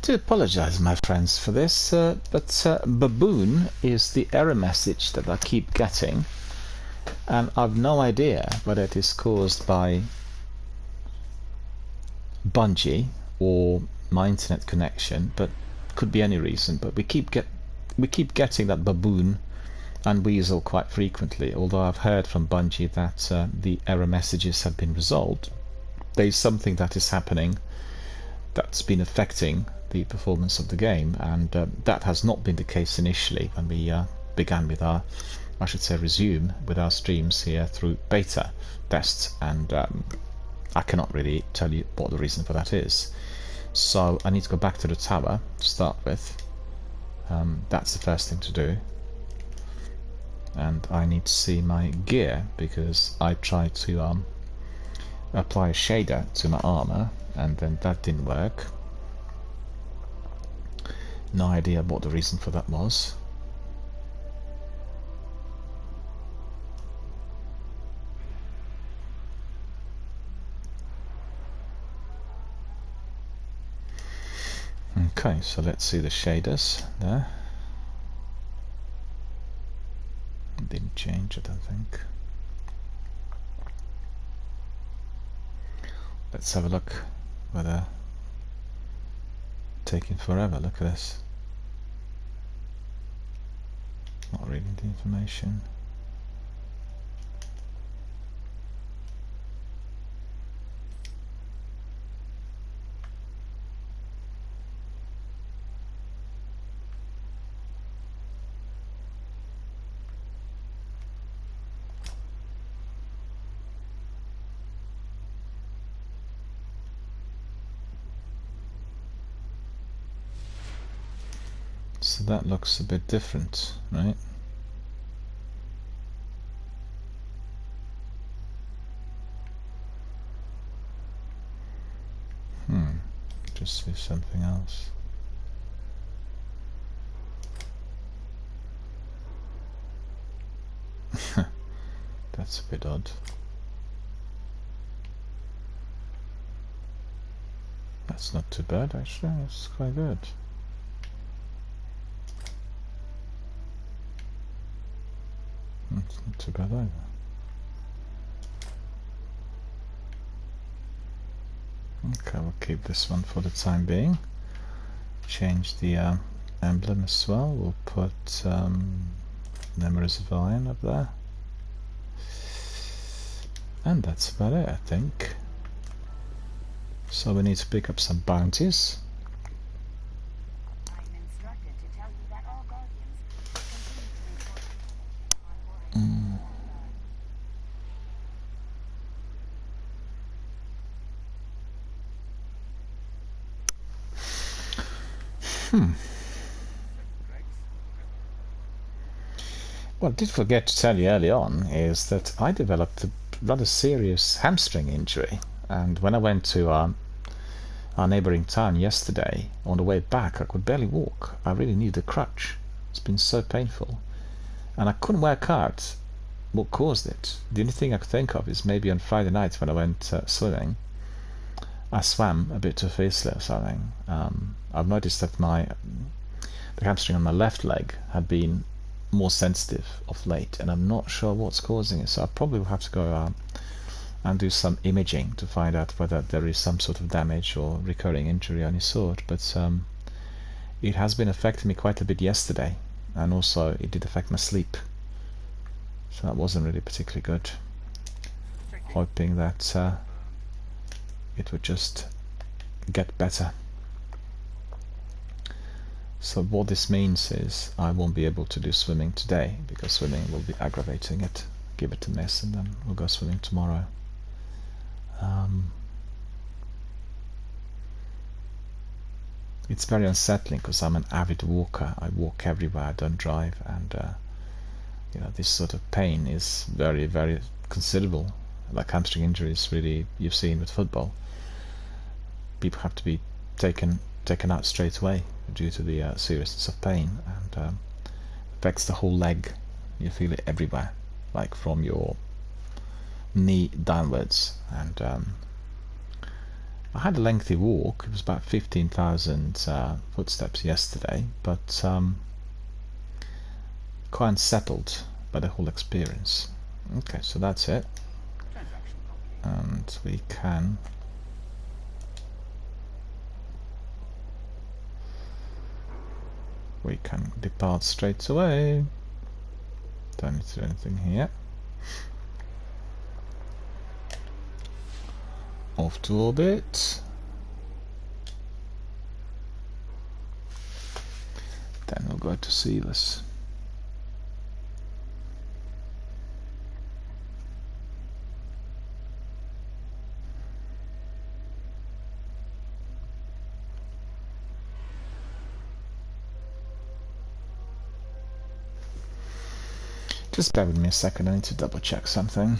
do apologize, my friends, for this, but baboon is the error message that I keep getting, and I've no idea whether it is caused by Bungie or my internet connection, but could be any reason. But we keep getting that baboon and weasel quite frequently, although I've heard from Bungie that the error messages have been resolved. There's something that is happening that's been affecting the performance of the game, and that has not been the case initially when we began with our, I should say, resume with our streams here through beta tests, and I cannot really tell you what the reason for that is. So I need to go back to the tower to start with. That's the first thing to do, and I need to see my gear because I tried to apply a shader to my armor, and then that didn't work. No idea what the reason for that was. Okay, so let's see the shaders there. Didn't change, I don't think. Let's have a look whether taking forever. Look at this. Not reading the information. So that looks a bit different, right? Just see something else. That's a bit odd. That's not too bad, actually. It's quite good. It's not too bad either. Okay, we'll keep this one for the time being. Change the emblem as well. We'll put Memories of Iron up there. And that's about it, I think. So we need to pick up some bounties. What I did forget to tell you early on is that I developed a rather serious hamstring injury, and when I went to our neighbouring town yesterday, on the way back I could barely walk. I really needed a crutch. It's been so painful, and I couldn't work out what caused it. The only thing I could think of is maybe on Friday night when I went swimming, I swam a bit too fiercely or something. I've noticed that the hamstring on my left leg had been more sensitive of late, and I'm not sure what's causing it, so I probably will have to go and do some imaging to find out whether there is some sort of damage or recurring injury of any sort. But it has been affecting me quite a bit yesterday, and also it did affect my sleep, so that wasn't really particularly good. Hoping that it would just get better. So what this means is I won't be able to do swimming today because swimming will be aggravating it. Give it a miss and then we'll go swimming tomorrow. It's very unsettling because I'm an avid walker. I walk everywhere, I don't drive, and you know, this sort of pain is very, very considerable. Like hamstring injuries, really, you've seen with football. People have to be taken out straight away due to the seriousness of pain, and affects the whole leg. You feel it everywhere, like from your knee downwards, and I had a lengthy walk. It was about 15,000 footsteps yesterday, but quite unsettled by the whole experience. Okay, so that's it. And we can depart straight away. Don't need to do anything here. Off to orbit. Then we'll go to Celis. Just bear with me a second, I need to double check something.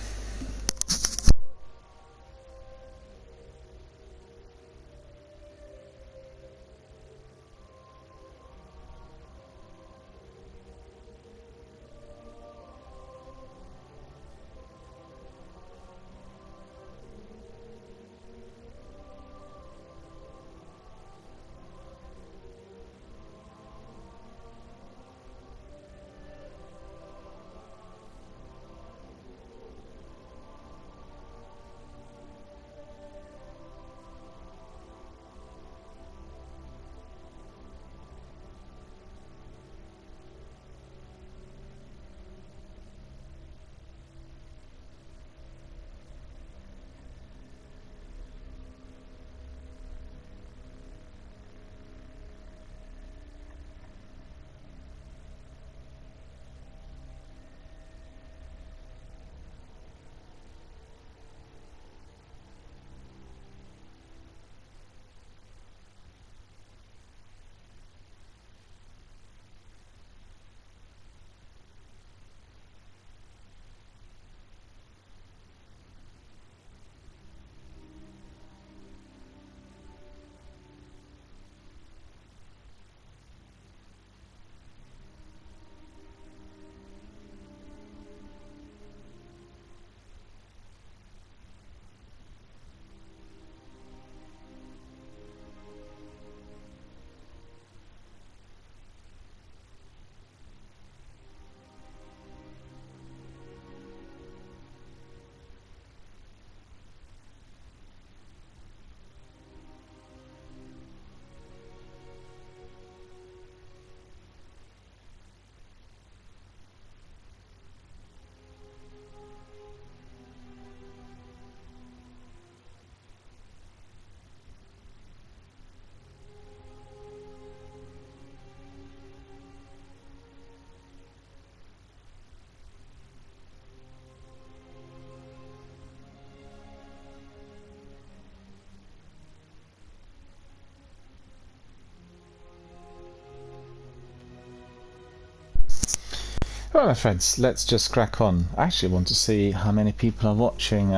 Well, my friends, let's just crack on. I actually want to see how many people are watching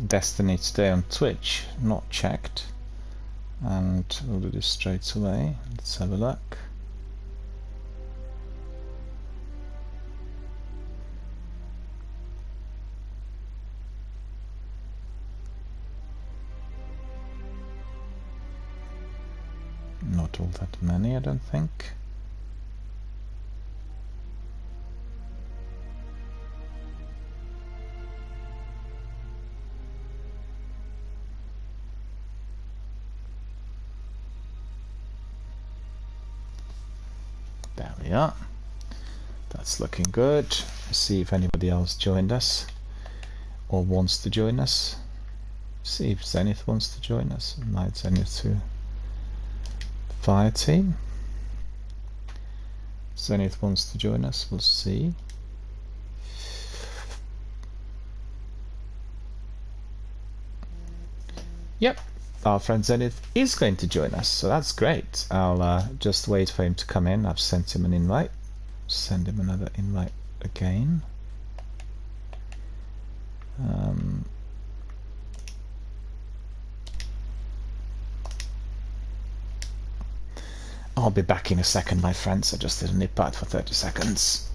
Destiny today on Twitch. Not checked. And we'll do this straight away. Let's have a look. Not all that many, I don't think. There we are. That's looking good. Let's see if anybody else joined us or wants to join us. See if Zenith wants to join us. Invite Zenith to Fire Team. Zenith wants to join us. We'll see. Yep, our friend Zenith is going to join us, so that's great. I'll just wait for him to come in. I've sent him an invite. Send him another invite again. I'll be back in a second, my friends. I just did a nip out for 30 seconds.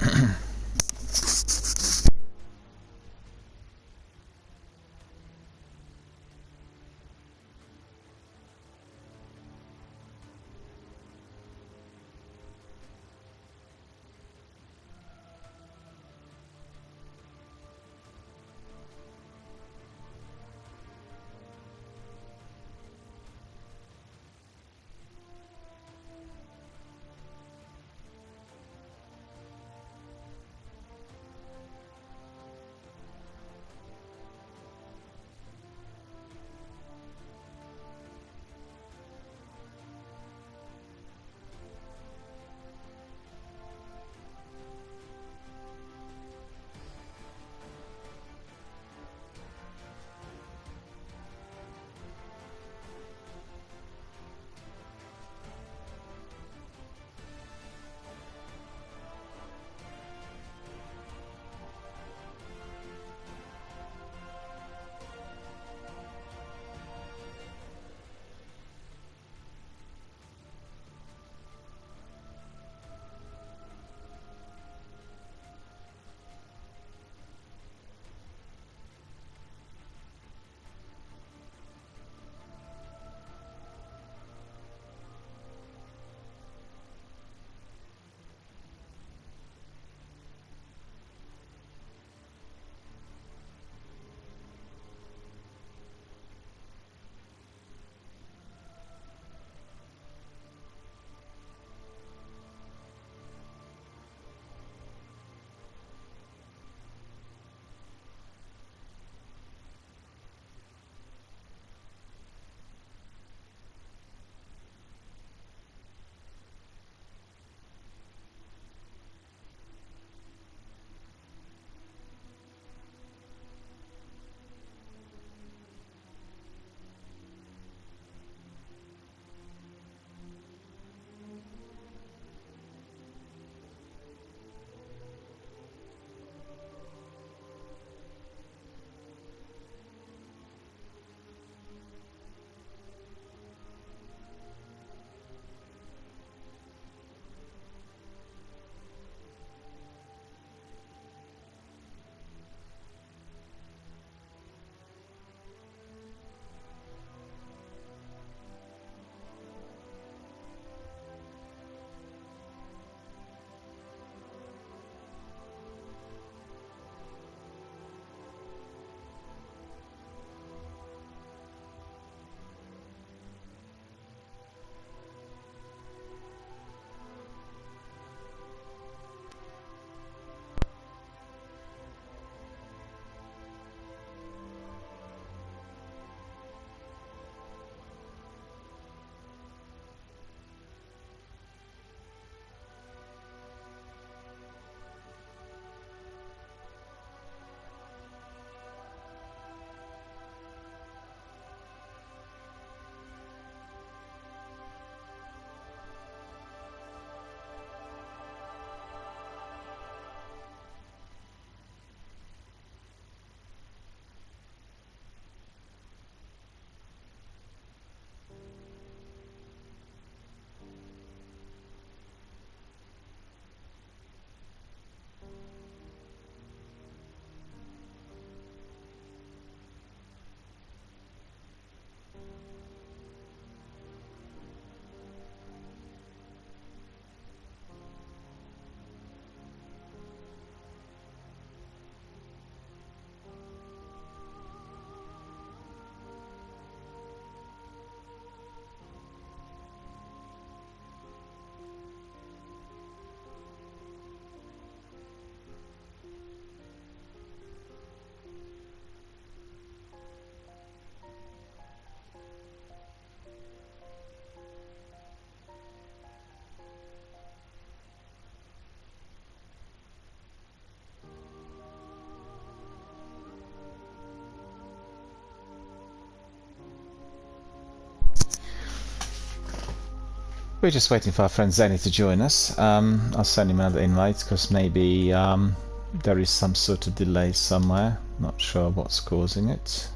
We're just waiting for our friend Zenny to join us. I'll send him another invite because maybe there is some sort of delay somewhere. Not sure what's causing it.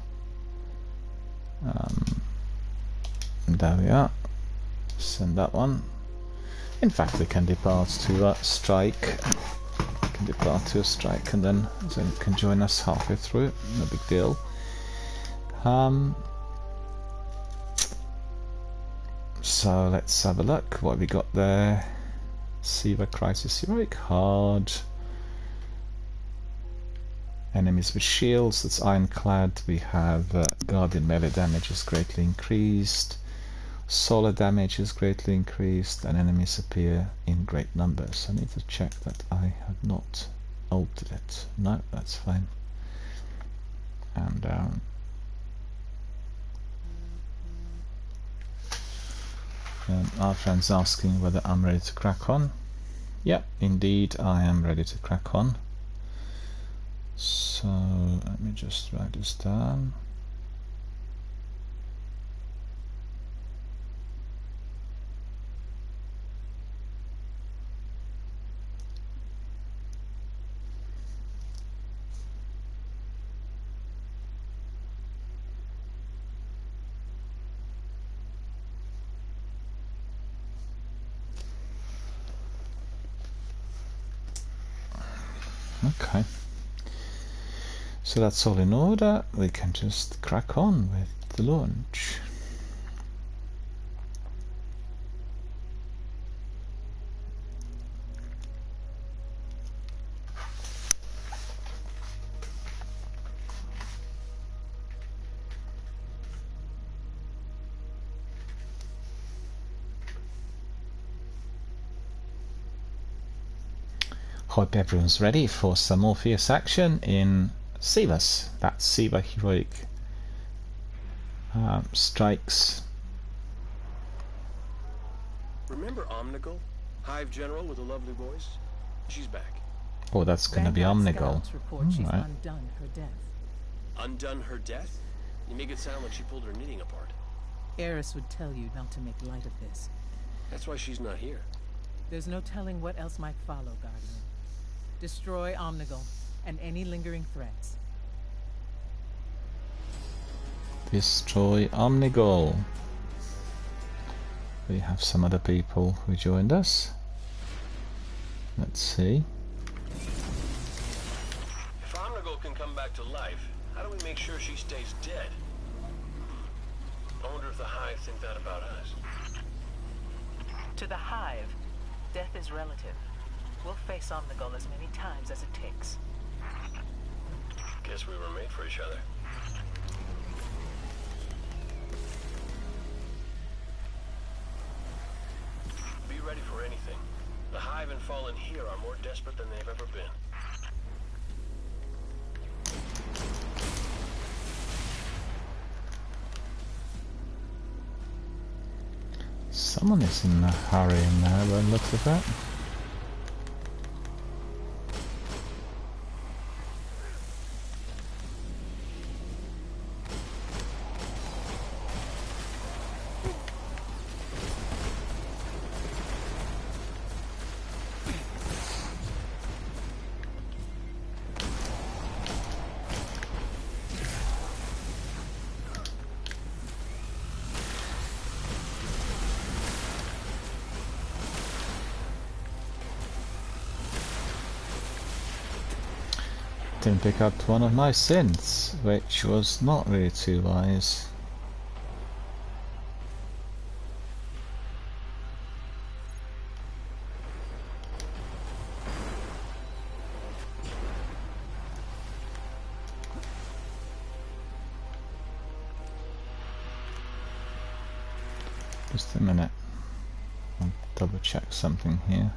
There we are. Send that one. In fact, we can depart to strike. We can depart to a strike, and then Zenny can join us halfway through. No big deal. So let's have a look what we got there. Siva Crisis Heroic Hard. Enemies with shields, that's Ironclad. We have Guardian melee damage is greatly increased. Solar damage is greatly increased, and enemies appear in great numbers. I need to check that I have not altered it. No, that's fine. And our friend's asking whether I'm ready to crack on. Yep, indeed I am ready to crack on. So let me just write this down. Okay, so that's all in order. We can just crack on with the launch. Hope everyone's ready for some more fierce action in Sivas. That's Siva Heroic Strikes. Remember Omnigul? Hive General with a lovely voice? She's back. Oh, that's going to be Omnigul. Report she's undone her death. Undone her death? You make it sound like she pulled her knitting apart. Eris would tell you not to make light of this. That's why she's not here. There's no telling what else might follow, Guardian. Destroy Omnigul and any lingering threats. Destroy Omnigul. We have some other people who joined us. Let's see. If Omnigul can come back to life, how do we make sure she stays dead? I wonder if the Hive think that about us. To the Hive, death is relative. We'll face Omnigul as many times as it takes. Guess we were made for each other. Be ready for anything. The Hive and Fallen here are more desperate than they've ever been. Someone is in a hurry in there by the looks of that. Didn't pick up one of my synths, which was not really too wise. Just a minute, I'll double check something here.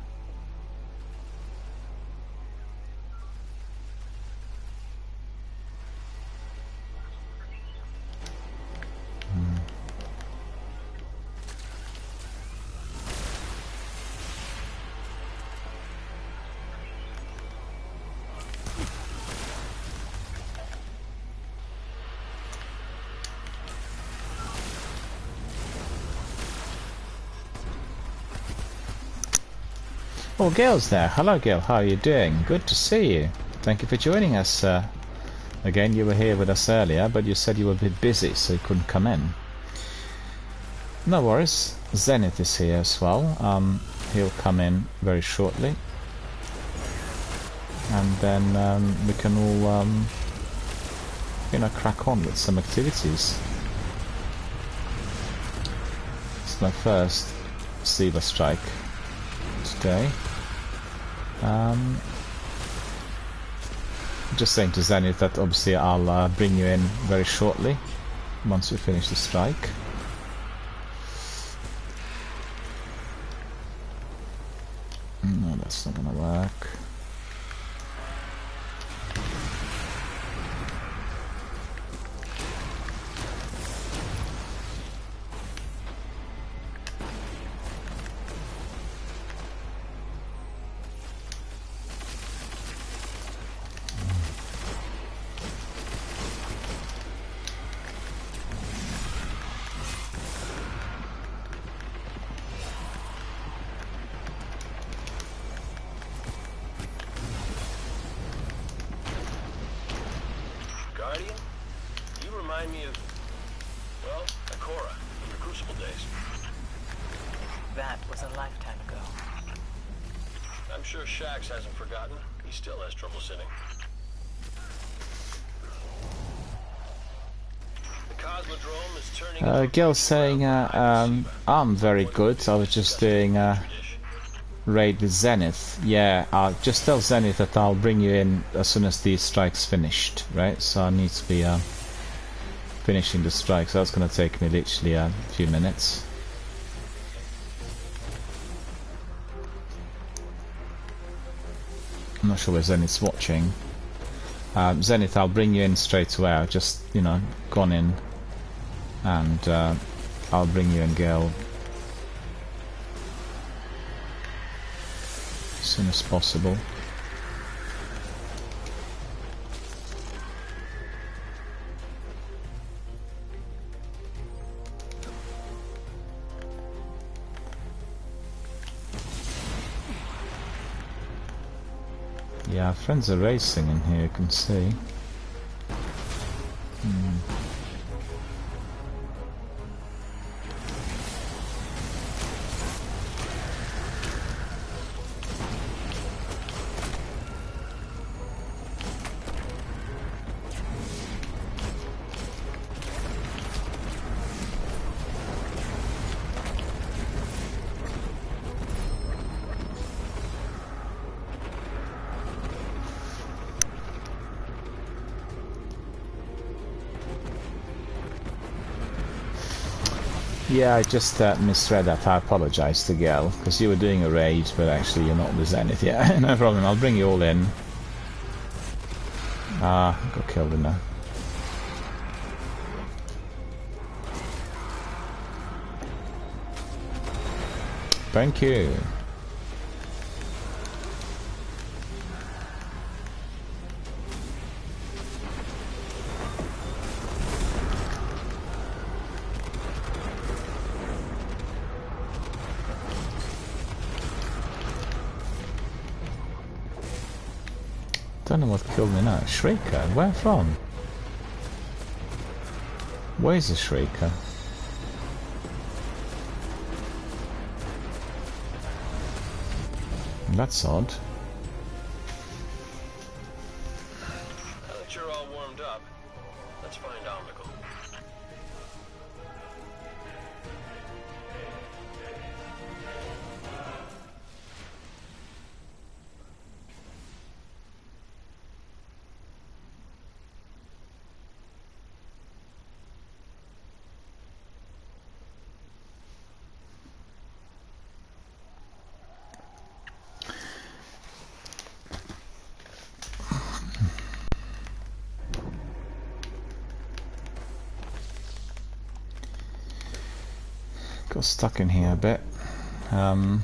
Oh, Gail's there. Hello, Gail. How are you doing? Good to see you. Thank you for joining us. Again, you were here with us earlier, but you said you were a bit busy, so you couldn't come in. No worries. Zenith is here as well. He'll come in very shortly. And then we can all, crack on with some activities. It's my first Siva strike today. Just saying to Zenith that obviously I'll bring you in very shortly once we finish the strike. No, that's not gonna work. Guardian? You remind me of, well, Ikora from the Crucible days. That was a lifetime ago. I'm sure Shax hasn't forgotten. He still has trouble sitting. The Cosmodrome is turning... Gil's saying, I'm very good. I was just doing raid with Zenith. Yeah, I'll just tell Zenith that I'll bring you in as soon as the strike's finished, right? So I need to be finishing the strike, so that's going to take me literally a few minutes. I'm not sure where Zenith's watching. Zenith, I'll bring you in straight away. I'll just, gone in and I'll bring you in, Gil, as soon as possible. Yeah, our friends are racing in here, you can see. Yeah, I just misread that. I apologize to Gel, because you were doing a raid, but actually you're not with Zenith. Yeah, no problem. I'll bring you all in. Got killed in there. Thank you. Don't know what killed me now. Shrieker? Where from? Where's the Shrieker? That's odd. Now that you're all warmed up, let's find Omnical. Got stuck in here a bit. Our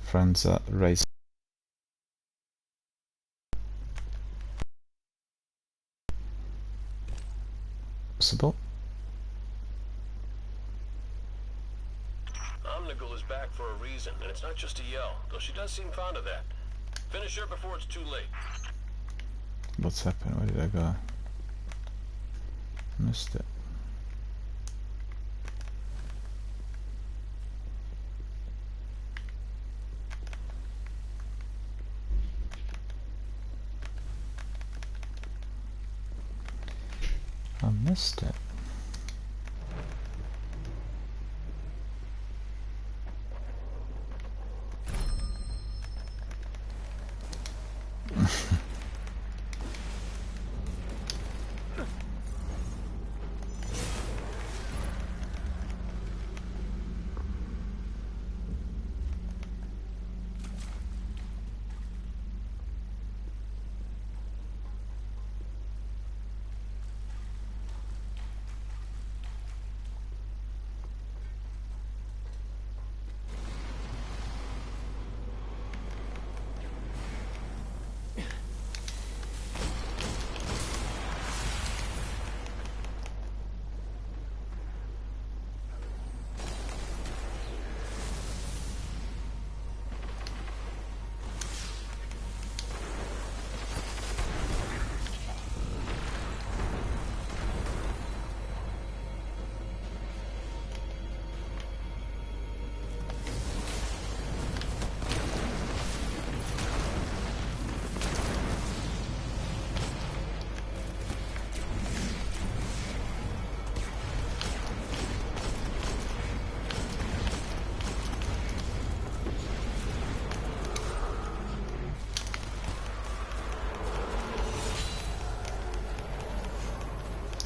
friends are racing. Possible. for a reason, and it's not just to yell, though she does seem fond of that. Finish her before it's too late. What's happened? Where did I go? Missed it. I missed it.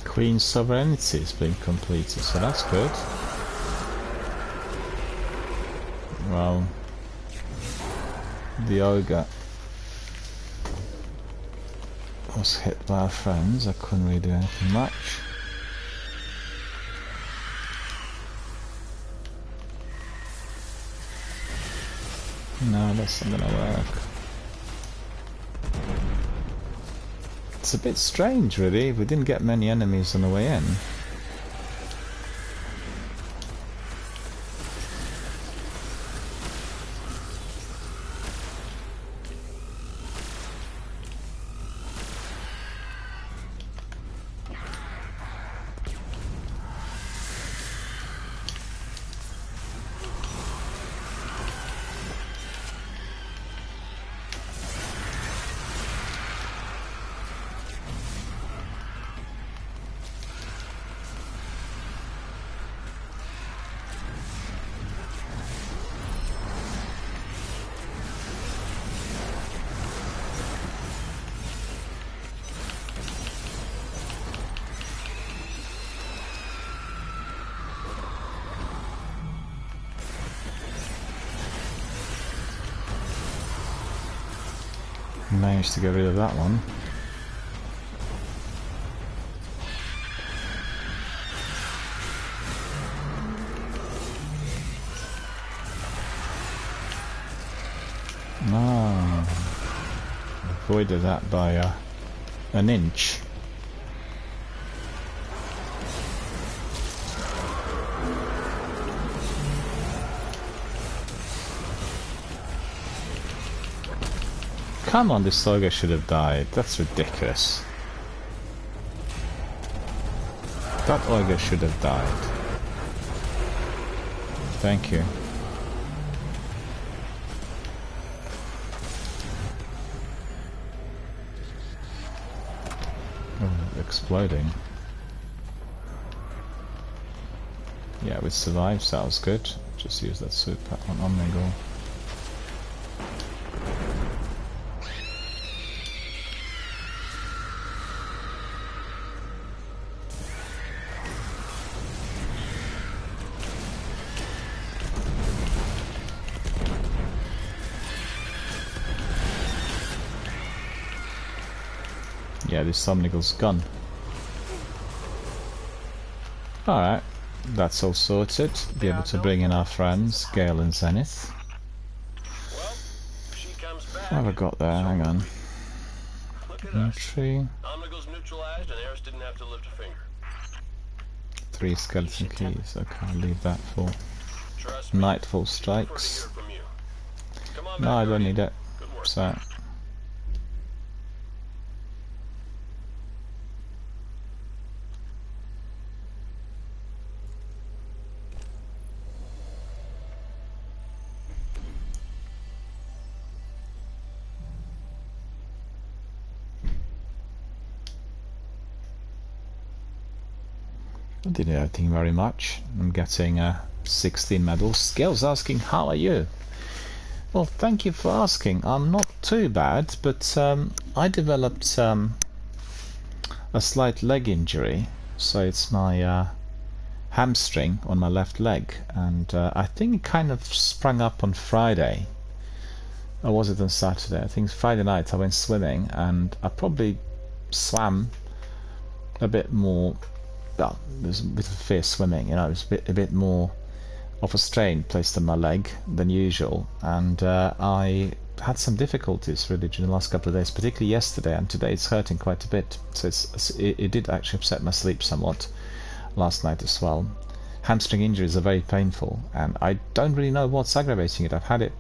Queen's sovereignty has been completed, so that's good. Well, the ogre was hit by our friends. I couldn't really do anything much. No, that's not gonna work. It's a bit strange, really. We didn't get many enemies on the way in. Managed to get rid of that one. Ah, avoided that by an inch. Come on, this ogre should have died. That's ridiculous. That ogre should have died. Thank you. Oh, exploding. Yeah, we survived, so that was good. Just use that super on Omnigul. Yeah, this Somnigul's gone. Alright, that's all sorted. Be able to bring in our friends, Gale and Zenith. Well, she comes back. What have I got there? Hang on. Look at us. Tree. Omnigul's neutralized and Eris didn't have to lift a finger. 3 skeleton keys. Okay, I'll leave that for Trust me. Nightfall She'd prefer to strikes. hear from you. Come on No, back, I don't Gurney. need it. Good work. So. I didn't do anything very much. I'm getting 16 medals. Gail's asking, how are you? Well, thank you for asking. I'm not too bad, but I developed a slight leg injury. So it's my hamstring on my left leg. And I think it kind of sprung up on Friday. Or was it on Saturday? I think Friday night I went swimming and I probably swam a bit more. Well, it was a bit of fierce swimming, you know, it was a bit more of a strain placed on my leg than usual, and I had some difficulties really during the last couple of days, particularly yesterday, and today it's hurting quite a bit, so it did actually upset my sleep somewhat last night as well. Hamstring injuries are very painful, and I don't really know what's aggravating it. I've had it,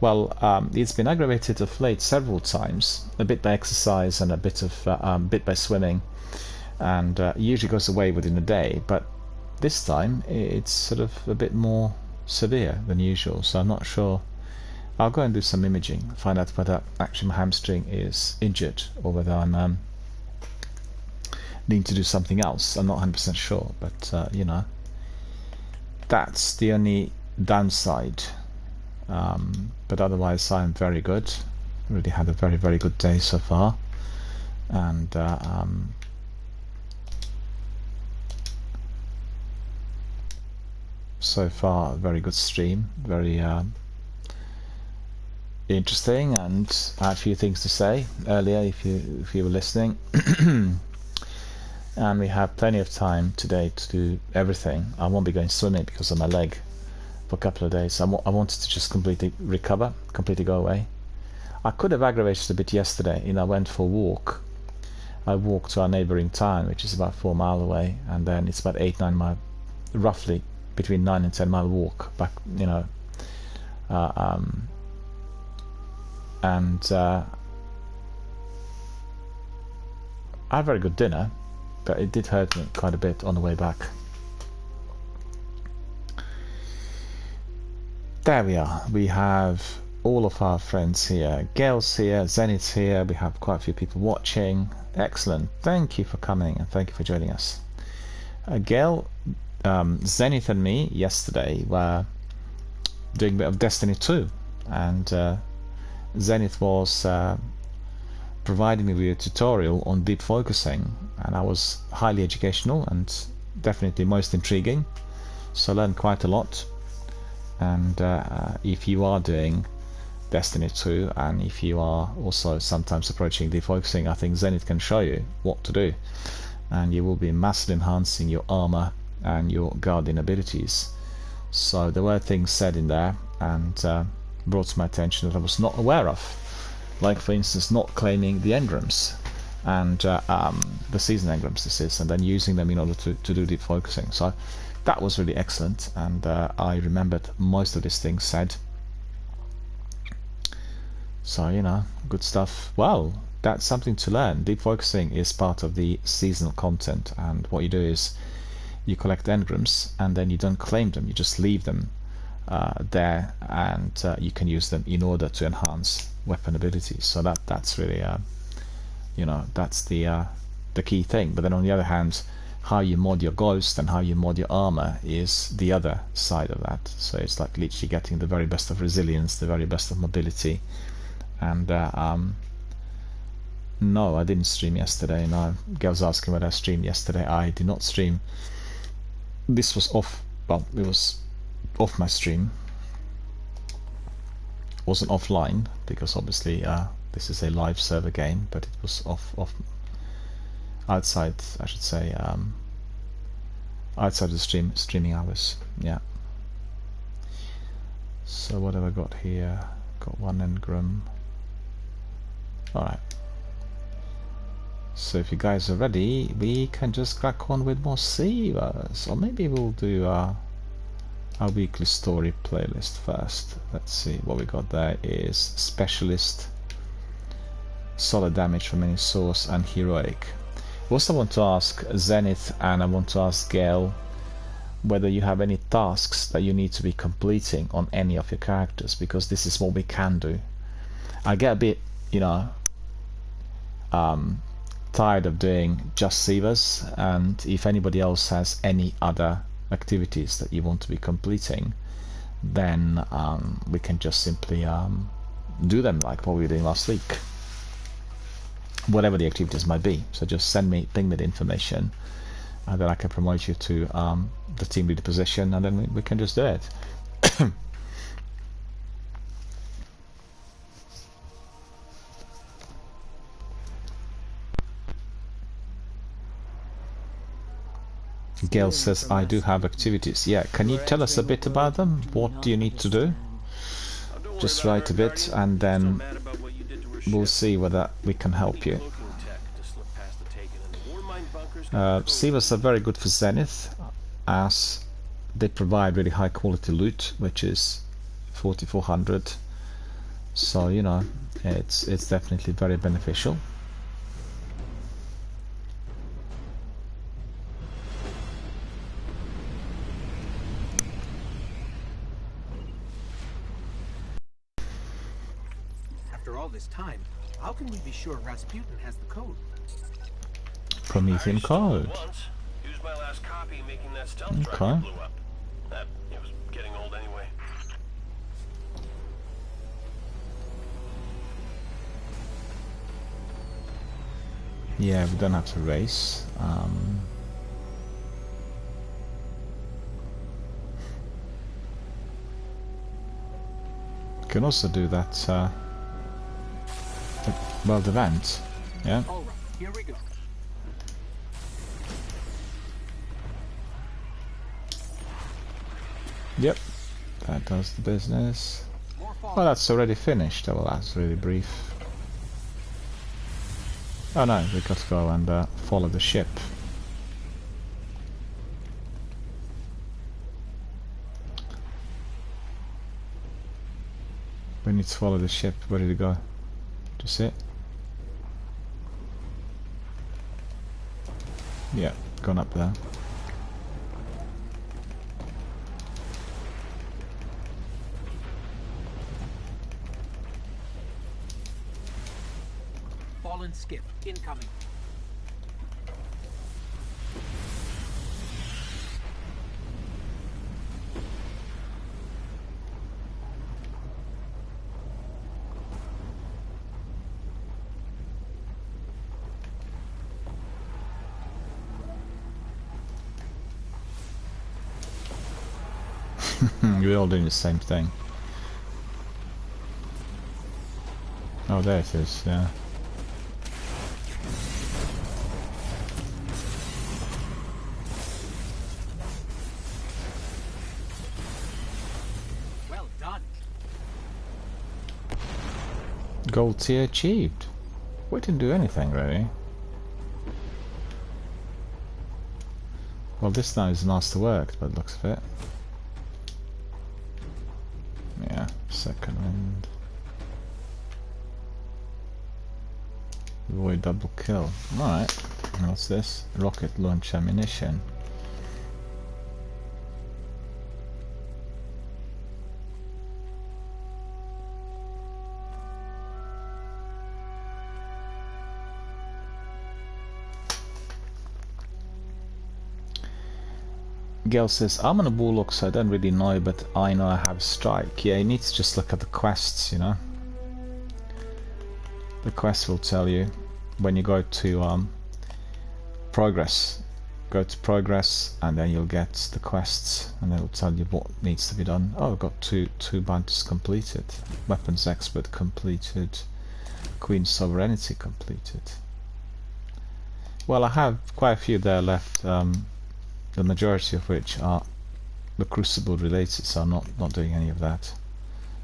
well, it's been aggravated of late several times, a bit by exercise and a bit by swimming, and usually goes away within a day, but this time it's sort of a bit more severe than usual, so I'm not sure. I'll go and do some imaging, find out whether actually my hamstring is injured or whether I'm need to do something else. I'm not 100% sure, but you know, that's the only downside, but otherwise I'm very good. Really had a very good day so far, and so far a very good stream, very interesting, and I had a few things to say earlier if you were listening. And we have plenty of time today to do everything. I won't be going swimming because of my leg for a couple of days. I wanted to just completely recover, completely go away. I could have aggravated a bit yesterday. You know, I went for a walk. I walked to our neighbouring town, which is about 4 miles away, and then it's about 8-9 miles, roughly between 9 and 10 mile walk back, you know, and I had a very good dinner, but it did hurt me quite a bit on the way back. There we are. We have all of our friends here. Gail's here, Zenith's here. We have quite a few people watching. Excellent. Thank you for coming and thank you for joining us. Gail, Zenith and me yesterday were doing a bit of Destiny 2, and Zenith was providing me with a tutorial on deep focusing, and I was highly educational and definitely most intriguing, so I learned quite a lot. And if you are doing Destiny 2 and if you are also sometimes approaching deep focusing, I think Zenith can show you what to do, and you will be massively enhancing your armor and your guardian abilities. So there were things said in there and brought to my attention that I was not aware of, like for instance not claiming the engrams and the season engrams this is, and then using them in order to do deep focusing. So that was really excellent, and I remembered most of these things said. So, you know, good stuff. Well, that's something to learn. Deep focusing is part of the seasonal content, and what you do is you collect engrams and then you don't claim them, you just leave them there, and you can use them in order to enhance weapon abilities. So that's really you know, that's the key thing. But then on the other hand, how you mod your ghost and how you mod your armor is the other side of that. So it's like literally getting the very best of resilience, the very best of mobility. And no, I didn't stream yesterday. No, Gail was asking whether I streamed yesterday. I did not stream. This was off, well, it was off my stream. It wasn't offline because obviously this is a live server game, but it was off outside, I should say, outside the streaming hours. Yeah. So what have I got here? Got 1 engram. Alright. So if you guys are ready, we can just crack on with more Seavers. Or maybe we'll do our weekly story playlist first. Let's see what we got there is specialist, solid damage from any source, and heroic. Also, I want to ask Zenith and I want to ask Gale whether you have any tasks that you need to be completing on any of your characters, because this is what we can do. I get a bit, you know, tired of doing just Siva's, and if anybody else has any other activities that you want to be completing, then we can just simply do them like what we were doing last week, whatever the activities might be. So just ping me the information, and then I can promote you to the team leader position, and then we can just do it. Gail says, I do have activities. Yeah, can you tell us a bit about them? What do you need to do? Just write a bit, and then we'll see whether we can help you. Sivas are very good for Zenith, as they provide really high quality loot, which is 4400. So, you know, it's definitely very beneficial. After all this time, how can we be sure Rasputin has the code? Promethean code. Used my last copy making that stealth truck Okay. that blew up. It was getting old anyway. Yeah, we don't have to race. We can also do that world event. Yeah. All right, here we go. Yep, that does the business. Well, that's already finished. Well, that's really brief. Oh no, we got to go and follow the ship. We need to follow the ship. Where did it go? Just it? Yeah, gone up there. Fallen skip incoming. We're all doing the same thing. Oh, there it is, yeah. Well done. Gold tier achieved. We didn't do anything really. Well, this now is master worked, by the looks of it. Yeah, second wind. Avoid double kill. Alright, what's this? Rocket launch ammunition. Gail says, I'm on a Warlock, so I don't really know, but I know I have Strike. Yeah, you need to just look at the quests, you know. The quest will tell you when you go to progress. Go to progress, and then you'll get the quests, and then it'll tell you what needs to be done. Oh, I've got two bounties completed. Weapons Expert completed. Queen Sovereignty completed. Well, I have quite a few there left. The majority of which are the Crucible related, so I'm not doing any of that,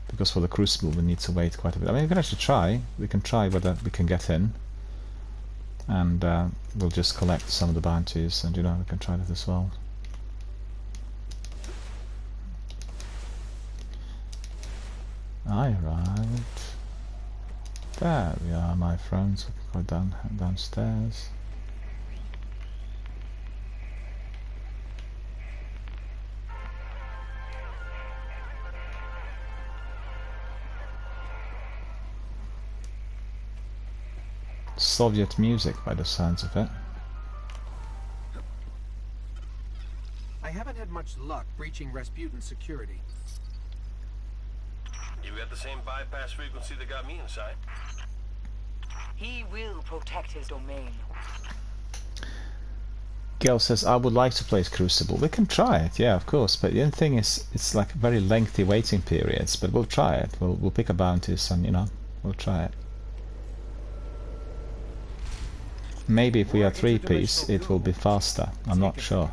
because for the Crucible we need to wait quite a bit. I mean, we can actually try. We can try whether we can get in, and we'll just collect some of the bounties, and you know, we can try that as well. I arrived. There we are, my friends. We can go downstairs. Soviet music by the sounds of it. I haven't had much luck breaching Rasputin's security. You got the same bypass frequency that got me inside. He will protect his domain. Gail says, I would like to play Crucible. We can try it, yeah, of course. But the only thing is, it's like very lengthy waiting periods. But we'll try it. We'll pick a bounties and, you know, we'll try it. Maybe if we are three-piece, it will be faster. I'm not sure.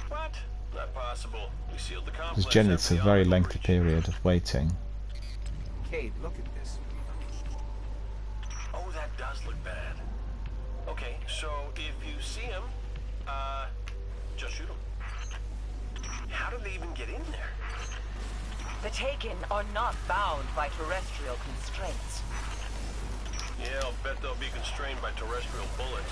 What? Not possible. We sealed the complex. Because generally it's a very lengthy period of waiting. Cade, look at this. Oh, that does look bad. Okay, so if you see him, just shoot him. How did they even get in there? The Taken are not bound by terrestrial constraints. Yeah, I'll bet they'll be constrained by terrestrial bullets.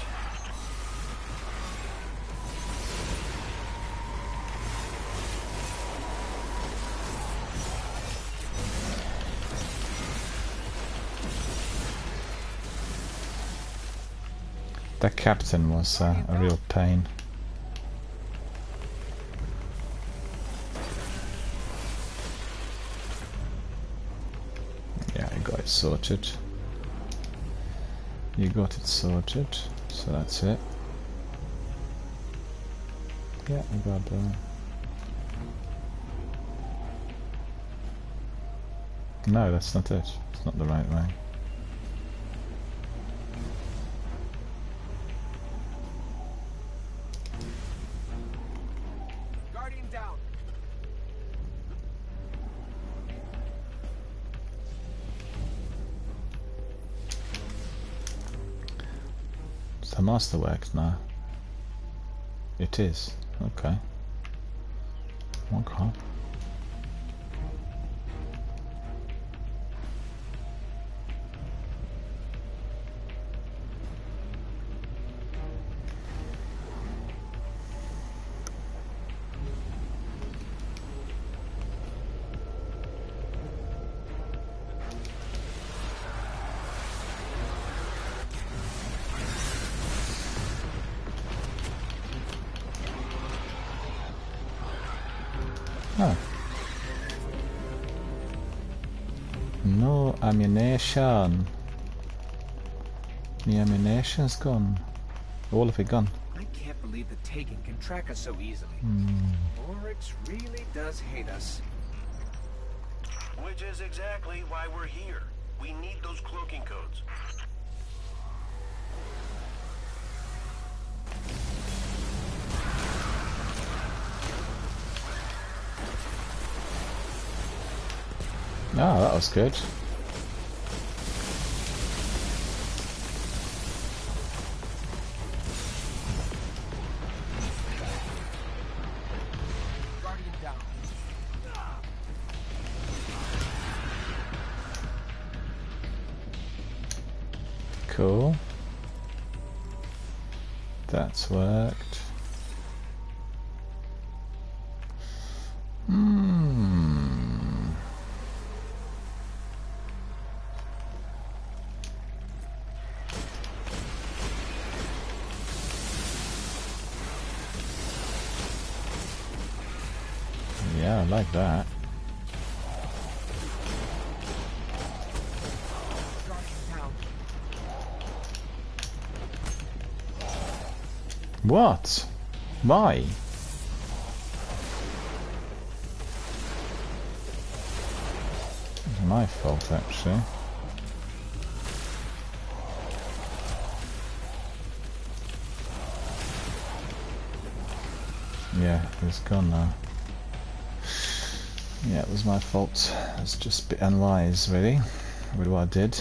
The captain was a real pain. Yeah, I got it sorted. You got it sorted, so that's it. Yeah, I got No, that's not it. It's not the right way. Guardian down. The Masterworks now. It is. Okay. Okay. Oh. No ammunition. The ammunition's gone. All of it gone. I can't believe the Taken can track us so easily. Oryx really does hate us. Which is exactly why we're here. We need those cloaking codes. Oh, that was good. Guardian down. Cool. That's worked. Yeah, I like that. Guardian down. What? Why? It's my fault, actually. Yeah, it's gone now. Yeah, it was my fault. It's just a bit unwise, really, with what I did.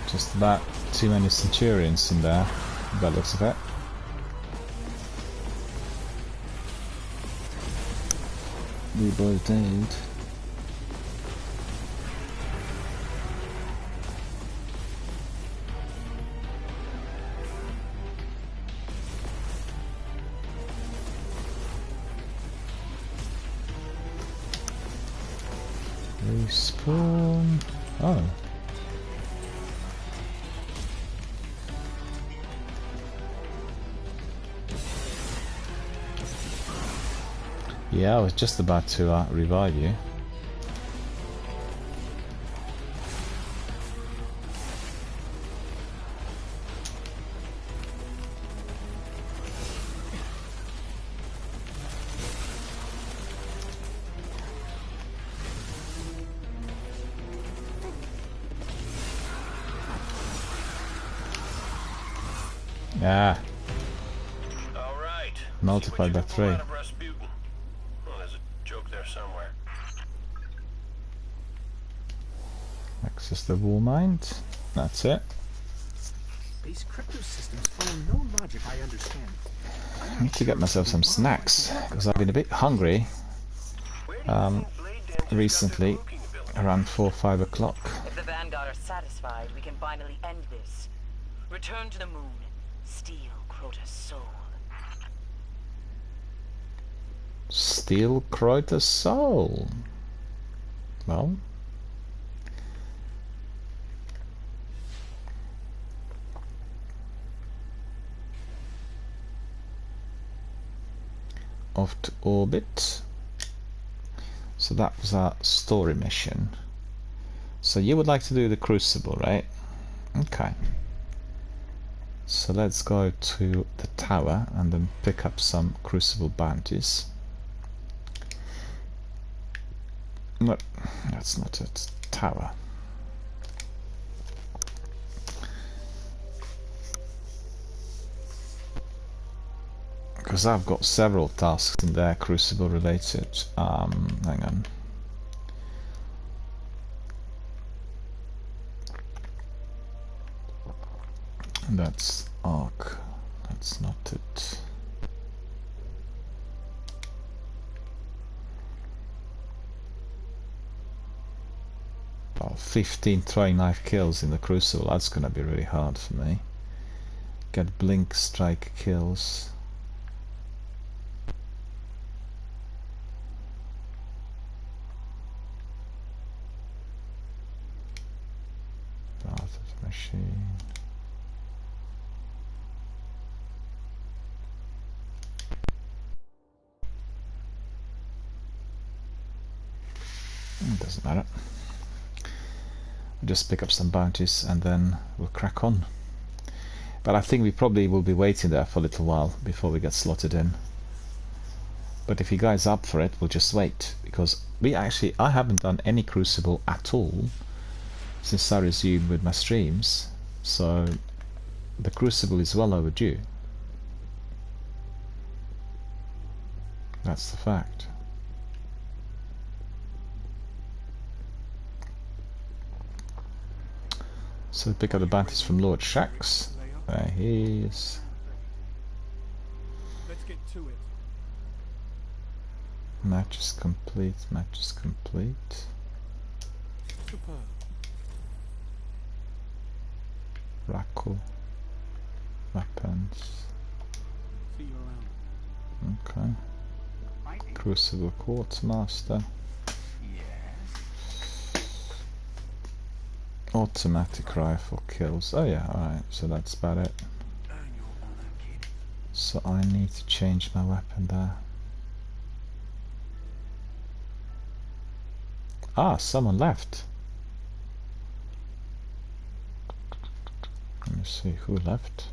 Just about too many Centurions in there, by the looks of it. We both did. Respawn. Oh. Yeah, I was just about to revive you. Ah, All right. multiplied by 3. Well, there's a joke there somewhere. Access the wall mind. That's it. These crypto systems follow no logic I understand. I need to get myself some snacks because I've been a bit hungry Where do you think Blade Danger's got their recently, cloaking ability? around 4 or 5 o'clock. If the Vanguard are satisfied, we can finally end this. Return to the moon. Steal Crota's soul. Steal Crota's soul. Well, off to orbit. So that was our story mission. So you would like to do the Crucible, right? Okay. So let's go to the tower and then pick up some Crucible bounties. No, that's not it. Tower. Because I've got several tasks in there, Crucible related. Hang on. That's Arc. That's not it. Oh, 15 throwing knife kills in the Crucible. That's gonna be really hard for me. Get blink strike kills. Path of the machine. Doesn't matter. We'll just pick up some bounties and then we'll crack on. But I think we probably will be waiting there for a little while before we get slotted in. But if you guys are up for it, we'll just wait, because I haven't done any Crucible at all since I resumed with my streams, so the Crucible is well overdue. That's the fact. So pick up the bounties from Lord Shax. There he is. Let's get to it. Match is complete, match is complete. Superb. Rackle. Weapons. See you around. Okay. Crucible Quartermaster. Automatic rifle kills. Oh yeah, alright, so that's about it. So I need to change my weapon there. Ah, someone left. Let me see who left.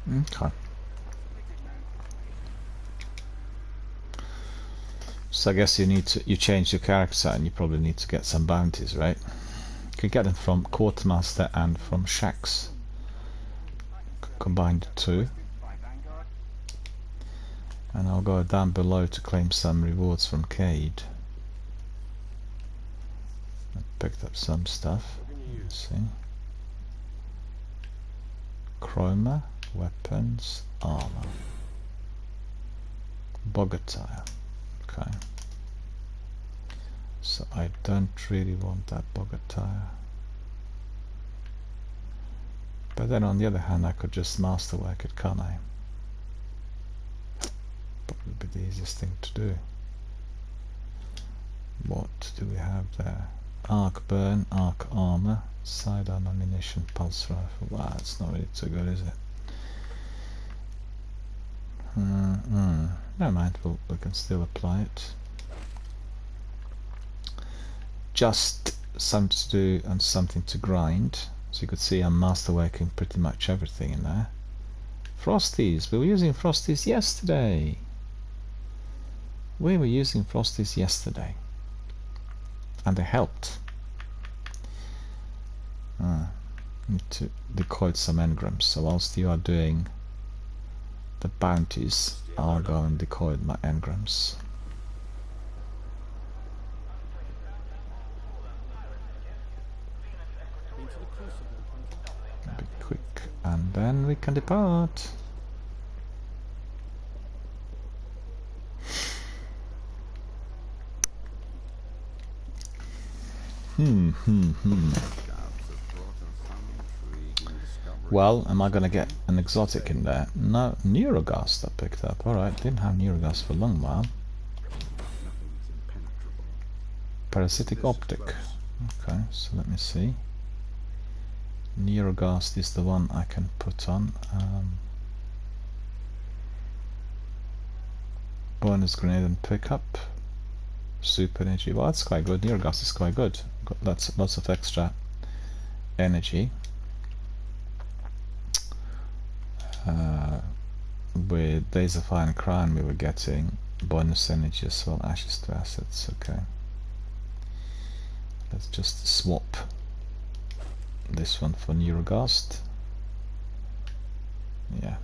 Okay. So I guess you change your character and you probably need to get some bounties, right? You can get them from Quartermaster and from Shaxx. Combine the two. And I'll go down below to claim some rewards from Cayde. I picked up some stuff. Let's see. Chroma, weapons, armor. Bogatire. Okay. So I don't really want that Bogatire. But then on the other hand I could just masterwork it, can't I? Probably be the easiest thing to do. What do we have there? Arc burn, arc armor, sidearm ammunition, pulse rifle. Wow, it's not really too good, is it? Never mind, we can still apply it. Just something to do and something to grind. So you could see I'm masterworking pretty much everything in there. Frosties, we were using Frosties yesterday. We were using Frosties yesterday. And they helped. Need to decoy some engrams. So whilst you are doing the bounties, I'll go and decoy my engrams. Be quick, and then we can depart. Well, am I going to get an exotic in there? No, Neuroghast I picked up. Alright, didn't have Neuroghast for a long while. Parasitic Optic. Okay, so let me see. Neuroghast is the one I can put on. Bonus grenade and pickup. Super energy. Well, that's quite good. Neuroghast is quite good. Got lots of extra energy. With Days of Fire and Crown we were getting bonus energy as well. Ashes to assets. Okay. Let's just swap this one for Neuroghast. Yeah.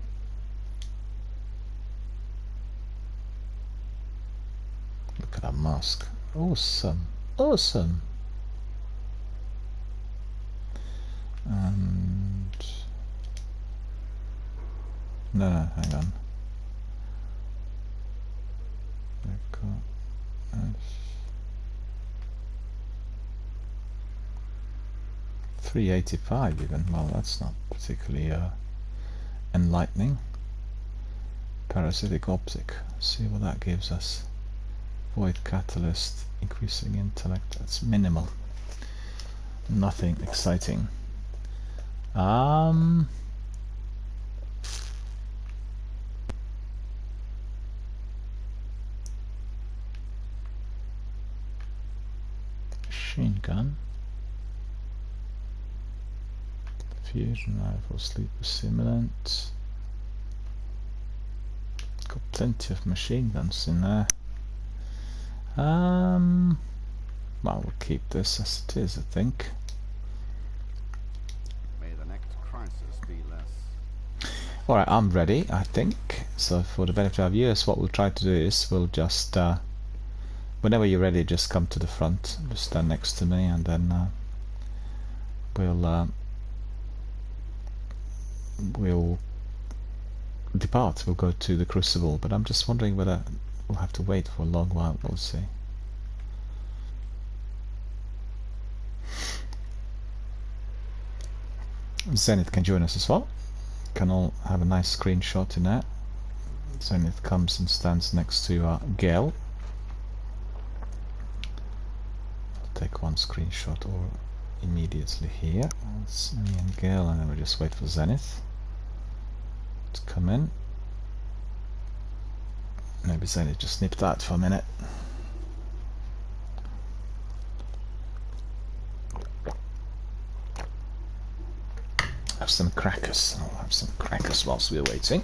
Look at that mask. Awesome. Awesome. And no, hang on. We've got 385 even. Well, that's not particularly enlightening. Parasitic Optic. See what that gives us. Void Catalyst, increasing intellect. That's minimal. Nothing exciting. Machine gun. Fusion rifle, sleeper simulant. Got plenty of machine guns in there. Well, we'll keep this as it is, I think. May the next crisis be less. Alright, I'm ready, I think. So for the benefit of our viewers, what we'll try to do is we'll just whenever you're ready, just come to the front, just stand next to me, and then we'll depart. We'll go to the Crucible, but I'm just wondering whether we'll have to wait for a long while. We'll see. Zenith can join us as well. Can all have a nice screenshot in that. Zenith comes and stands next to Gale. I'll take one screenshot or immediately here. It's me and Gale, and then we just wait for Zenith to come in. Maybe Zenith just nipped out for a minute. some crackers. I'll have some crackers whilst we're waiting.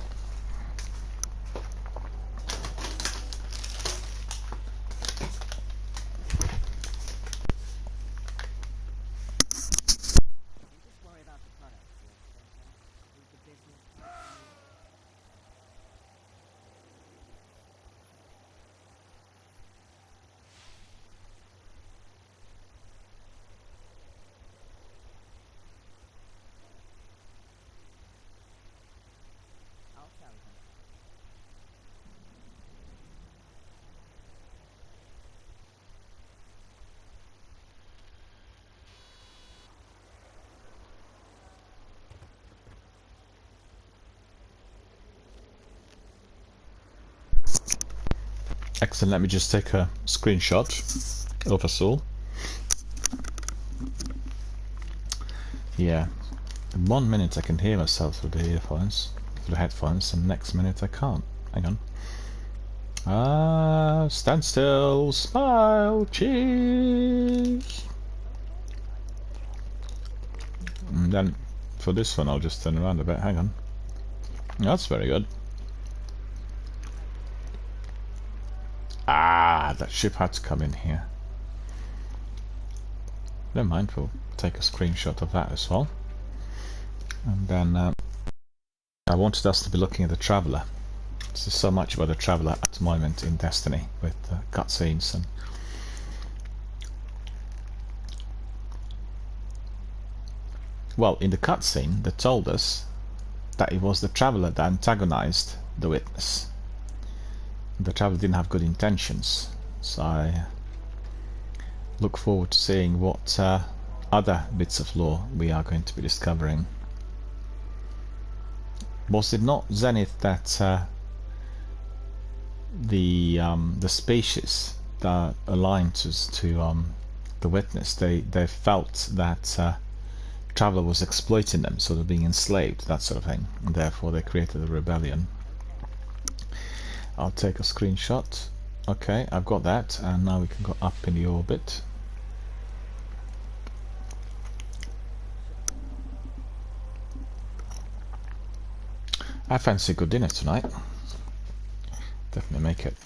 Excellent, let me just take a screenshot of us all. Yeah, in 1 minute I can hear myself through the earphones, through the headphones, and next minute I can't. Hang on. Ah, stand still, smile, cheese. And then for this one I'll just turn around a bit, hang on. That's very good. Ah, that ship had to come in here. Never mind, we'll take a screenshot of that as well. And then I wanted us to be looking at the Traveller. There's so much about the Traveller at the moment in Destiny with cutscenes and well, in the cutscene they told us that it was the Traveller that antagonized the Witness. The Traveller didn't have good intentions, so I look forward to seeing what other bits of lore we are going to be discovering. Was it not Zenith that the species that aligned to the Witness, they felt that Traveller was exploiting them, sort of being enslaved, that sort of thing, and therefore they created a rebellion. I'll take a screenshot. Okay, I've got that, and now we can go up in the orbit. I fancy a good dinner tonight. Definitely make it.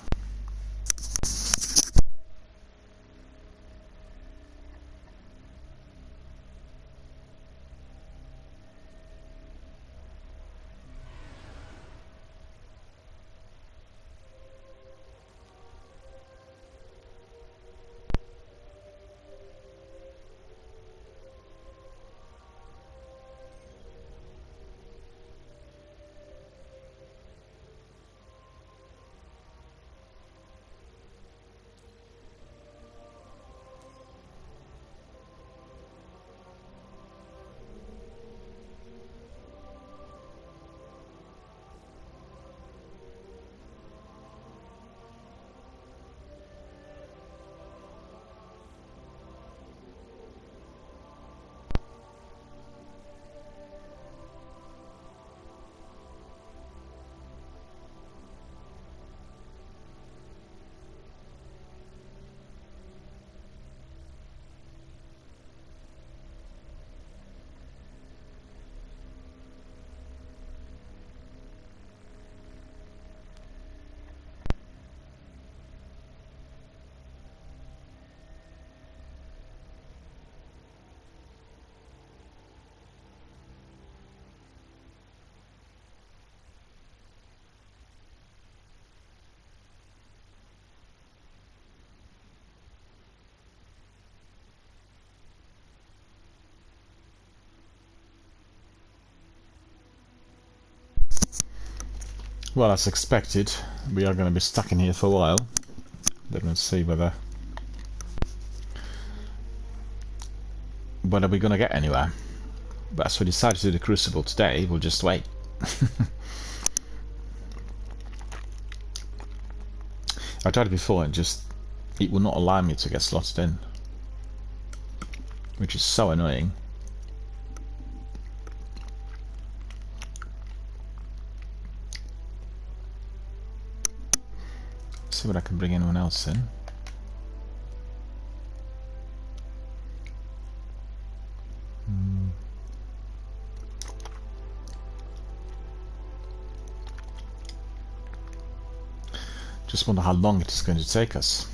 Well, as expected, we are going to be stuck in here for a while. Then we'll see whether we're going to get anywhere. But as we decided to do the Crucible today, we'll just wait. I tried it before and it will not allow me to get slotted in, which is so annoying. See what I can bring anyone else in. Just wonder how long it is going to take us.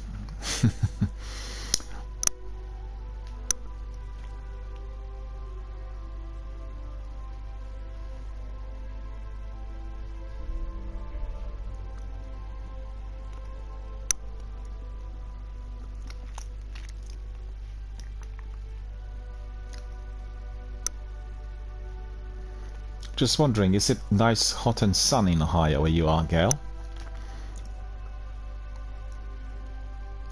Just wondering, is it nice, hot and sunny in Ohio where you are, Gail?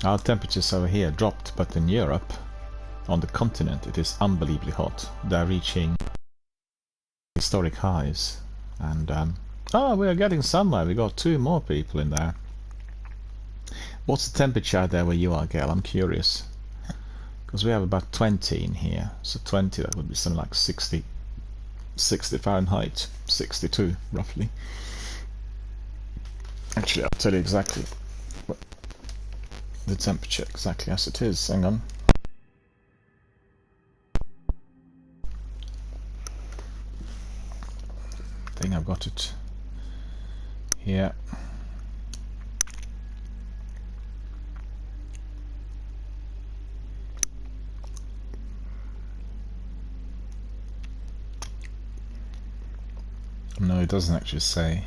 Our temperatures over here dropped, but in Europe, on the continent, it is unbelievably hot. They're reaching historic highs. And, oh, we are getting somewhere. We got 2 more people in there. What's the temperature out there where you are, Gail? I'm curious. Because we have about 20 in here. So 20, that would be something like 60 Fahrenheit, 62 roughly. Actually, I'll tell you exactly what the temperature exactly as it is. Hang on. I think I've got it here. No, it doesn't actually say.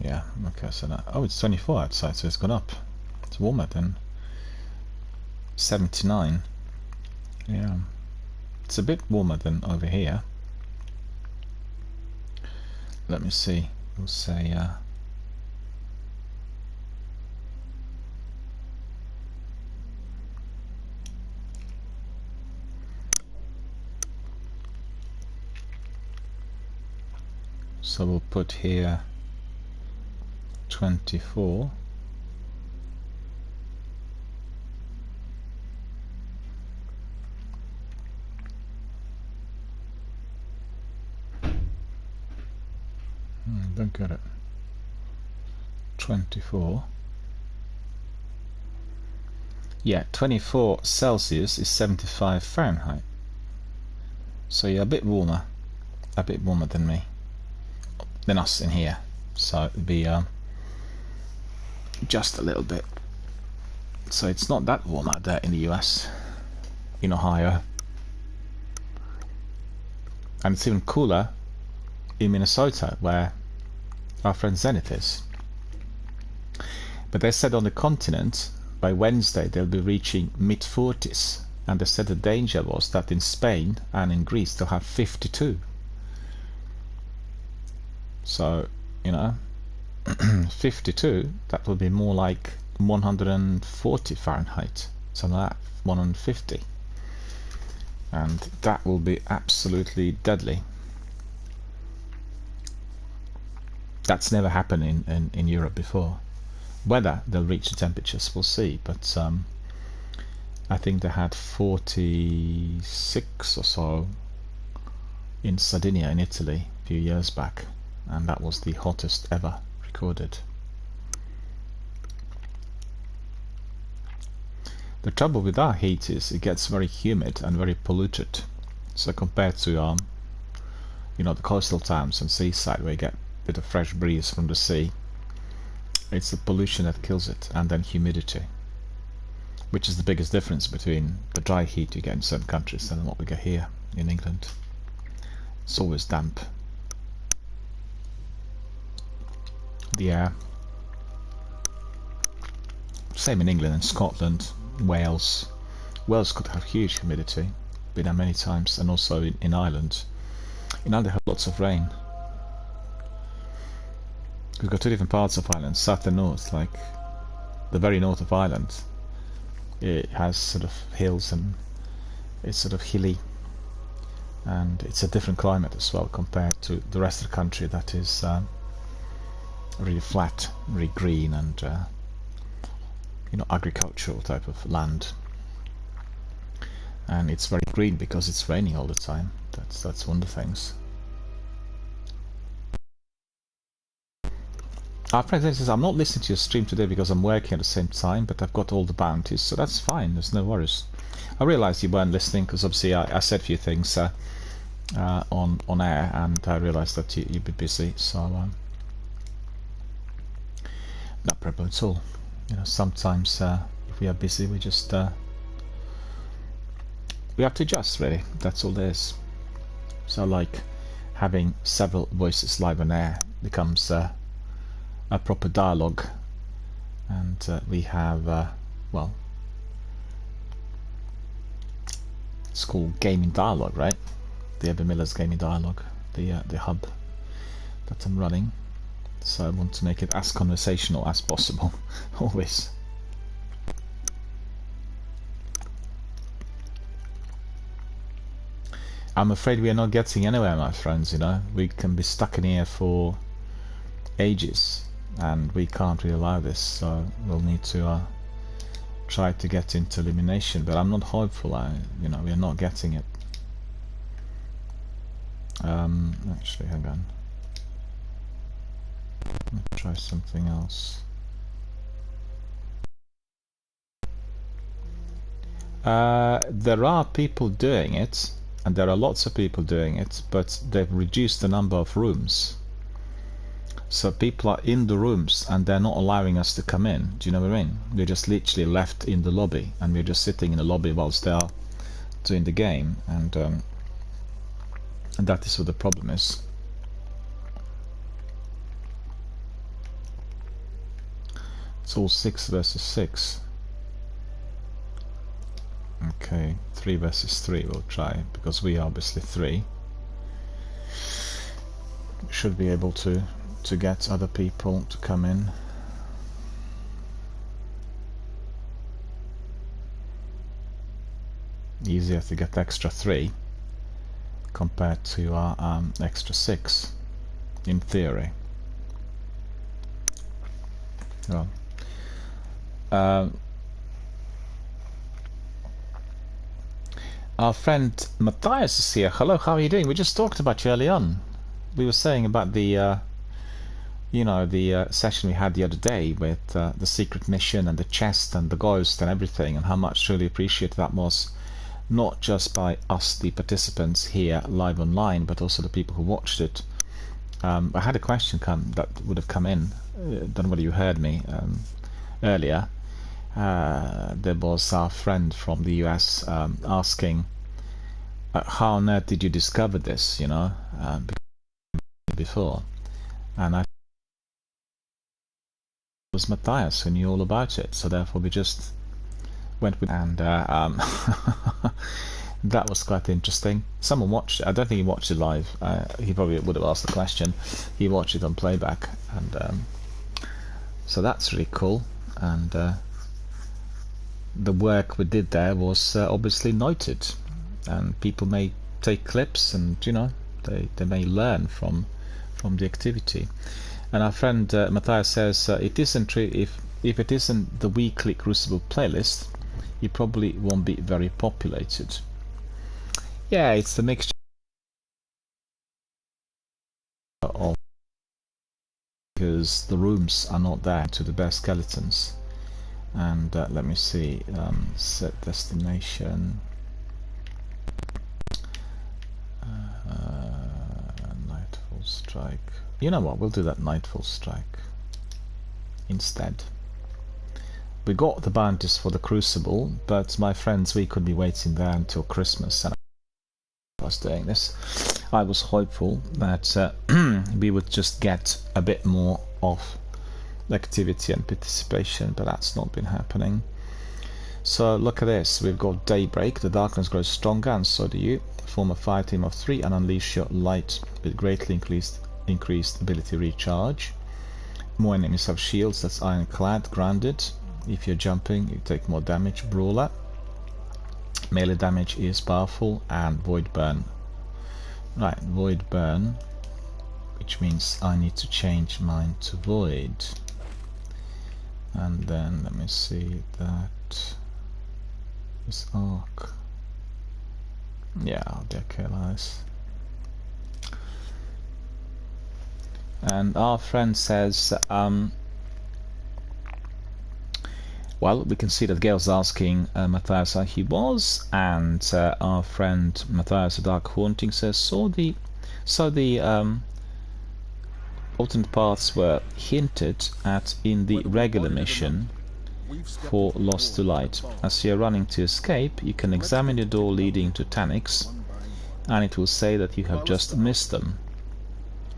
Yeah, okay, so that, oh, it's 24 outside, so it's gone up. It's warmer than 79. Yeah, it's a bit warmer than over here. Let me see. We'll say so we'll put here 24. Don't get it. 24. Yeah, 24 Celsius is 75 Fahrenheit. So you're a bit warmer than me, than us in here. So it'd be just a little bit. So it's not that warm out there in the US, in Ohio, and it's even cooler in Minnesota, where our friend Zenith is. But they said on the continent by Wednesday they'll be reaching mid-40s, and they said the danger was that in Spain and in Greece they'll have 52. So, you know, 52, that would be more like 140 Fahrenheit, something like that, 150. And that will be absolutely deadly. That's never happened in Europe before. Whether they'll reach the temperatures, we'll see, but I think they had 46 or so in Sardinia in Italy a few years back, and that was the hottest ever recorded. The trouble with our heat is it gets very humid and very polluted. So compared to you know, the coastal towns and seaside where you get a bit of fresh breeze from the sea, it's the pollution that kills it, and then humidity, which is the biggest difference between the dry heat you get in certain countries and what we get here in England. It's always damp. The air. Same in England and Scotland, Wales. Wales could have huge humidity. Been there many times, and also in Ireland. In Ireland they have lots of rain. We've got 2 different parts of Ireland, south and north. Like the very north of Ireland, it has sort of hills and it's sort of hilly, and it's a different climate as well compared to the rest of the country that is really flat, really green, and you know, agricultural type of land. And it's very green because it's raining all the time. That's one of the things. Our friend says, I'm not listening to your stream today because I'm working at the same time, but I've got all the bounties, so that's fine, there's no worries. I realised you weren't listening because obviously I said a few things on air, and I realised that you'd be busy, so Not problem at all. You know, sometimes if we are busy, we just we have to adjust. Really, that's all there is. So, like having several voices live on air becomes a proper dialogue, and we have well, it's called gaming dialogue, right? The Evan Miller's gaming dialogue, the hub that I'm running. So I want to make it as conversational as possible, always. I'm afraid we are not getting anywhere, my friends, you know. We can be stuck in here for ages, and we can't really allow this, so we'll need to try to get into elimination, but I'm not hopeful. You know, we are not getting it. Actually, hang on. Let's try something else. There are people doing it, and there are lots of people doing it, but they've reduced the number of rooms. So people are in the rooms and they're not allowing us to come in. Do you know what I mean? We're just literally left in the lobby, and we're just sitting in the lobby whilst they are doing the game, and that is what the problem is. It's all 6 versus 6. Okay, 3 versus 3 we'll try, because we are obviously 3. We should be able to get other people to come in. Easier to get extra 3 compared to our extra 6, in theory. Well, our friend Matthias is here. Hello, how are you doing? We just talked about you early on. We were saying about the you know, the session we had the other day with the secret mission and the chest and the ghost and everything, and how much really appreciated that was, not just by us, the participants here live online, but also the people who watched it. I had a question that would have come in. Don't know whether you heard me earlier. There was our friend from the US asking, how on earth did you discover this, you know, before? And I it was Matthias who knew all about it, so therefore we just went with, and that was quite interesting. Someone watched it. I don't think he watched it live. He probably would have asked the question. He watched it on playback, and so that's really cool. And the work we did there was obviously noted, and people may take clips, and you know, they may learn from the activity. And our friend Matthias says it isn't if it isn't the weekly Crucible playlist, it probably won't be very populated. Yeah, it's the mixture of, because the rooms are not there to the best skeletons. And let me see, set destination, Nightfall Strike. You know what, we'll do that Nightfall Strike instead. We got the bounties for the Crucible, but my friends, we could be waiting there until Christmas, and I was doing this. I was hopeful that we would just get a bit more of activity and participation, but that's not been happening. So look at this, we've got Daybreak, the darkness grows stronger, and so do you. Form a fire team of 3 and unleash your light with greatly increased ability recharge. More enemies have shields, that's ironclad, grounded. If you're jumping, you take more damage. Brawler, melee damage is powerful, and Void Burn. Right, Void Burn, which means I need to change mine to Void. And then let me see, that is Arc. Yeah, I'll decalize. And our friend says, well, we can see that Gail's asking Matthias how he was, and our friend Matthias the Dark Haunting says, so the alternate paths were hinted at in the regular mission for Lost to Light. As you are running to escape, you can examine the door leading to Taniks, and it will say that you have just missed them.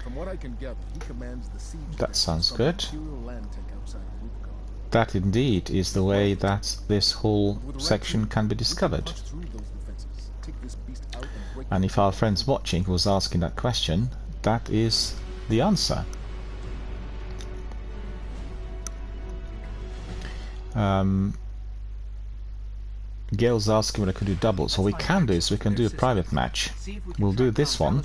From what I can gather, he commands the siege That sounds good. Imperial land tank outside Rubicon. That indeed is the way that this whole With the right section team, can be we discovered. punch through those defenses, take this beast out and break And if our friends watching was asking that question, that is the answer. Gail's asking whether I could do doubles. What we can do is we can do a private match. We'll do this one,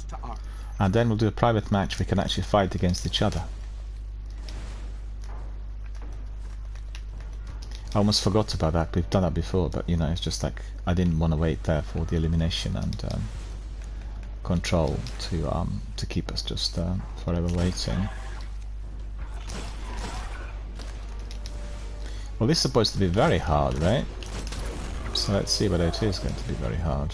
and then we'll do a private match. We can actually fight against each other. I almost forgot about that. We've done that before, but you know, it's just like I didn't want to wait there for the elimination and control to keep us just forever waiting. Well, this is supposed to be very hard, right? So let's see whether it is going to be very hard.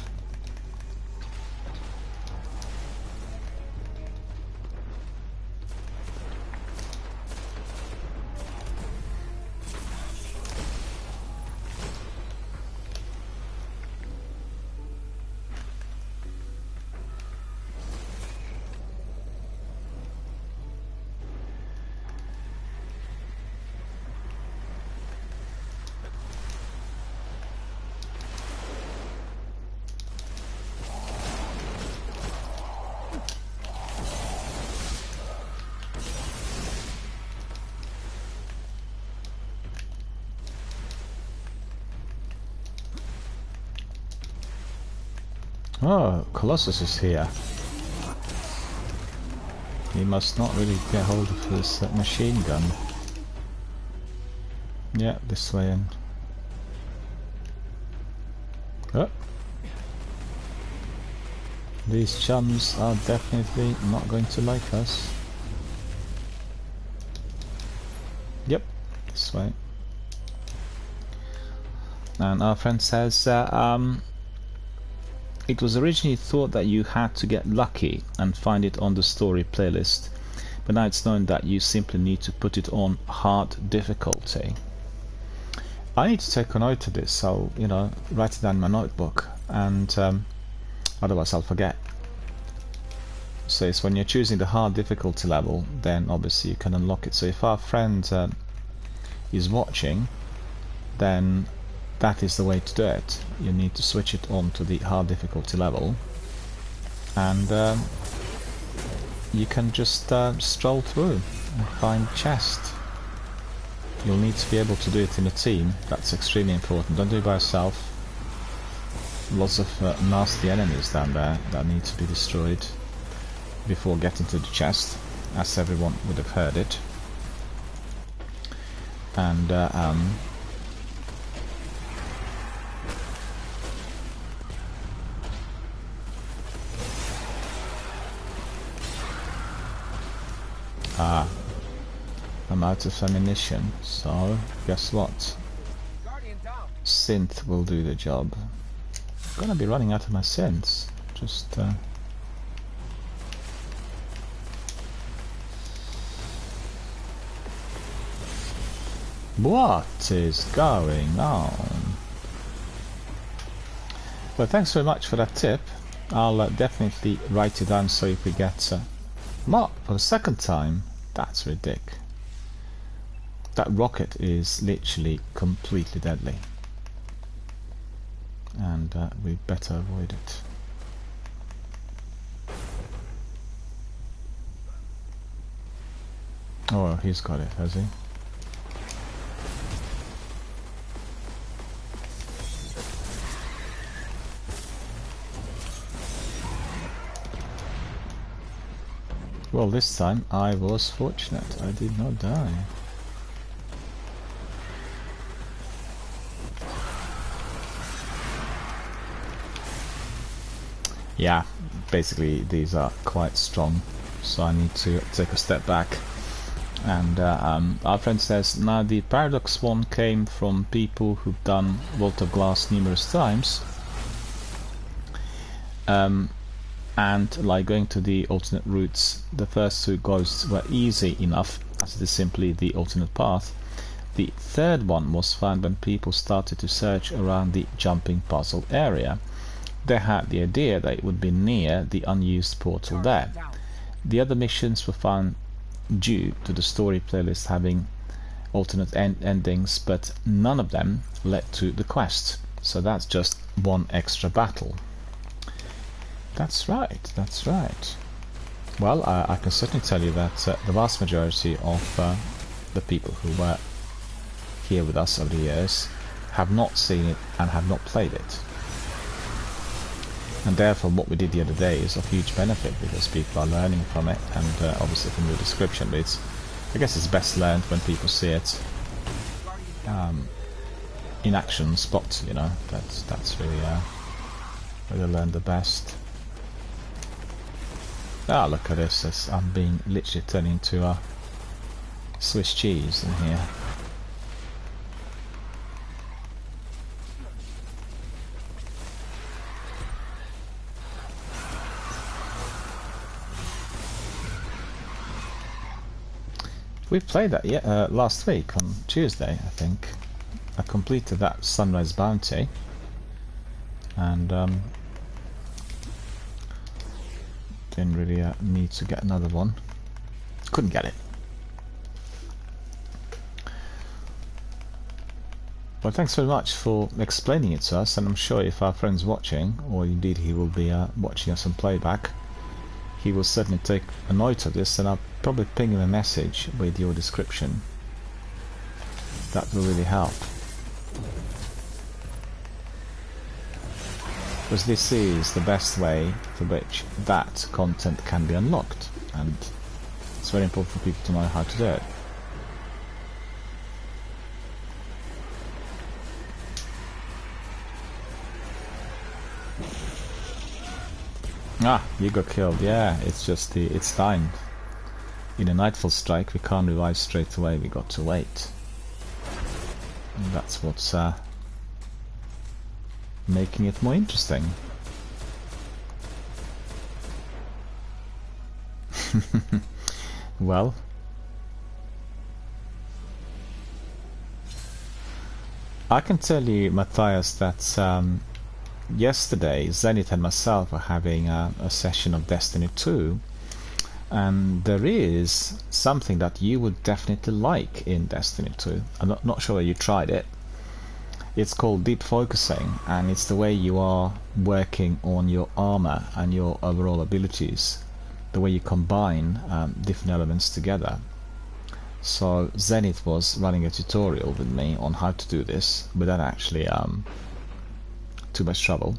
Oh, Colossus is here. He must not really get hold of his machine gun. Yeah, this way in. Oh. These chums are definitely not going to like us. Yep, this way. And our friend says, it was originally thought that you had to get lucky and find it on the story playlist, but now it's known that you simply need to put it on hard difficulty. I need to take a note of this. I'll, you know, write it down in my notebook, and otherwise I'll forget. So it's when you're choosing the hard difficulty level, then obviously you can unlock it. So if our friend is watching, then that is the way to do it. You need to switch it on to the hard difficulty level, and you can just stroll through and find chest. You'll need to be able to do it in a team. That's extremely important. Don't do it by yourself. Lots of nasty enemies down there that need to be destroyed before getting to the chest, as everyone would have heard it. And I'm out of ammunition, so guess what? Synth will do the job. I'm gonna be running out of my synths. Just what is going on? Well, thanks very much for that tip. I'll definitely write it down so if we get mark for the second time. That's ridiculous. That rocket is literally completely deadly, and we better avoid it. Oh, he's got it, has he? Well, this time I was fortunate. I did not die. Yeah, basically these are quite strong, so I need to take a step back. And our friend says, now the paradox one came from people who've done Vault of Glass numerous times. and like going to the alternate routes, the first two ghosts were easy enough, as it is simply the alternate path. The third one was found when people started to search around the jumping puzzle area. They had the idea that it would be near the unused portal there. The other missions were found due to the story playlist having alternate endings, but none of them led to the quest. So that's just one extra battle. That's right, that's right. Well, I can certainly tell you that the vast majority of the people who were here with us over the years have not seen it and have not played it. And therefore what we did the other day is of huge benefit, because people are learning from it, and obviously from the description, but I guess it's best learned when people see it in action, spot, you know. That's really where they learn the best. Ah, look at this, I'm being literally turned into a Swiss cheese in here. We played that last week on Tuesday, I think. I completed that Sunrise Bounty, and didn't really need to get another one. Couldn't get it. Well, thanks very much for explaining it to us, and I'm sure if our friend's watching, or indeed he will be watching us on playback, he will certainly take a note of this, and I'll probably ping him a message with your description. That will really help. Because this is the best way for which that content can be unlocked, and it's very important for people to know how to do it. Ah, you got killed. Yeah, it's just it's time. In a Nightfall strike we can't revive straight away, we got to wait. And that's what's making it more interesting. Well, I can tell you, Matthias, that yesterday Zenith and myself were having a session of Destiny 2, and there is something that you would definitely like in Destiny 2. I'm not sure you tried it. It's called deep focusing, and it's the way you are working on your armor and your overall abilities, the way you combine different elements together. So Zenith was running a tutorial with me on how to do this without actually too much trouble,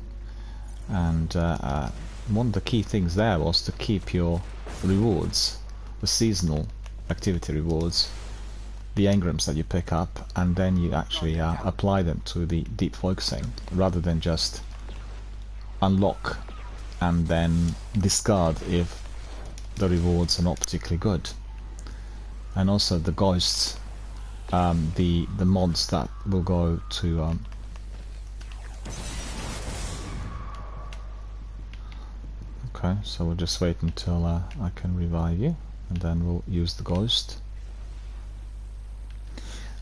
and one of the key things there was to keep your rewards, the seasonal activity rewards, the engrams that you pick up, and then you actually apply them to the deep focusing, rather than just unlock and then discard if the rewards are not particularly good. And also the ghosts, the mods that will go to okay, so we'll just wait until I can revive you, and then we'll use the ghost.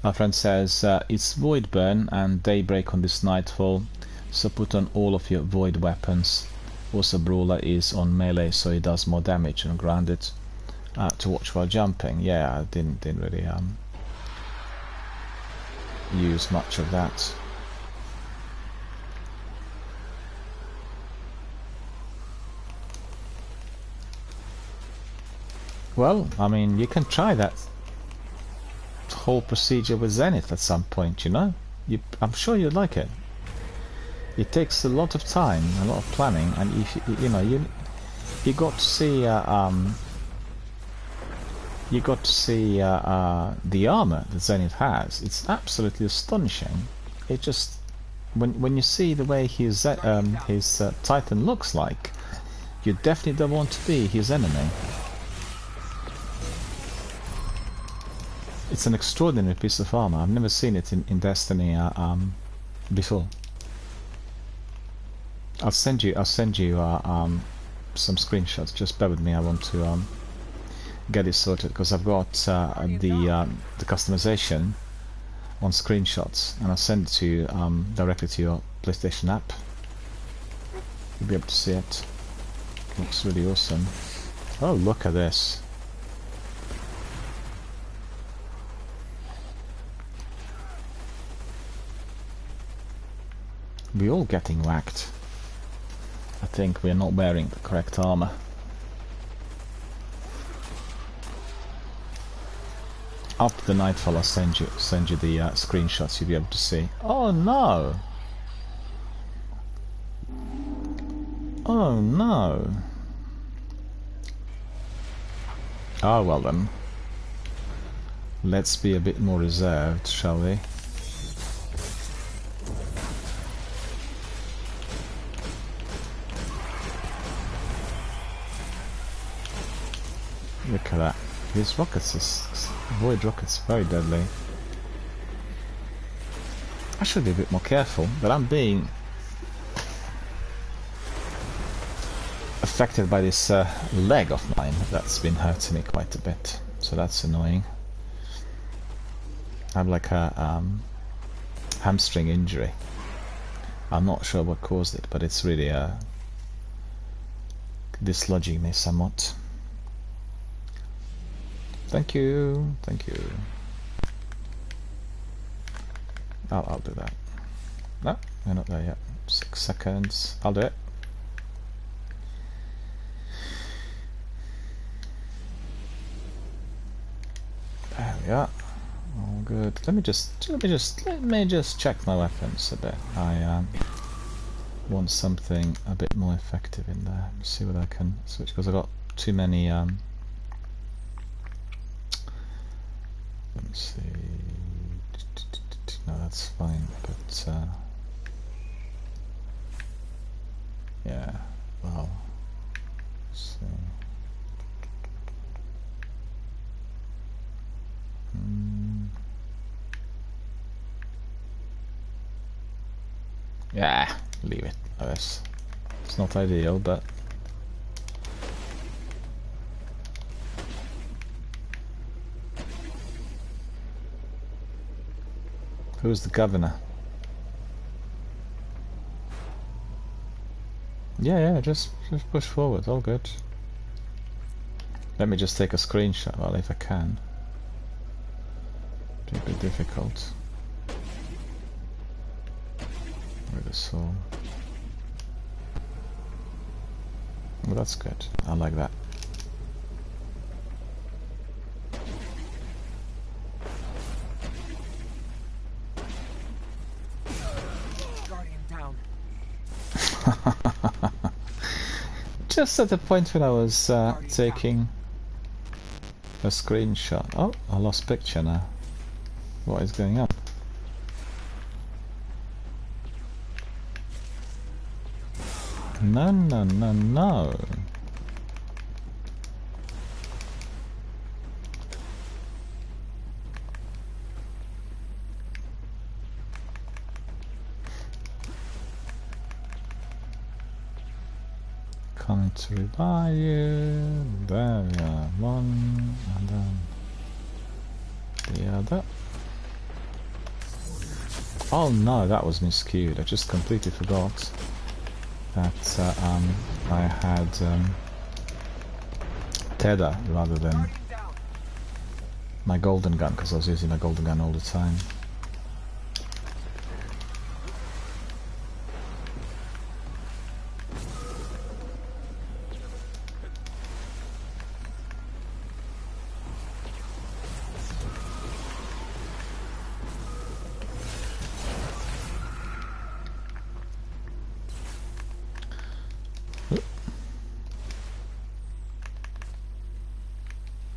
My friend says it's Void Burn and Daybreak on this Nightfall, so put on all of your Void weapons. Also Brawler is on melee, so he does more damage, and grounded to watch while jumping. Yeah, I didn't really use much of that. Well, I mean, you can try that whole procedure with Zenith at some point, you know. I'm sure you'd like it. It takes a lot of time, a lot of planning, and if you know, you got to see the armor that Zenith has. It's absolutely astonishing. It just when you see the way his Titan looks like, you definitely don't want to be his enemy. It's an extraordinary piece of armor. I've never seen it in Destiny before. I'll send you some screenshots. Just bear with me. I want to get it sorted because I've got the customization on screenshots, and I'll send it to you directly to your PlayStation app. You'll be able to see it. Looks really awesome. Oh, look at this. We're all getting whacked. I think we're not wearing the correct armor. After the nightfall, I'll send you the screenshots. You'll be able to see. Oh no! Oh no! Oh well then. Let's be a bit more reserved, shall we? Look at that. These rockets, void rockets, very deadly. I should be a bit more careful, but I'm being affected by this leg of mine that's been hurting me quite a bit, so that's annoying. I have like a hamstring injury. I'm not sure what caused it, but it's really dislodging me somewhat. Thank you, thank you. I'll do that. No, we're not there yet. 6 seconds. I'll do it. There we are. All good. Let me just check my weapons a bit. I want something a bit more effective in there. See what I can switch, because I've got too many. Let's see. No, that's fine, but yeah, well, let's see. Yeah, leave it, I guess. It's not ideal, but who's the governor? Yeah, just push forward, all good. Let me just take a screenshot, well, if I can. It'll be a bit difficult. With a saw. Well, that's good. I like that. Just at the point when I was taking a screenshot. Oh, I lost picture now. What is going on? No. Coming to revive you. There we are. One, and then the other. Oh no, that was miscued. I just completely forgot that I had tether rather than my golden gun, because I was using my golden gun all the time.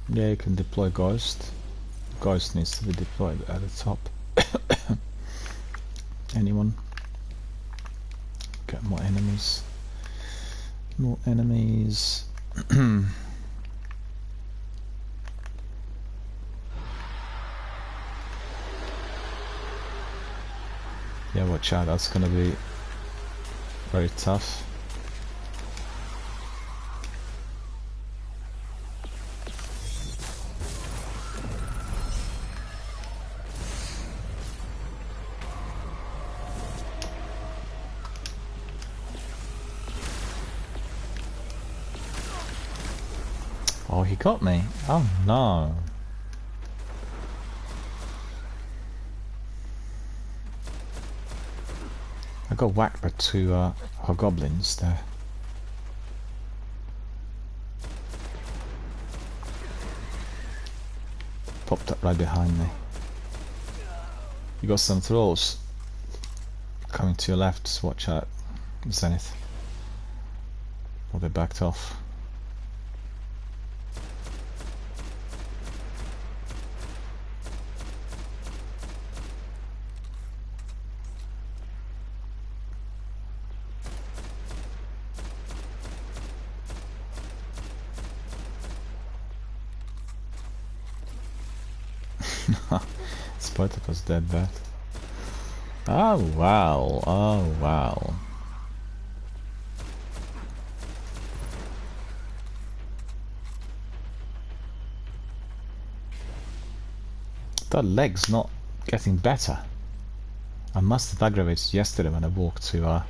Yeah, you can deploy Ghost. Ghost needs to be deployed at the top. Anyone? Get more enemies. More enemies. Yeah, watch out, that's gonna be very tough. he got me. Oh no. I got whacked by two hobgoblins there. Popped up right behind me. You got some thralls coming to your left, so watch out, Zenith. Or they backed off. Spartacus dead that. Oh wow, oh wow. That leg's not getting better. I must have aggravated yesterday when I walked to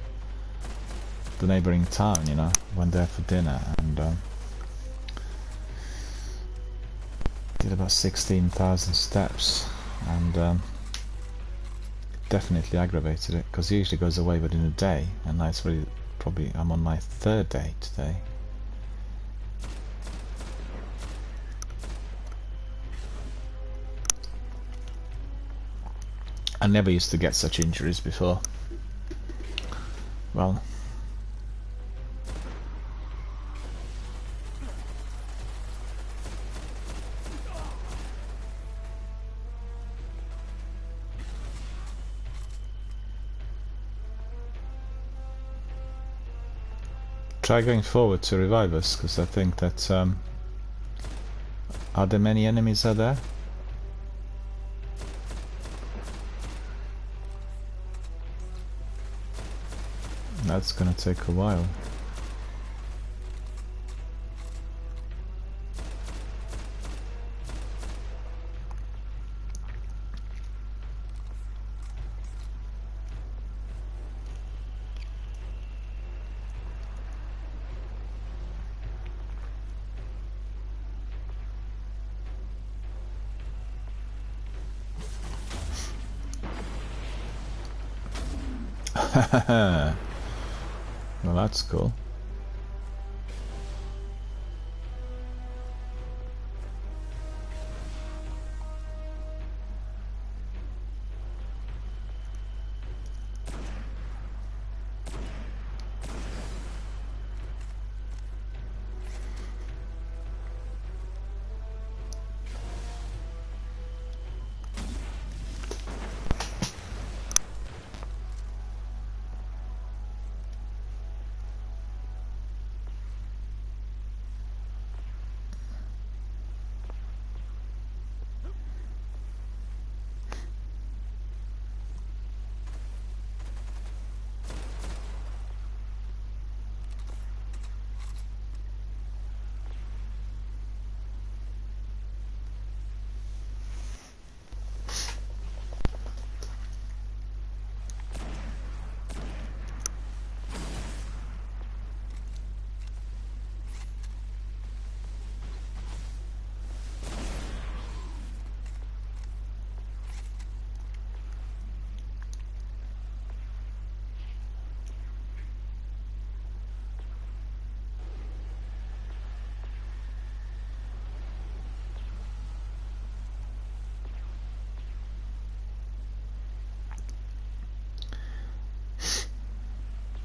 the neighbouring town, you know, went there for dinner and did about 16,000 steps and definitely aggravated it because it usually goes away within a day, and now it's really probably I'm on my third day today. I never used to get such injuries before. Well, try going forward to revive us, because I think that are there many enemies out there? That's gonna take a while. Well, that's cool.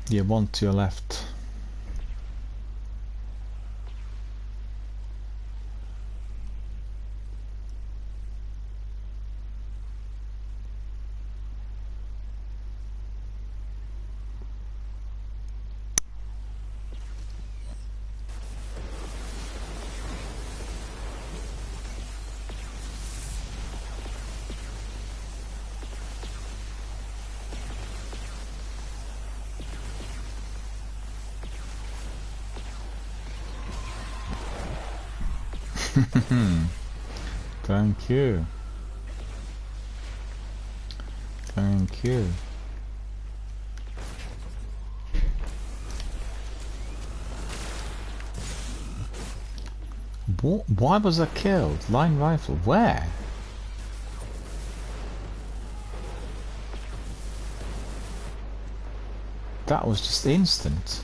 Yeah, one to your left. Thank you. Thank you. Why was I killed? Line rifle. Where? That was just instant.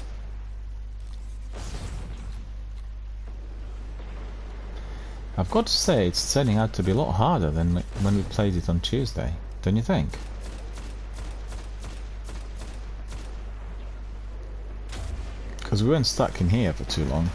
I've got to say, it's turning out to be a lot harder than when we played it on Tuesday, don't you think? Because we weren't stuck in here for too long.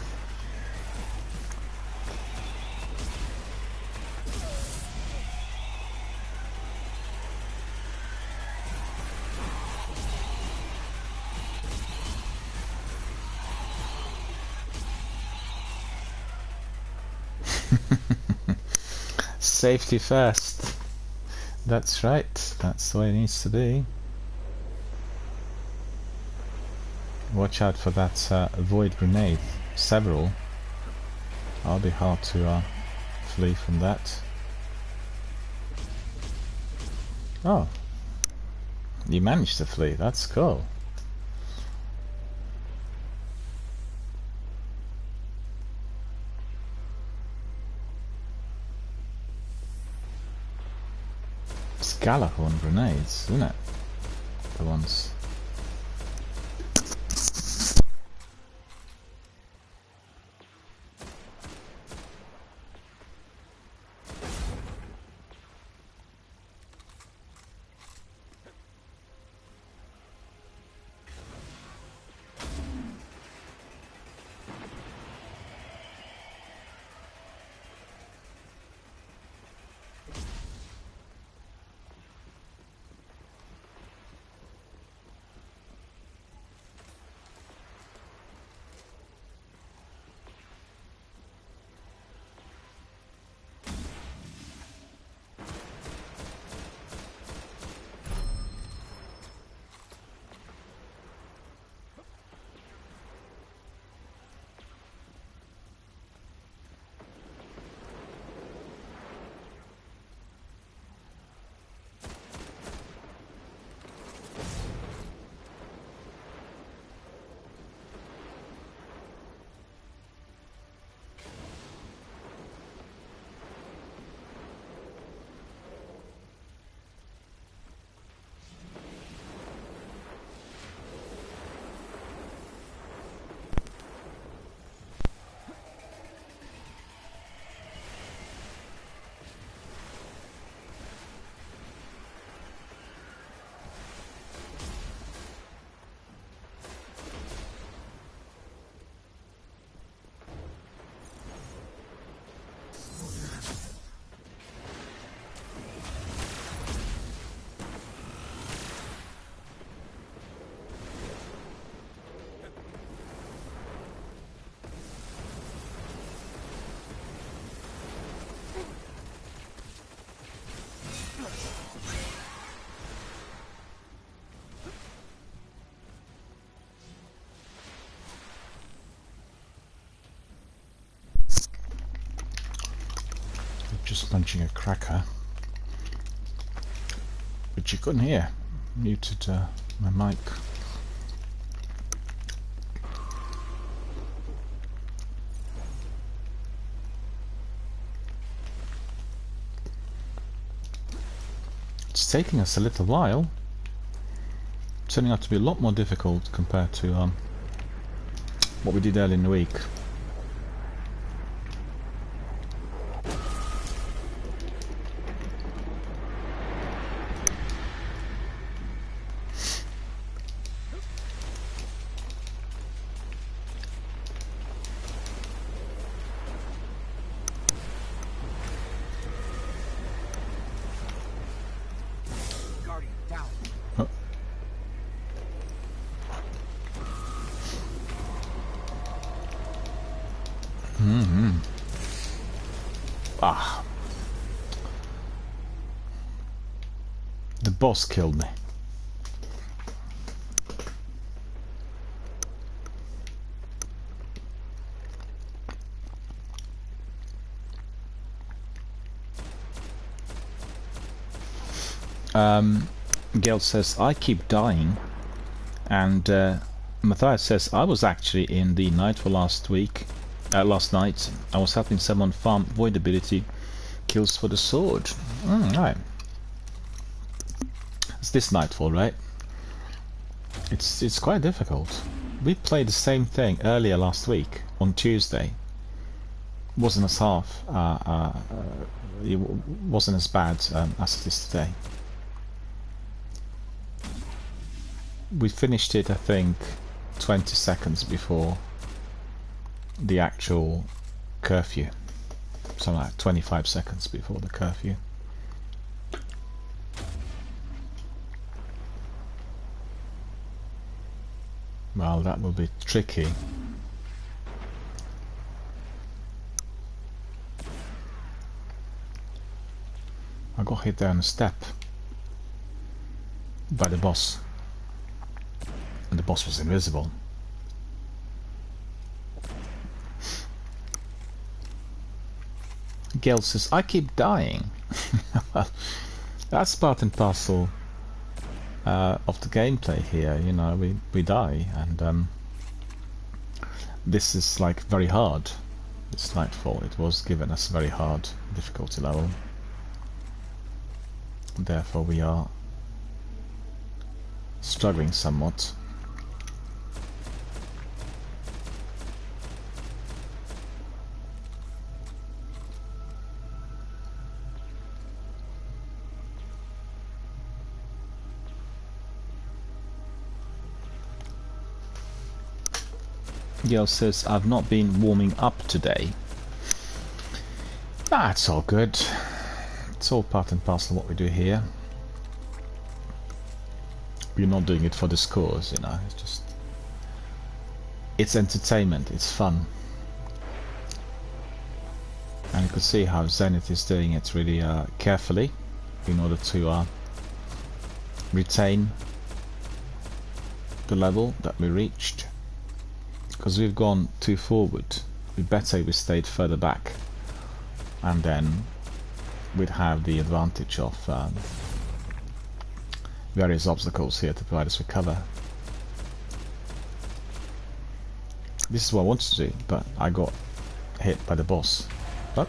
Safety first. That's right. That's the way it needs to be. Watch out for that void grenade. Several. I'll be hard to flee from that. Oh. You managed to flee. That's cool. Gallahorn grenades, isn't it? The ones. Just punching a cracker, which you couldn't hear. Muted my mic. It's taking us a little while. It's turning out to be a lot more difficult compared to what we did earlier in the week. Ah. The boss killed me. Gail says, I keep dying. And Matthias says, I was actually in the Nightfall last week last night. I was helping someone farm void ability kills for the sword. Right. It's this Nightfall, right? It's quite difficult. We played the same thing earlier last week on Tuesday. Wasn't as it wasn't as bad as it is today. We finished it, I think, 20 seconds before the actual curfew. Something like 25 seconds before the curfew. Well, that will be tricky. I got hit down a step by the boss, and the boss was invisible. Gail says, I keep dying. Well, that's part and parcel of the gameplay here, you know, we die, and this is like very hard. It's Nightfall, it was given us a very hard difficulty level. Therefore we are struggling somewhat. Gail says, I've not been warming up today. That's all good. It's all part and parcel of what we do here. We're not doing it for the scores, you know, it's just... it's entertainment, it's fun. And you can see how Zenith is doing it really carefully in order to retain the level that we reached. Because we've gone too forward, we better we stayed further back, and then we'd have the advantage of various obstacles here to provide us with cover. This is what I wanted to do, but I got hit by the boss. But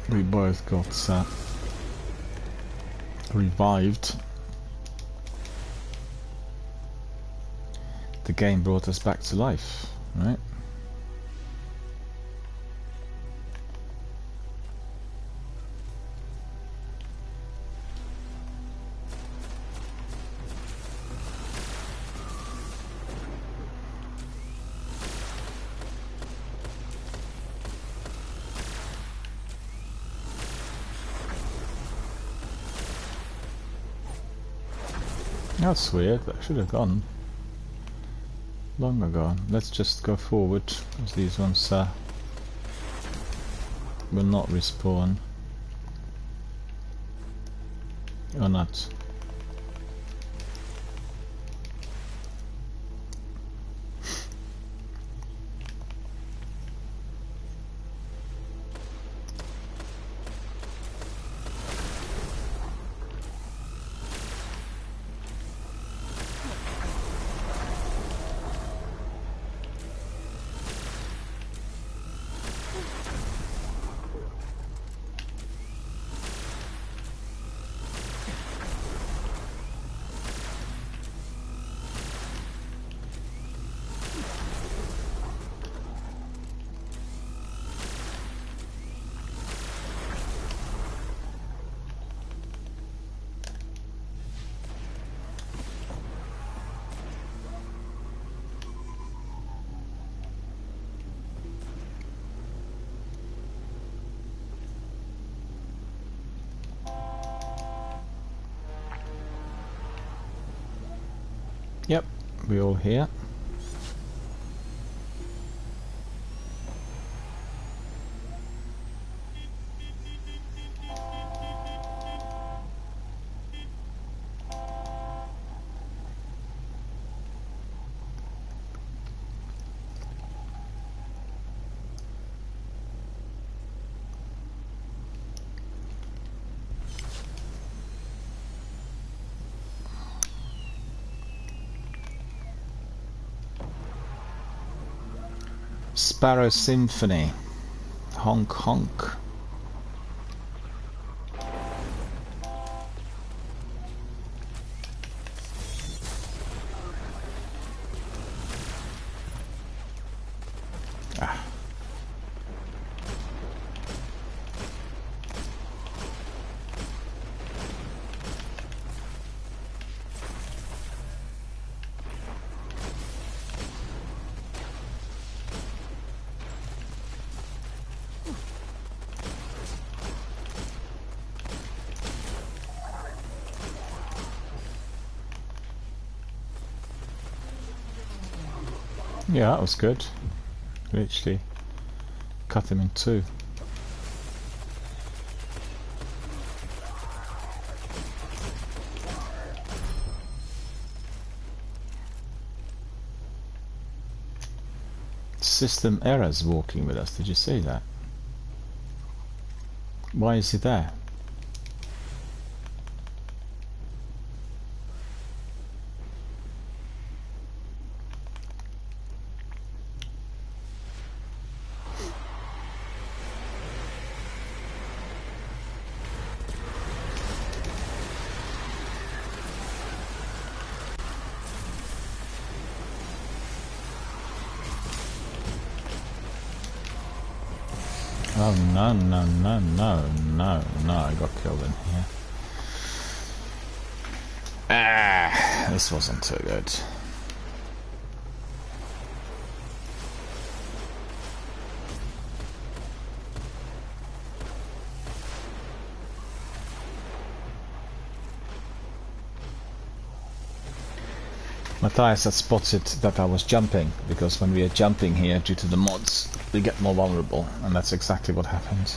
we both got revived. The game brought us back to life, right? That's weird, that should have gone long ago. Let's just go forward, because these ones will not respawn. Or not. Yep, we're all here. Sparrow Symphony. Honk honk. Yeah, that was good. Literally cut him in two. System Error's walking with us, did you see that? Why is he there? Oh no, no, no, no, no, no, I got killed in here. Ah, this wasn't too good. Matthias had spotted that I was jumping, because when we are jumping here due to the mods we get more vulnerable, and that's exactly what happened.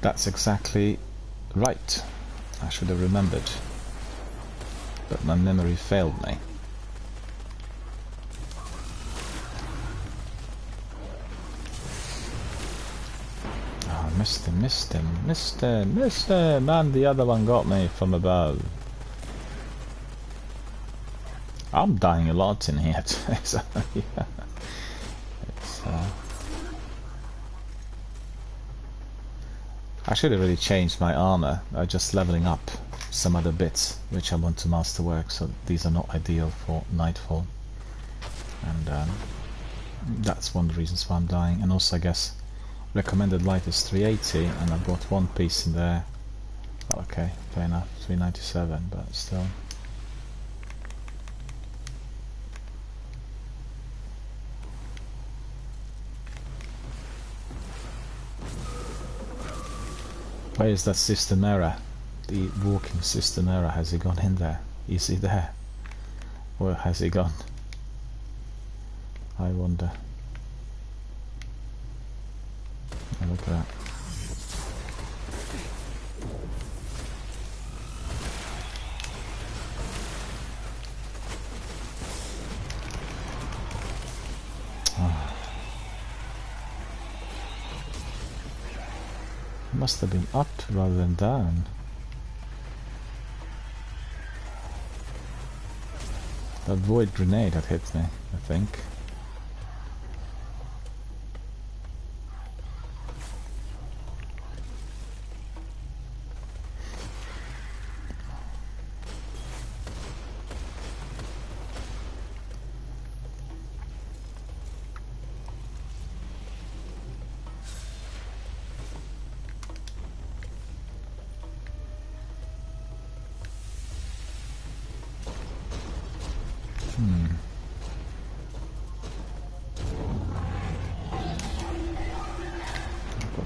That's exactly right. I should have remembered, but my memory failed me. Oh, missed him, missed him, missed him, missed him, and the other one got me from above. I'm dying a lot in here today, so yeah. It's, I should have really changed my armor. I'm just leveling up some other bits which I want to masterwork, so these are not ideal for Nightfall. And that's one of the reasons why I'm dying. And also I guess recommended light is 380 and I've got one piece in there. Okay, fair enough, 397, but still. Where is that system error? The walking system error, has he gone in there? Is he there? Where has he gone? I wonder. Oh, look at that. Must have been up rather than down. That void grenade had hit me, I think.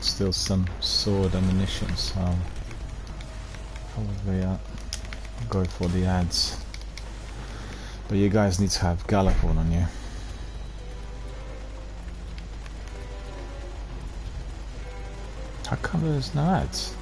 Still some sword ammunition, so I'll probably go for the ads. But you guys need to have Galliford on you. How come there's no ads?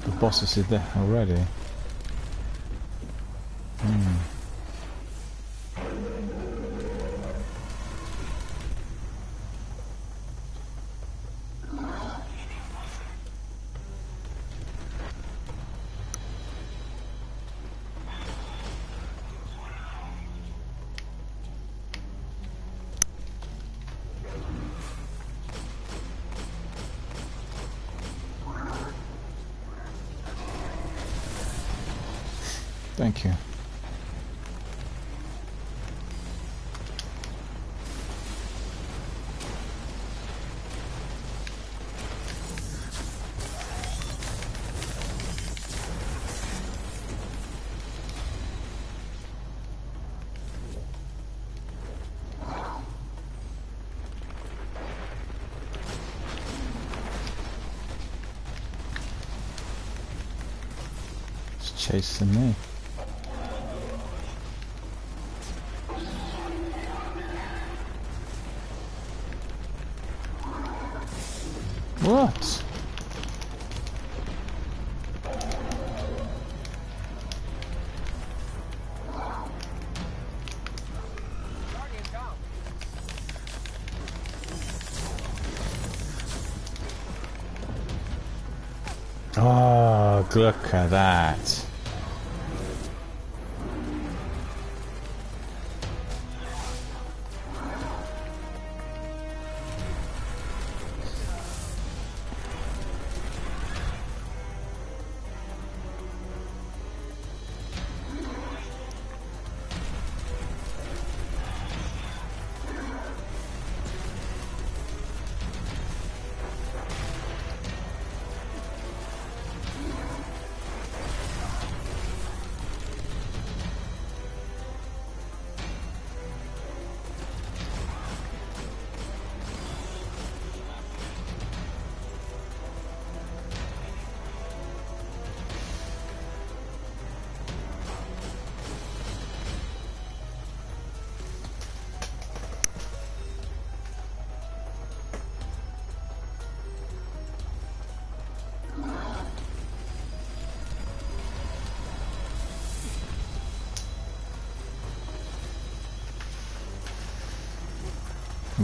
The boss is there already. Thank you. It's chasing me. What? Oh, look at that.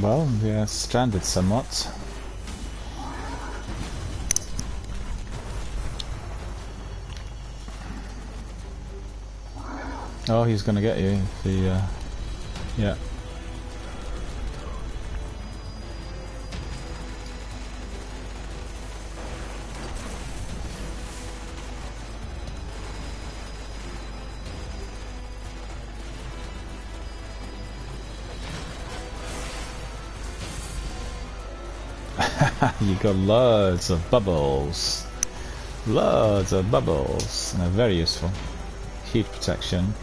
Well, we are stranded somewhat. Oh, he's gonna get you if he, yeah. You got loads of bubbles. Loads of bubbles. And they're very useful. Heat protection.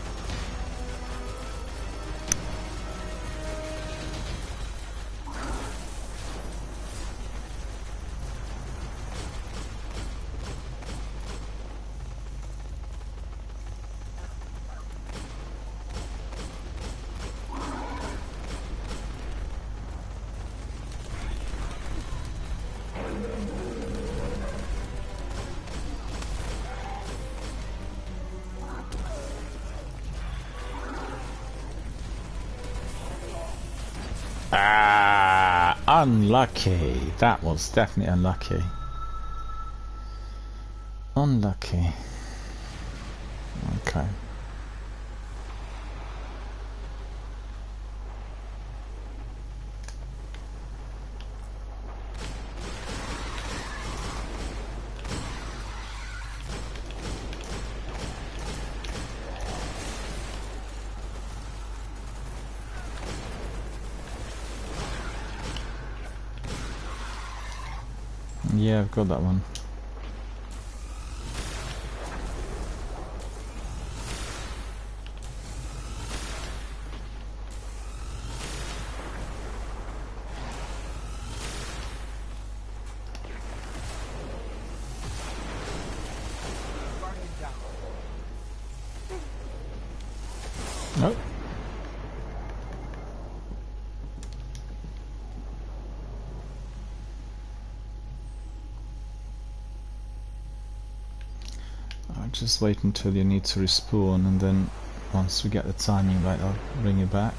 Ah, unlucky. That was definitely unlucky. Unlucky. Okay. Yeah, I've got that one. Nope. I'll just wait until you need to respawn, and then once we get the timing right, I'll bring you back.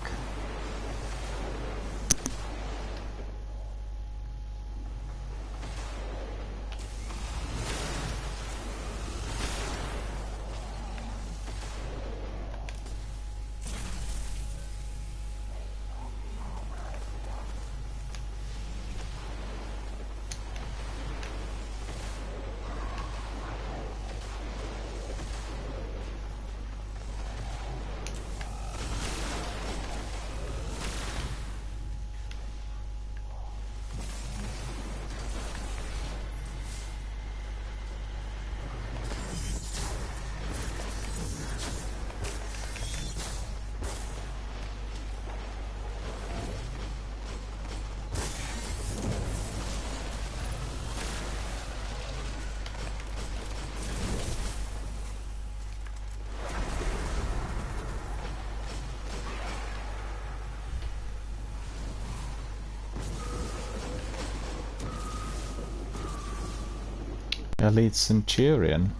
Elite Centurion.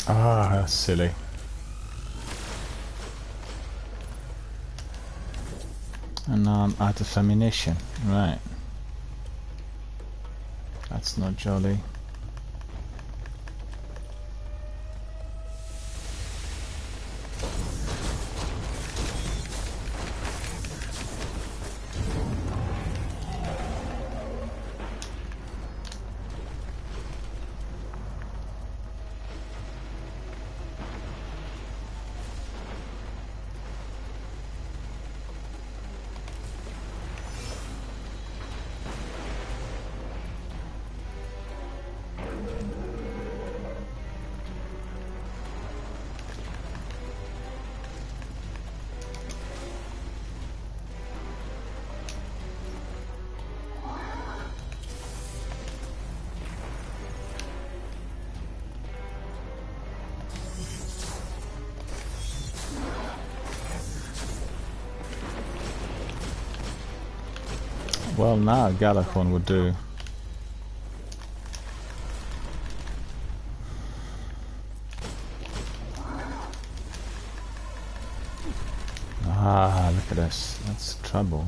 Ah, that's silly. And now I'm out of ammunition. Right. That's not jolly. Well, now Galakhorn would do. Ah, look at this. That's trouble.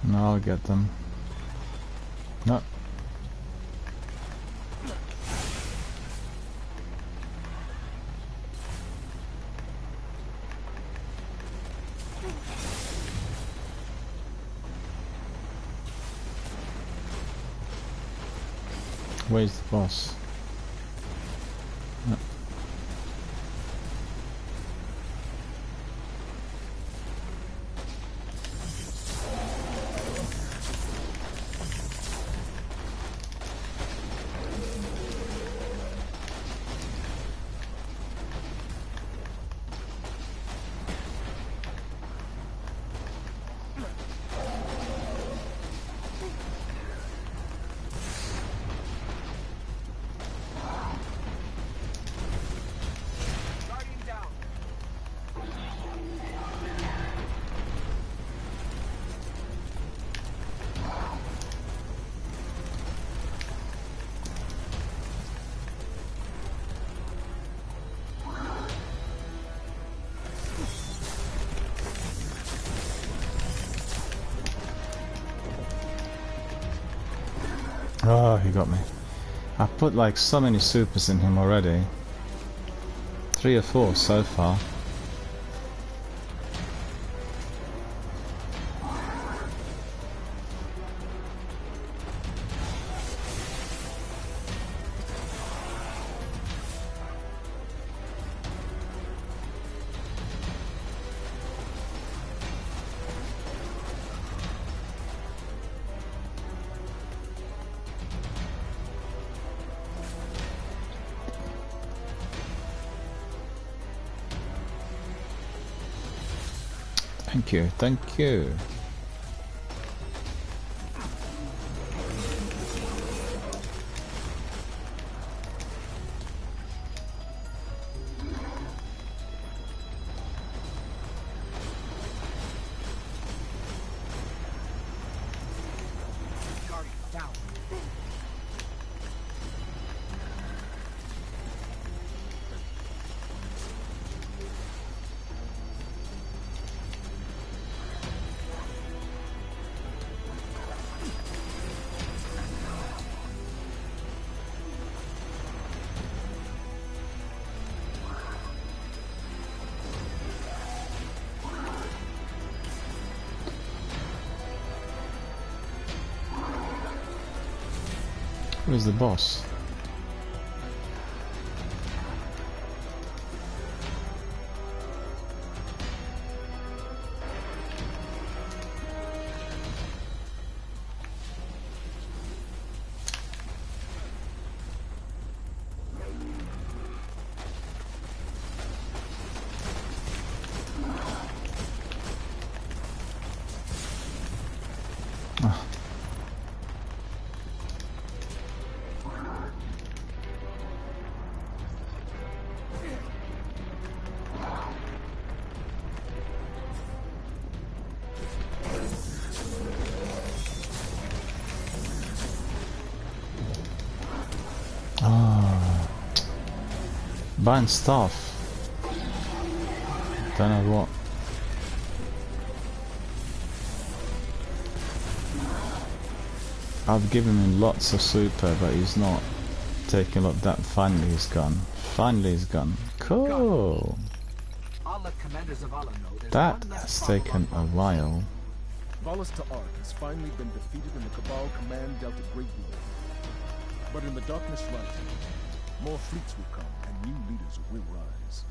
No, I'll get them. No. Where's the boss? No. Oh, he got me. I put like so many supers in him already. 3 or 4 so far. Thank you, thank you. Guardian down. Where's the boss? Buying stuff. Don't know what. I've given him lots of super, but he's not taking a lot. That finally he's gone. Finally he's gone. Cool. I'll let Commander Zavala know there's That one less has problem taken on a while. Valis Ta'ark has finally been defeated and the Cabal command dealt a great blow. But in the darkness rising, more fleets will come and new leaders will rise.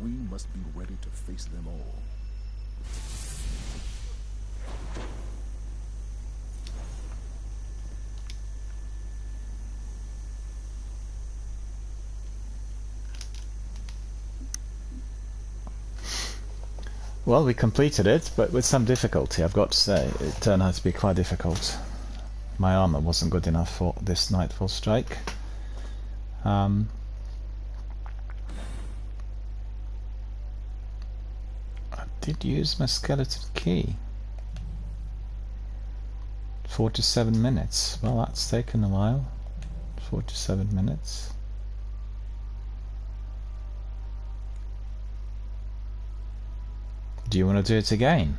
We must be ready to face them all. Well, we completed it, but with some difficulty, I've got to say. It turned out to be quite difficult. My armor wasn't good enough for this Nightfall strike. I did use my skeleton key. 47 minutes. Well, that's taken a while. 47 minutes. Do you want to do it again?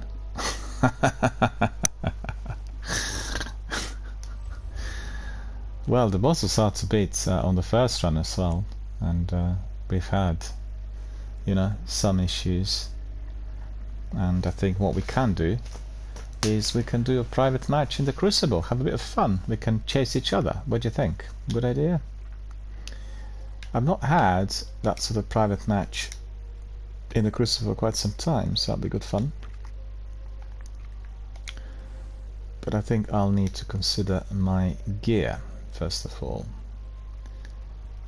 Well, the boss was hard to beat on the first run as well, and we've had, you know, some issues. And I think what we can do is we can do a private match in the Crucible, have a bit of fun. We can chase each other. What do you think? Good idea? I've not had that sort of private match in the Crucible for quite some time, so that'll be good fun. But I think I'll need to consider my gear first of all,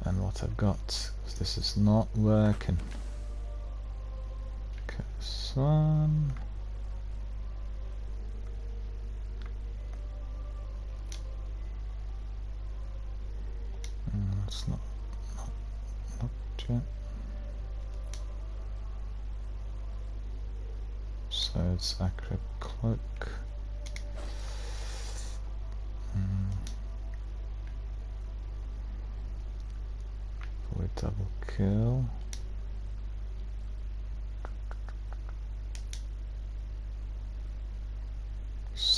and what I've got, 'cause this is not working. Okay, this one. It's not yet. So it's accurate cloak. For a double kill.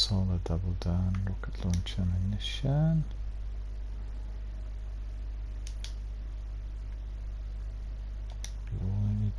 Solar double down, rocket launcher ammunition. Void.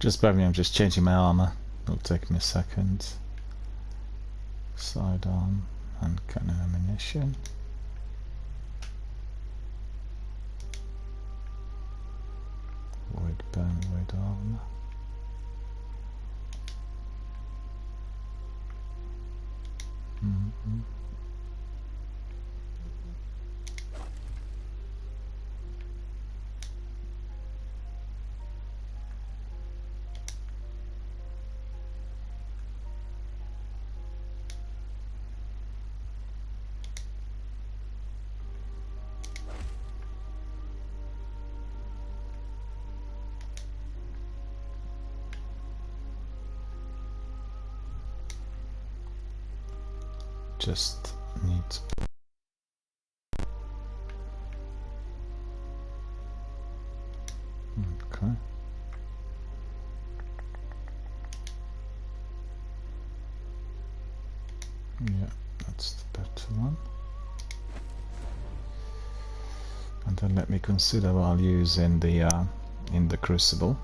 Just bear with me, I'm just changing my armour. It'll take me a second. Sidearm and cannon ammunition. Void burn, void armour. Just need okay. Yeah, that's the better one. And then let me consider what I'll use in the crucible.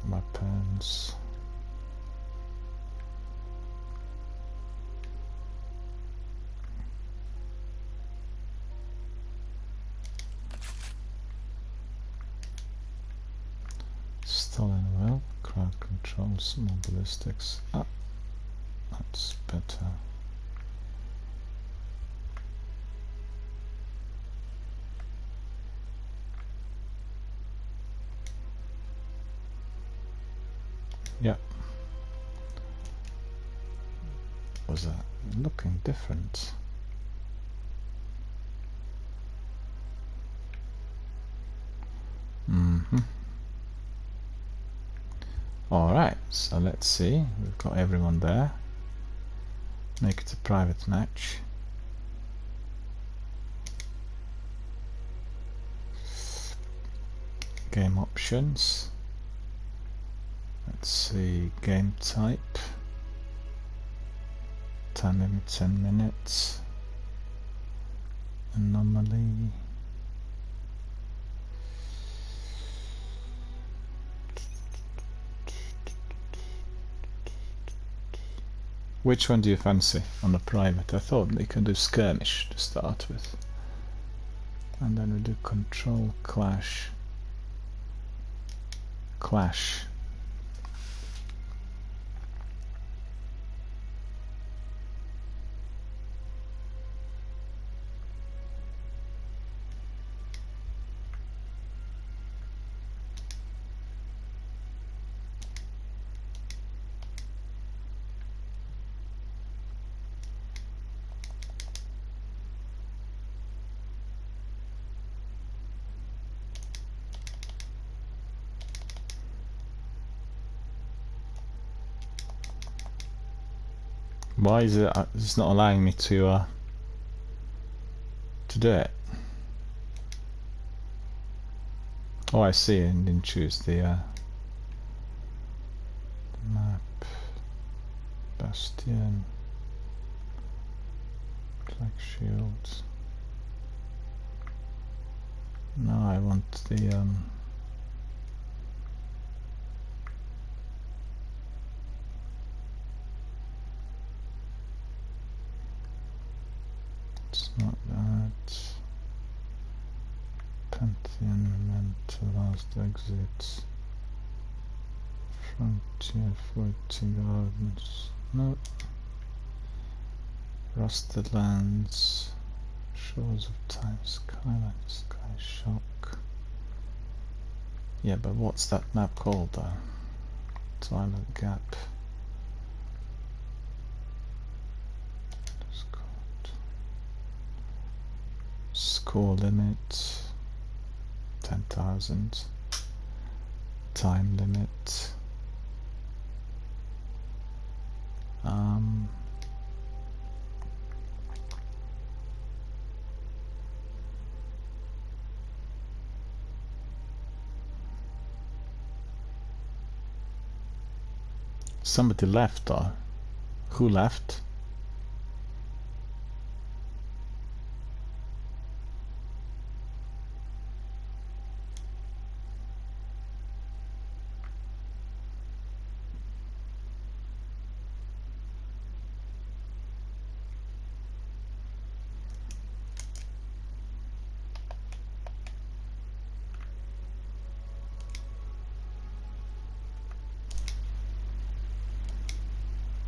Weapons. Stolen well, crowd control, small ballistics. Ah, that's better. Yeah. Was that looking different? Alright, so let's see. We've got everyone there. Make it a private match. Game options. Let's see, game type. Time limit 10 minutes. Anomaly. Which one do you fancy on the private? I thought we could do skirmish to start with. And then we do control clash. Clash. Why is it? It's not allowing me to do it. Oh, I see. I didn't choose the map. Bastion. Black shields. No, I want the it's not that. Pantheon, Memento, Last Exit. Frontier, Floating Gardens. No. Rusted Lands. Shores of Time, Skyline, Sky Shock. Yeah, but what's that map called though? Twilight Gap. Score limit 10,000. Time limit. Somebody left though. Who left?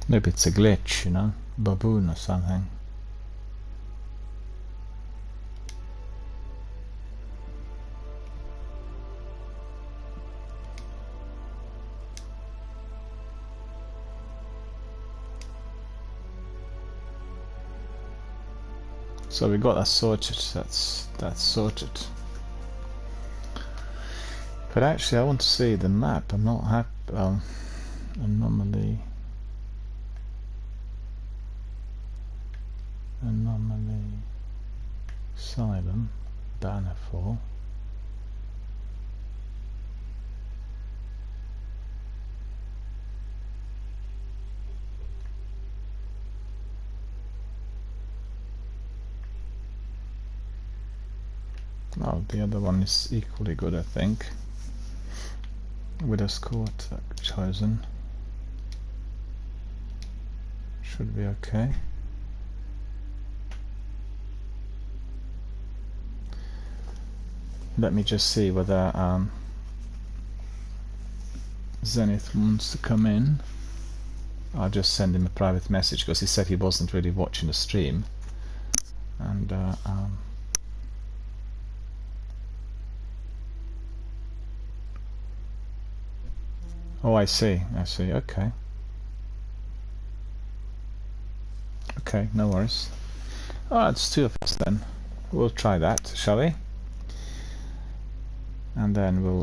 Maybe it's a glitch, you know, baboon or something. So we got that sorted. That's sorted. But actually, I want to see the map. I'm not happy. Anomaly. Asylum, Bannerfall. Oh, the other one is equally good, I think. Widow's Court chosen. Should be okay. Let me just see whether Zenith wants to come in. I'll just send him a private message because he said he wasn't really watching the stream. And oh, I see. Okay. Okay, no worries. Oh, it's two of us then. We'll try that, shall we? And then we'll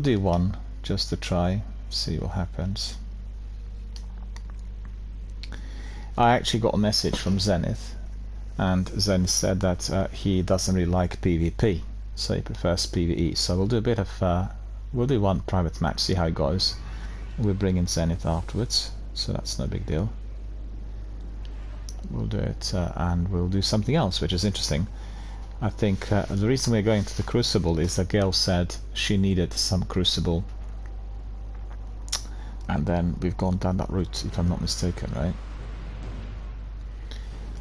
do one just to try, see what happens. I actually got a message from Zenith, and Zenith said that he doesn't really like PvP, so he prefers PvE. So we'll do a bit of we'll do one private match, see how it goes. We'll bring in Zenith afterwards, so that's no big deal. We'll do it, and we'll do something else, which is interesting. I think the reason we're going to the Crucible is that Gail said she needed some Crucible, and then we've gone down that route, if I'm not mistaken, right?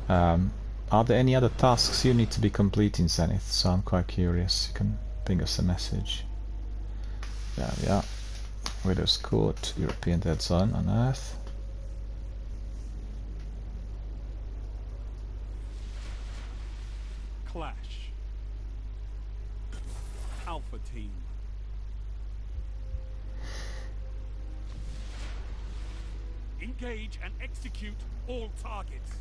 Are there any other tasks you need to be completing, Zenith? So I'm quite curious. You can ping us a message. There we are. Widow's Court, European Dead Zone on Earth. Clash. Alpha Team. Engage and execute all targets.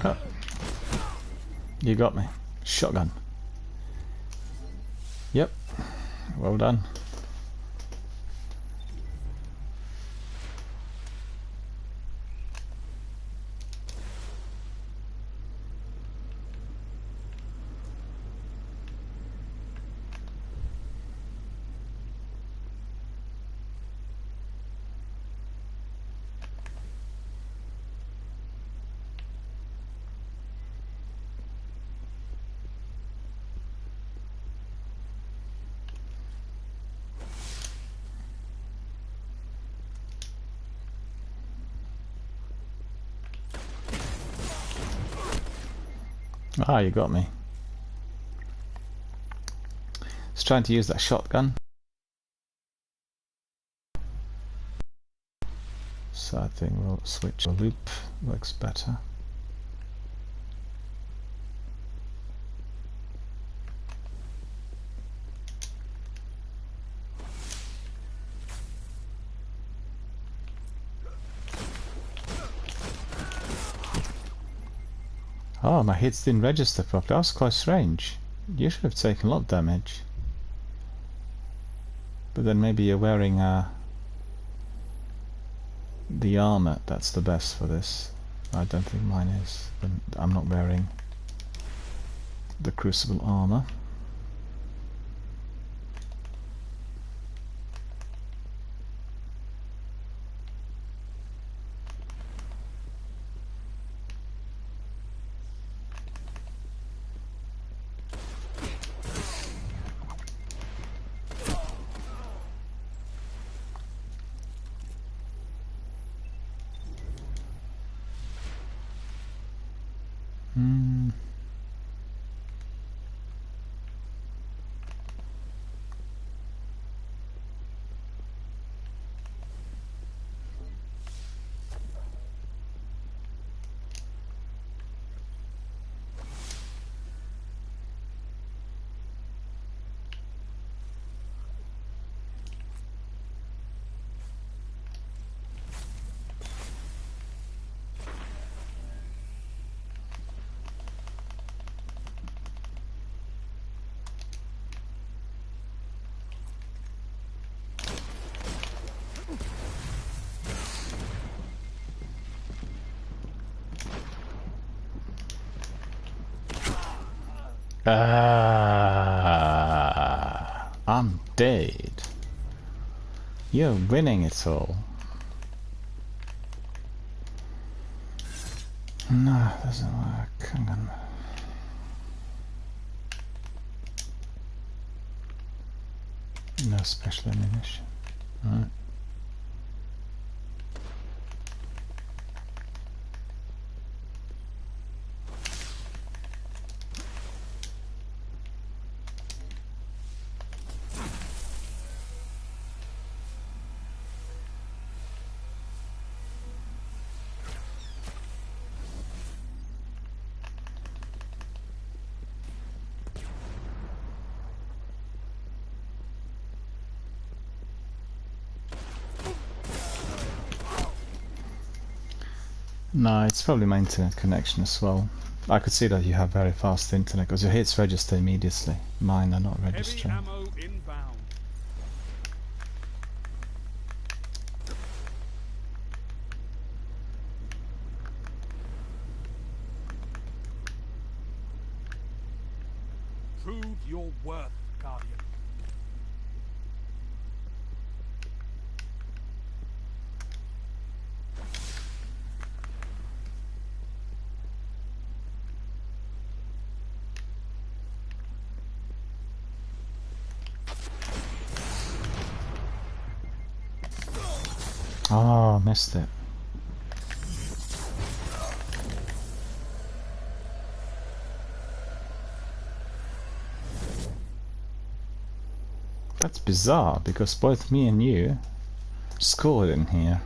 Oh. You got me. Shotgun. Yep. Well done. Ah, you got me. Just trying to use that shotgun. So I think we'll switch a loop, works better. Oh, my hits didn't register properly. That was quite strange. You should have taken a lot of damage. But then maybe you're wearing the armor. That's the best for this. I don't think mine is. But I'm not wearing the Crucible armor. I'm dead. You're winning it all. No, doesn't work. Hang on. No special ammunition. Right. No, it's probably my internet connection as well. I could see that you have very fast internet because your hits register immediately. Mine are not registering. Heavy ammo inbound. Prove your worth, Guardian. Oh, missed it. That's bizarre because both me and you scored in here.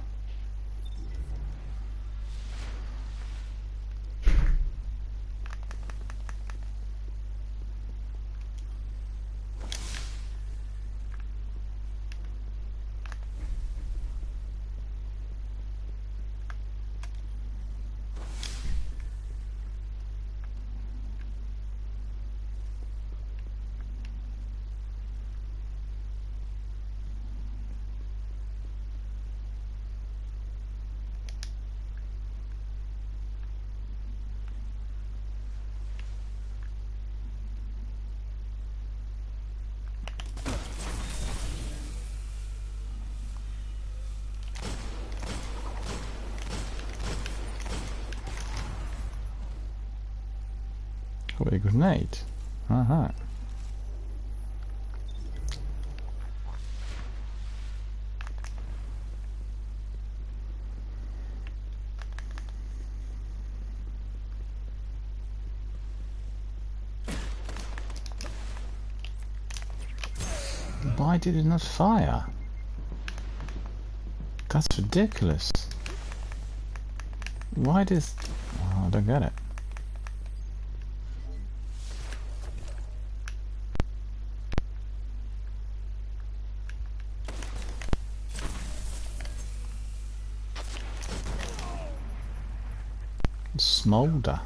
Oh, a grenade. Uh-huh. Why did it not fire? That's ridiculous. Why does... Oh, I don't get it. Smolder.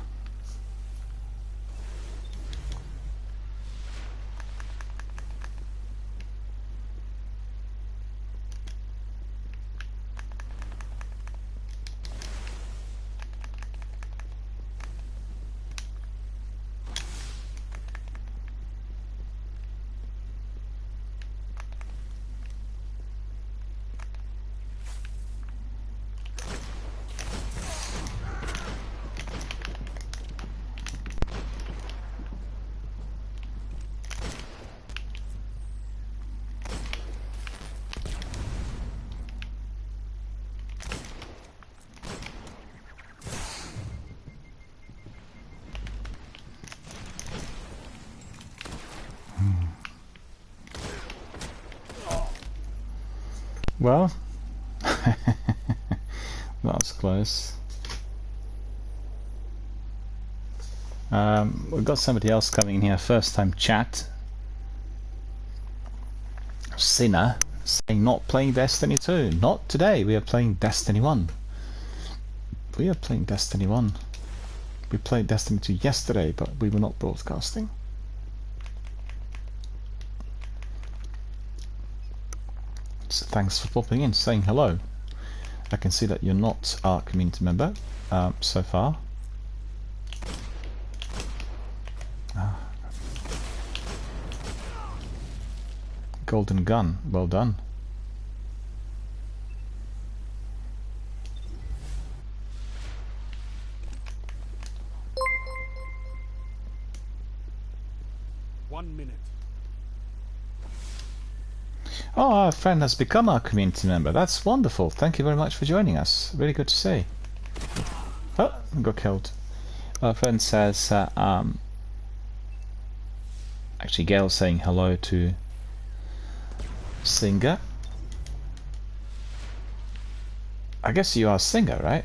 Well, that's close. We've got somebody else coming in here, first time chat. Sinner saying not playing Destiny 2. Not today, we are playing Destiny 1. We are playing Destiny 1. We played Destiny 2 yesterday, but we were not broadcasting. So thanks for popping in, saying hello. I can see that you're not our community member so far. Golden gun, well done. Oh, our friend has become our community member. That's wonderful. Thank you very much for joining us. Really good to see. Oh, got killed. Our friend says, actually Gail's saying hello to Singer. I guess you are Singer, right?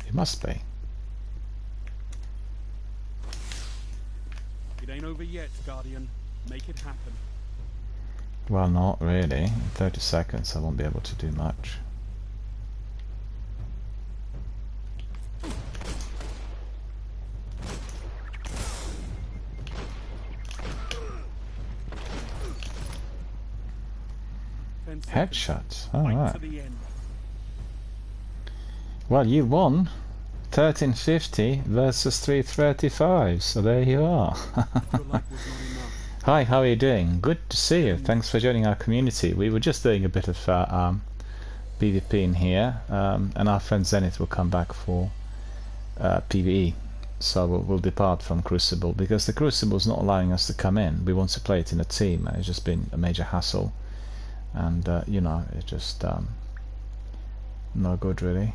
You must be. It ain't over yet, Guardian. Make it happen. Well, not really. In 30 seconds I won't be able to do much. Headshot. Alright. Well, you won 1350 versus 335, so there you are. Hi, how are you doing? Good to see you. Thanks for joining our community. We were just doing a bit of PvP in here, and our friend Zenith will come back for PvE. So we'll depart from Crucible, because the Crucible is not allowing us to come in. We want to play it in a team, and it's just been a major hassle. And, you know, it's just no good, really.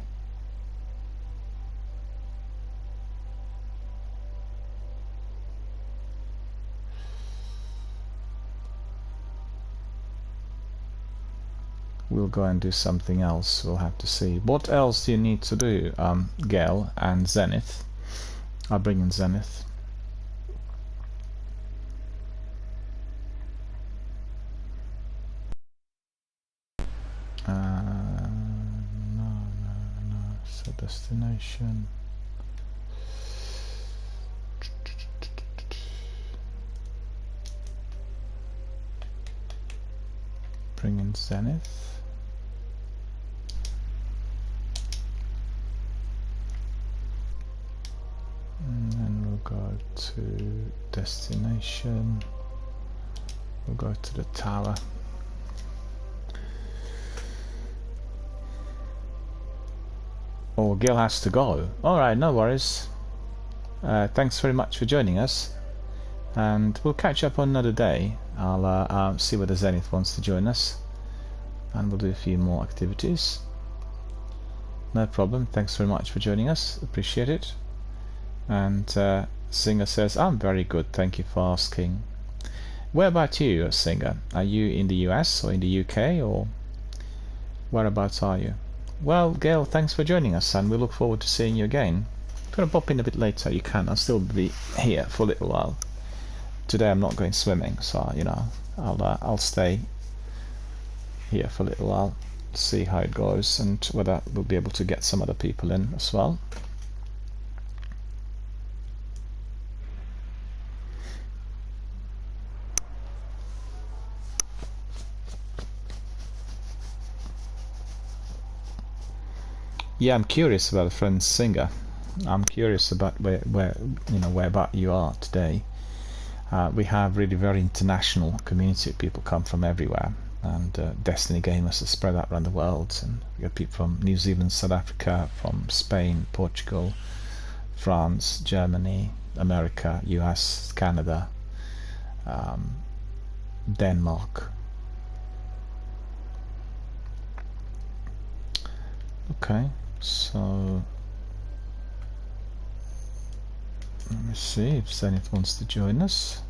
We'll go and do something else. We'll have to see. What else do you need to do, Gale and Zenith? I'll bring in Zenith. No. So destination. Bring in Zenith. And then we'll go to destination. We'll go to the tower. Oh, Gil has to go. Alright, no worries. Thanks very much for joining us. And we'll catch up on another day. I'll see whether Zenith wants to join us. And we'll do a few more activities. No problem. Thanks very much for joining us. Appreciate it. And Singer says, I'm very good, thank you for asking. Where about you, Singer? Are you in the US or in the UK, or whereabouts are you? Well, Gail, thanks for joining us, and we look forward to seeing you again. If you want to pop in a bit later, you can. I'll still be here for a little while. Today I'm not going swimming, so you know I'll stay here for a little while, see how it goes, and whether we'll be able to get some other people in as well. Yeah, I'm curious about a friend Singer. I'm curious about where about you are today. We have really very international community. People come from everywhere, and Destiny gamers are spread out around the world. And we got people from New Zealand, South Africa, from Spain, Portugal, France, Germany, America, US, Canada, Denmark. Okay, so let me see if Zenith wants to join us.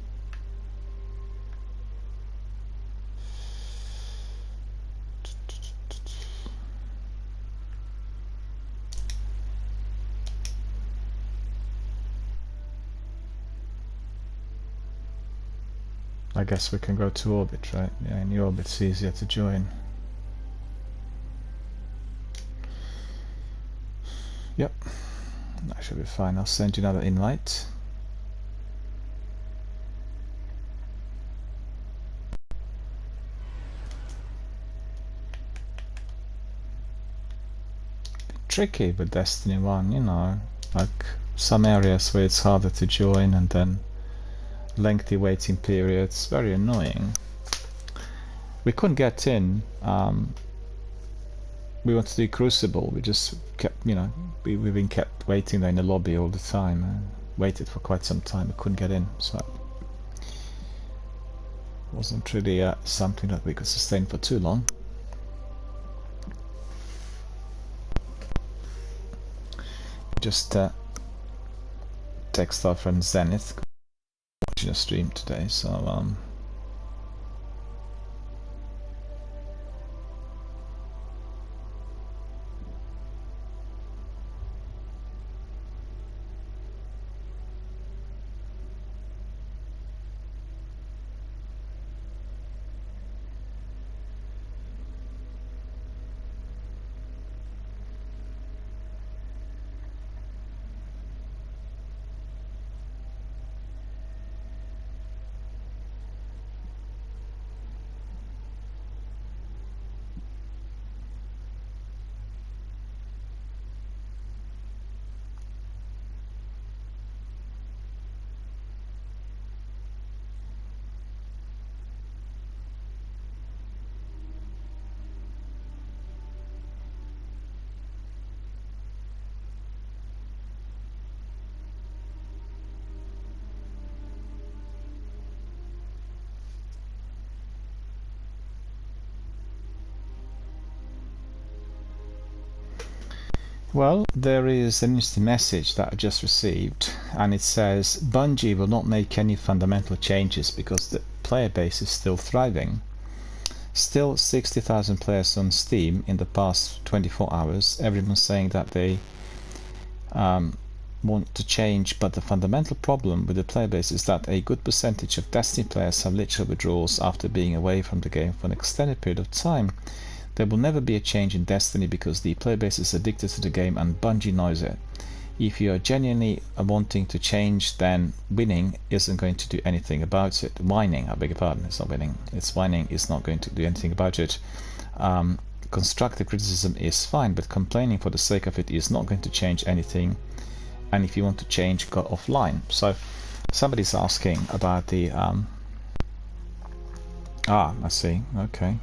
I guess we can go to orbit, right? Yeah, in the orbit's easier to join. Yep, that should be fine. I'll send you another invite. Tricky with Destiny 1, you know, like some areas where it's harder to join, and then lengthy waiting periods, very annoying. We couldn't get in. We wanted to do Crucible, we just kept, you know, we've been kept waiting there in the lobby all the time, waited for quite some time, we couldn't get in, so it wasn't really something that we could sustain for too long. Just text our friend Zenith, watching a stream today, so well, there is an interesting message that I just received, and it says Bungie will not make any fundamental changes because the player base is still thriving. Still 60,000 players on Steam in the past 24 hours. Everyone's saying that they want to change, but the fundamental problem with the player base is that a good percentage of Destiny players have literal withdrawals after being away from the game for an extended period of time. There will never be a change in Destiny because the player base is addicted to the game and Bungie knows it. If you are genuinely wanting to change, then winning isn't going to do anything about it. Whining, I beg your pardon, it's not winning. It's whining is not going to do anything about it. Constructive criticism is fine, but complaining for the sake of it is not going to change anything. And if you want to change, go offline. So somebody's asking about the I see, okay.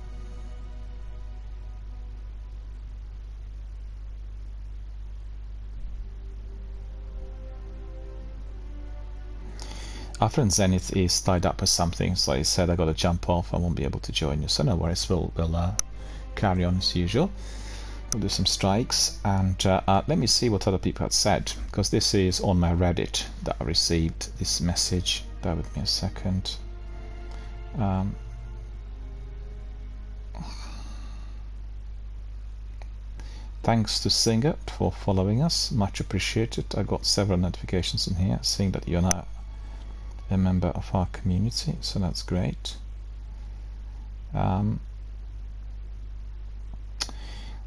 Our friend Zenith is tied up with something, so he said I gotta jump off, I won't be able to join you, so no worries, we'll carry on as usual. We'll do some strikes, and let me see what other people had said, because this is on my Reddit that I received this message. Bear with me a second. Thanks to Singer for following us, much appreciated. I got several notifications in here saying that you're now a member of our community, so that's great.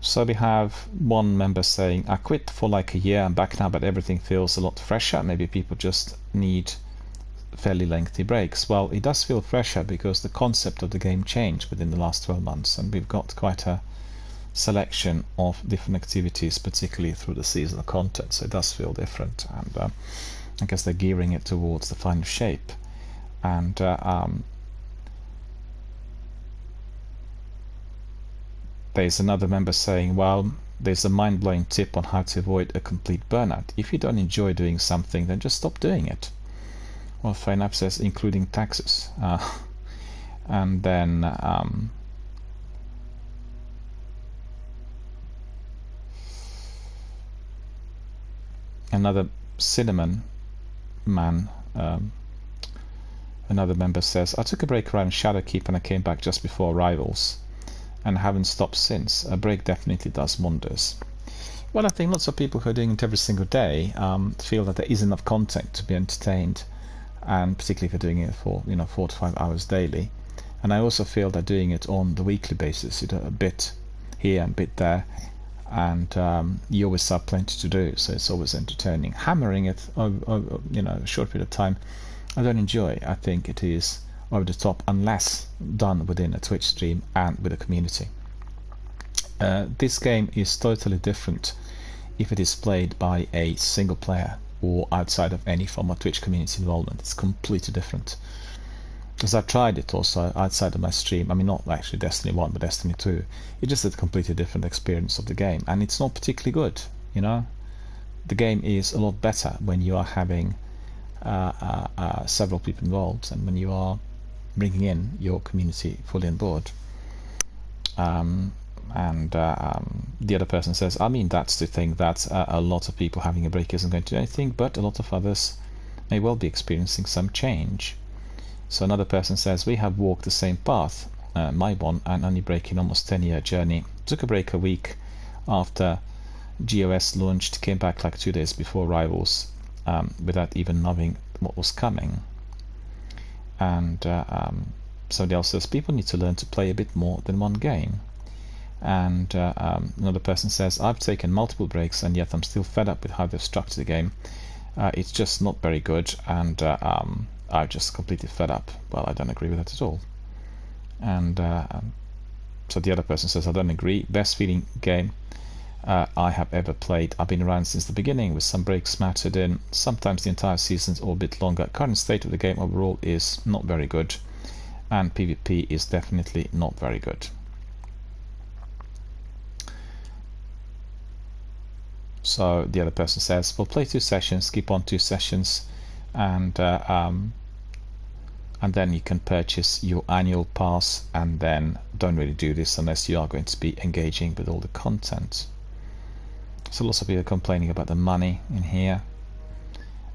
So we have one member saying, I quit for like a year, I'm back now, but everything feels a lot fresher. Maybe people just need fairly lengthy breaks. Well, it does feel fresher because the concept of the game changed within the last 12 months, and we've got quite a selection of different activities, particularly through the seasonal content, so it does feel different, and I guess they're gearing it towards the final shape. And there's another member saying, well, there's a mind-blowing tip on how to avoid a complete burnout. If you don't enjoy doing something, then just stop doing it. Well, fair enough, says including taxes. And then another Cinnamon Man, another member says, I took a break around Shadowkeep and I came back just before Rivals and haven't stopped since. A break definitely does wonders. Well, I think lots of people who are doing it every single day feel that there is enough content to be entertained, and particularly if you're doing it for 4 to 5 hours daily. And I also feel that doing it on the weekly basis, you do a bit here and a bit there, and you always have plenty to do, so it's always entertaining. Hammering it over a short period of time, I don't enjoy. I think it is over the top unless done within a Twitch stream and with a community. This game is totally different if it is played by a single player or outside of any form of Twitch community involvement. It's completely different. Because I've tried it also outside of my stream. I mean, not actually Destiny 1, but Destiny 2. It's just a completely different experience of the game, and it's not particularly good, The game is a lot better when you are having several people involved, and when you are bringing in your community fully on board. The other person says, I mean, that's the thing, that a lot of people having a break isn't going to do anything, but a lot of others may well be experiencing some change. So another person says, we have walked the same path, my one, and only breaking almost 10-year journey. Took a break a week after GOS launched, came back like 2 days before Rivals, without even knowing what was coming. And somebody else says, people need to learn to play a bit more than one game. And another person says, I've taken multiple breaks and yet I'm still fed up with how they've structured the game. It's just not very good, and I'm just completely fed up. Well, I don't agree with that at all. And so the other person says, I don't agree. Best feeling game I have ever played. I've been around since the beginning with some breaks smattered in, sometimes the entire seasons or a bit longer. Current state of the game overall is not very good, and PvP is definitely not very good. So the other person says, we'll play 2 sessions, skip on 2 sessions, and then you can purchase your annual pass, and then don't really do this unless you are going to be engaging with all the content. So lots of people are complaining about the money in here.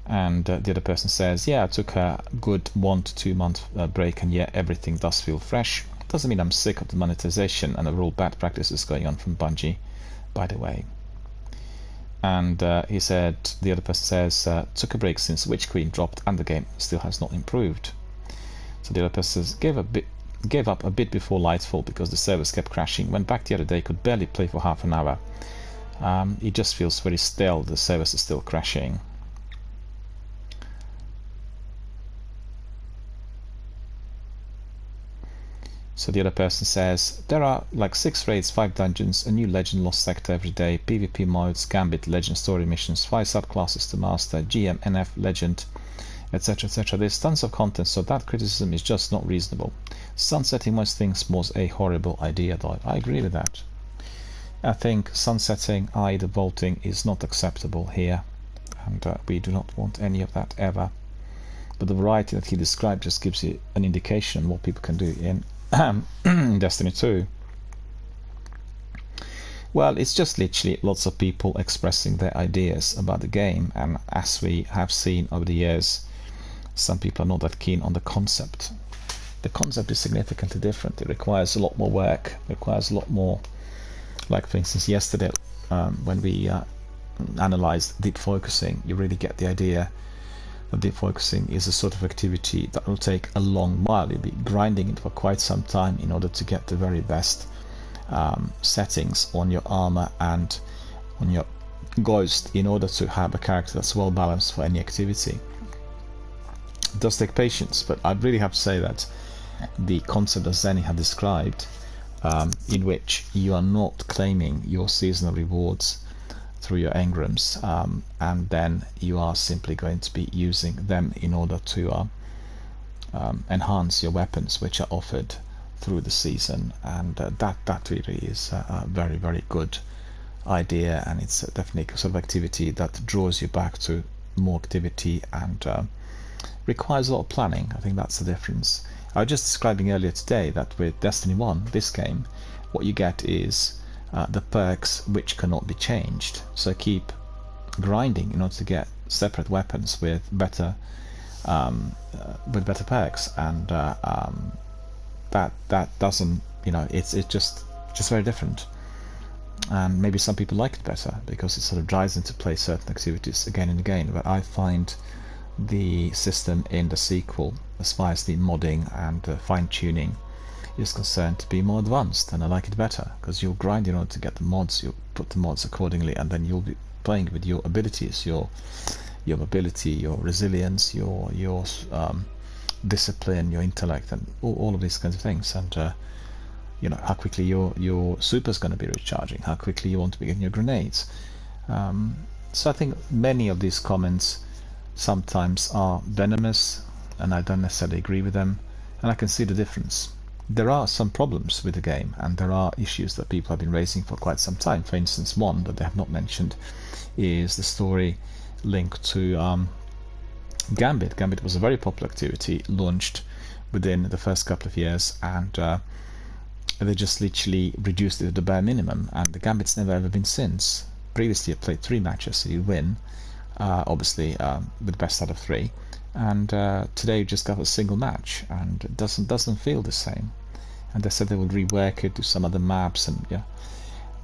And the other person says, yeah, I took a good 1 to 2 month break, and yeah, everything does feel fresh. Doesn't mean I'm sick of the monetization and overall bad practices going on from Bungie, by the way. And he said, the other person says, took a break since Witch Queen dropped and the game still has not improved. So the other person says, gave up a bit before Lightfall because the servers kept crashing. Went back the other day, could barely play for half an hour. It just feels very stale, the servers are still crashing. So the other person says, there are like 6 raids, 5 dungeons, a new legend lost sector every day, PvP modes, Gambit, legend story missions, 5 subclasses to master, GM, NF, legend, etc, etc. There's tons of content, so that criticism is just not reasonable. Sunsetting most things was a horrible idea, though. I agree with that. I think sunsetting, i.e. the vaulting, is not acceptable here, and we do not want any of that ever. But the variety that he described just gives you an indication on what people can do in Destiny 2. Well, it's just literally lots of people expressing their ideas about the game, and as we have seen over the years, some people are not that keen on the concept. the concept is significantly different. It requires a lot more work, requires a lot more, like for instance yesterday when we analyzed deep focusing, you really get the idea that deep focusing is a sort of activity that will take a long while. You'll be grinding it for quite some time in order to get the very best settings on your armor and on your ghost in order to have a character that's well balanced for any activity. It does take patience, but I really have to say that the concept that Zenny had described, in which you are not claiming your seasonal rewards through your engrams, and then you are simply going to be using them in order to enhance your weapons which are offered through the season, and that really is a very, very good idea, and it's definitely a sort of activity that draws you back to more activity and requires a lot of planning. I think that's the difference. I was just describing earlier today that with Destiny 1, this game, what you get is the perks which cannot be changed. So keep grinding in order to get separate weapons with better perks, and that doesn't, it's just very different. And maybe some people like it better because it sort of drives them to play certain activities again and again. But I find the system in the sequel, as far as the modding and fine-tuning is concerned, to be more advanced, and I like it better because you'll grind in order to get the mods, you'll put the mods accordingly, and then you'll be playing with your abilities, your mobility, your resilience, your discipline, your intellect, and all of these kinds of things, and how quickly your super's going to be recharging, how quickly you want to be getting your grenades. So I think many of these comments sometimes are venomous, and I don't necessarily agree with them, and I can see the difference. There are some problems with the game, and there are issues that people have been raising for quite some time. For instance, one that they have not mentioned is the story linked to Gambit. Gambit was a very popular activity, launched within the first couple of years, and they just literally reduced it to the bare minimum, and the Gambit's never ever been since. Previously I played 3 matches, so you win, obviously with the best out of 3, and today you just got a single match, and it doesn't feel the same. And they said they will rework it, do some other maps, and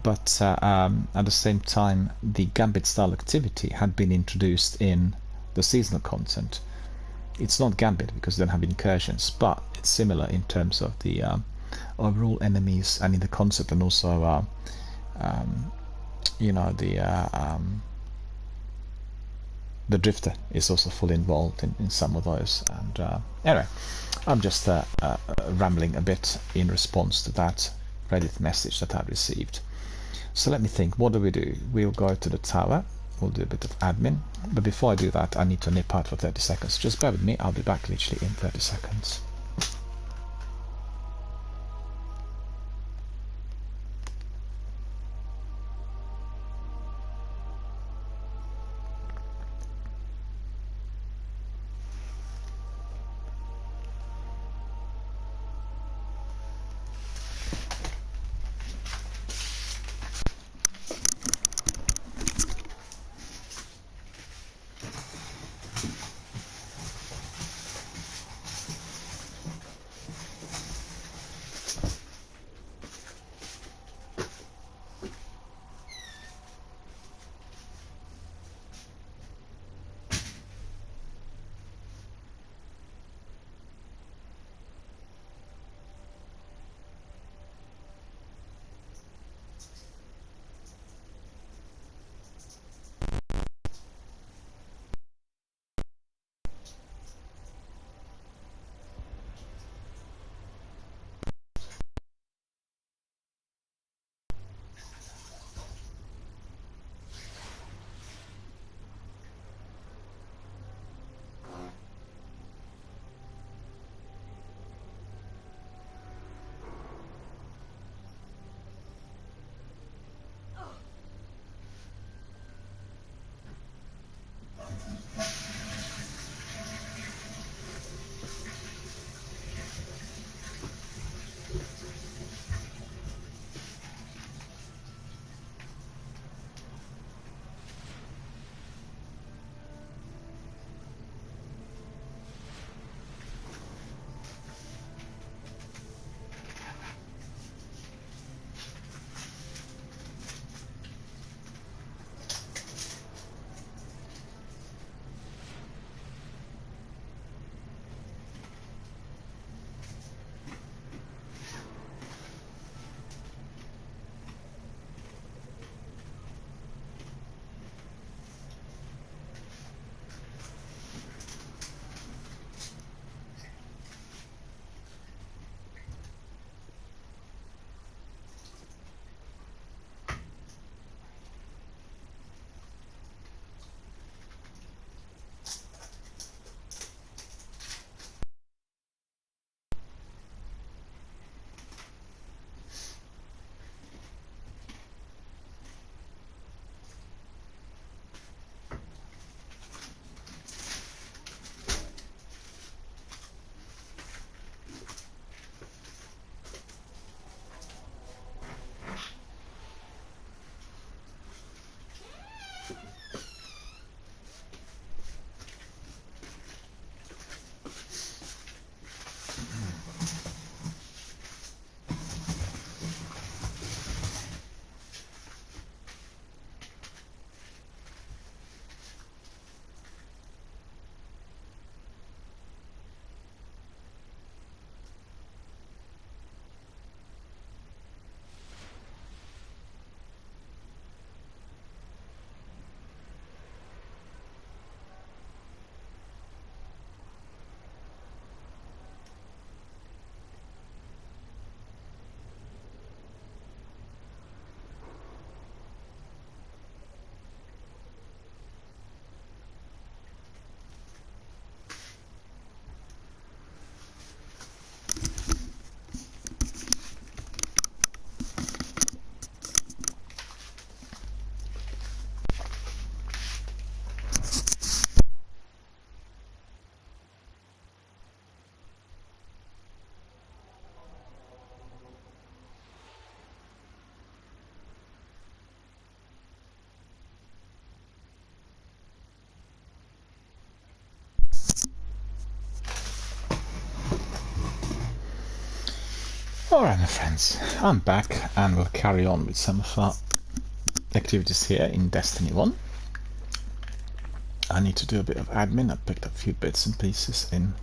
but at the same time the Gambit style activity had been introduced in the seasonal content. It's not Gambit because they don't have incursions, but it's similar in terms of the overall enemies and in the concept, and also the Drifter is also fully involved in some of those. And anyway, I'm just rambling a bit in response to that Reddit message that I received. So let me think, what do? We'll go to the tower, we'll do a bit of admin, but before I do that I need to nip out for 30 seconds. Just bear with me, I'll be back literally in 30 seconds. Alright my friends, I'm back and we'll carry on with some of our activities here in Destiny 1. I need to do a bit of admin. I picked up a few bits and pieces in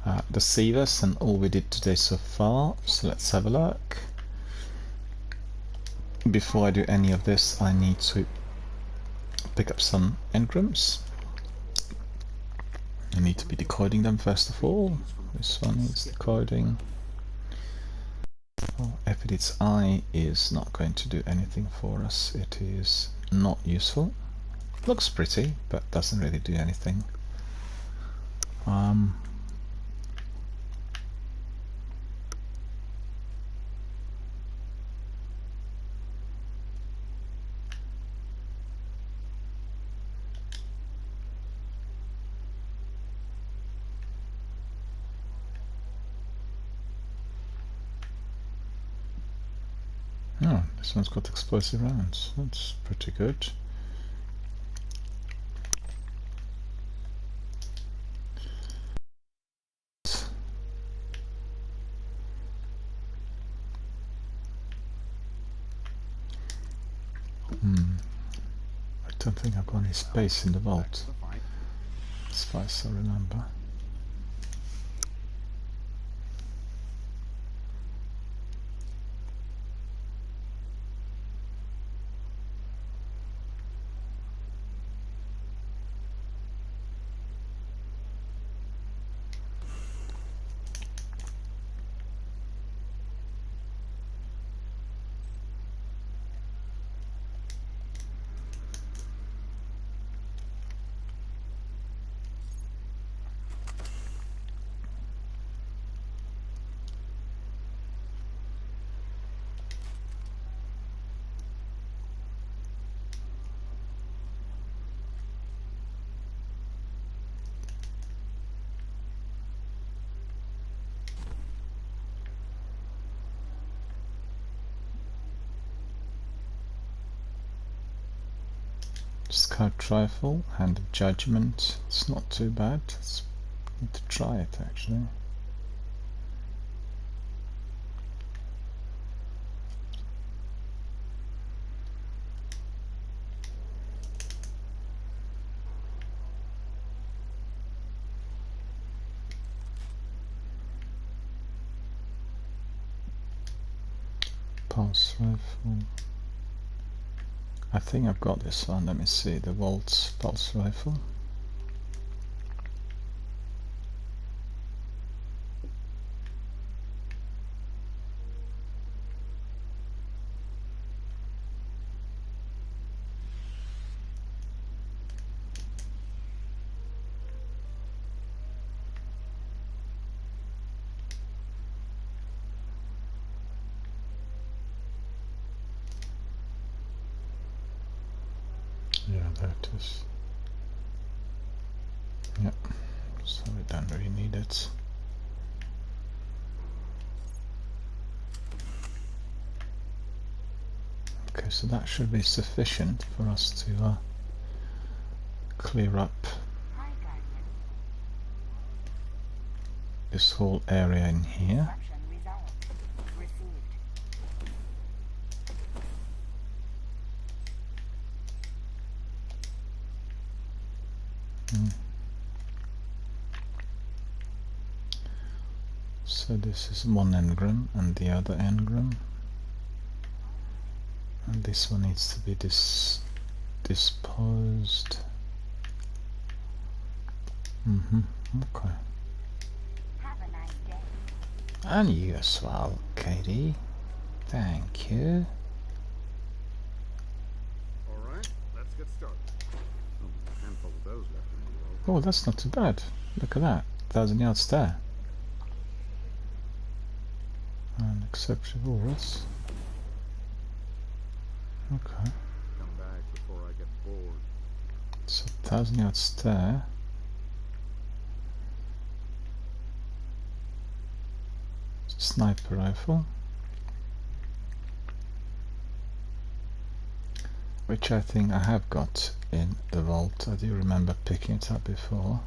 the Seavers and all we did today so far, so let's have a look. Before I do any of this I need to pick up some engrams. I need to be decoding them first of all. This one needs decoding. Well, Ephidid's Eye is not going to do anything for us. It is not useful. Looks pretty, but doesn't really do anything. Oh, this one's got explosive rounds. That's pretty good. I don't think I've got any space in the vault, as far as I remember. Scout rifle, Hand of Judgment. It's not too bad. Let's need to try it actually. Pulse rifle. I think I've got this one. Let me see. The Waltz pulse rifle. Yeah, there it is. Yep, so we don't really need it. Okay, so that should be sufficient for us to clear up this whole area in here. So this is one engram and the other engram, and this one needs to be disposed. Okay. Have a nice day. And you as well, Katie. Thank you. Alright, let's get started. Oh, a handful of those left in the world. Oh, that's not too bad. Look at that. 1,000 yards there. And acceptable Russ. Okay. Come back before I get bored. So 1,000 yards there. Sniper rifle. Which I think I have got in the vault. I do remember picking it up before.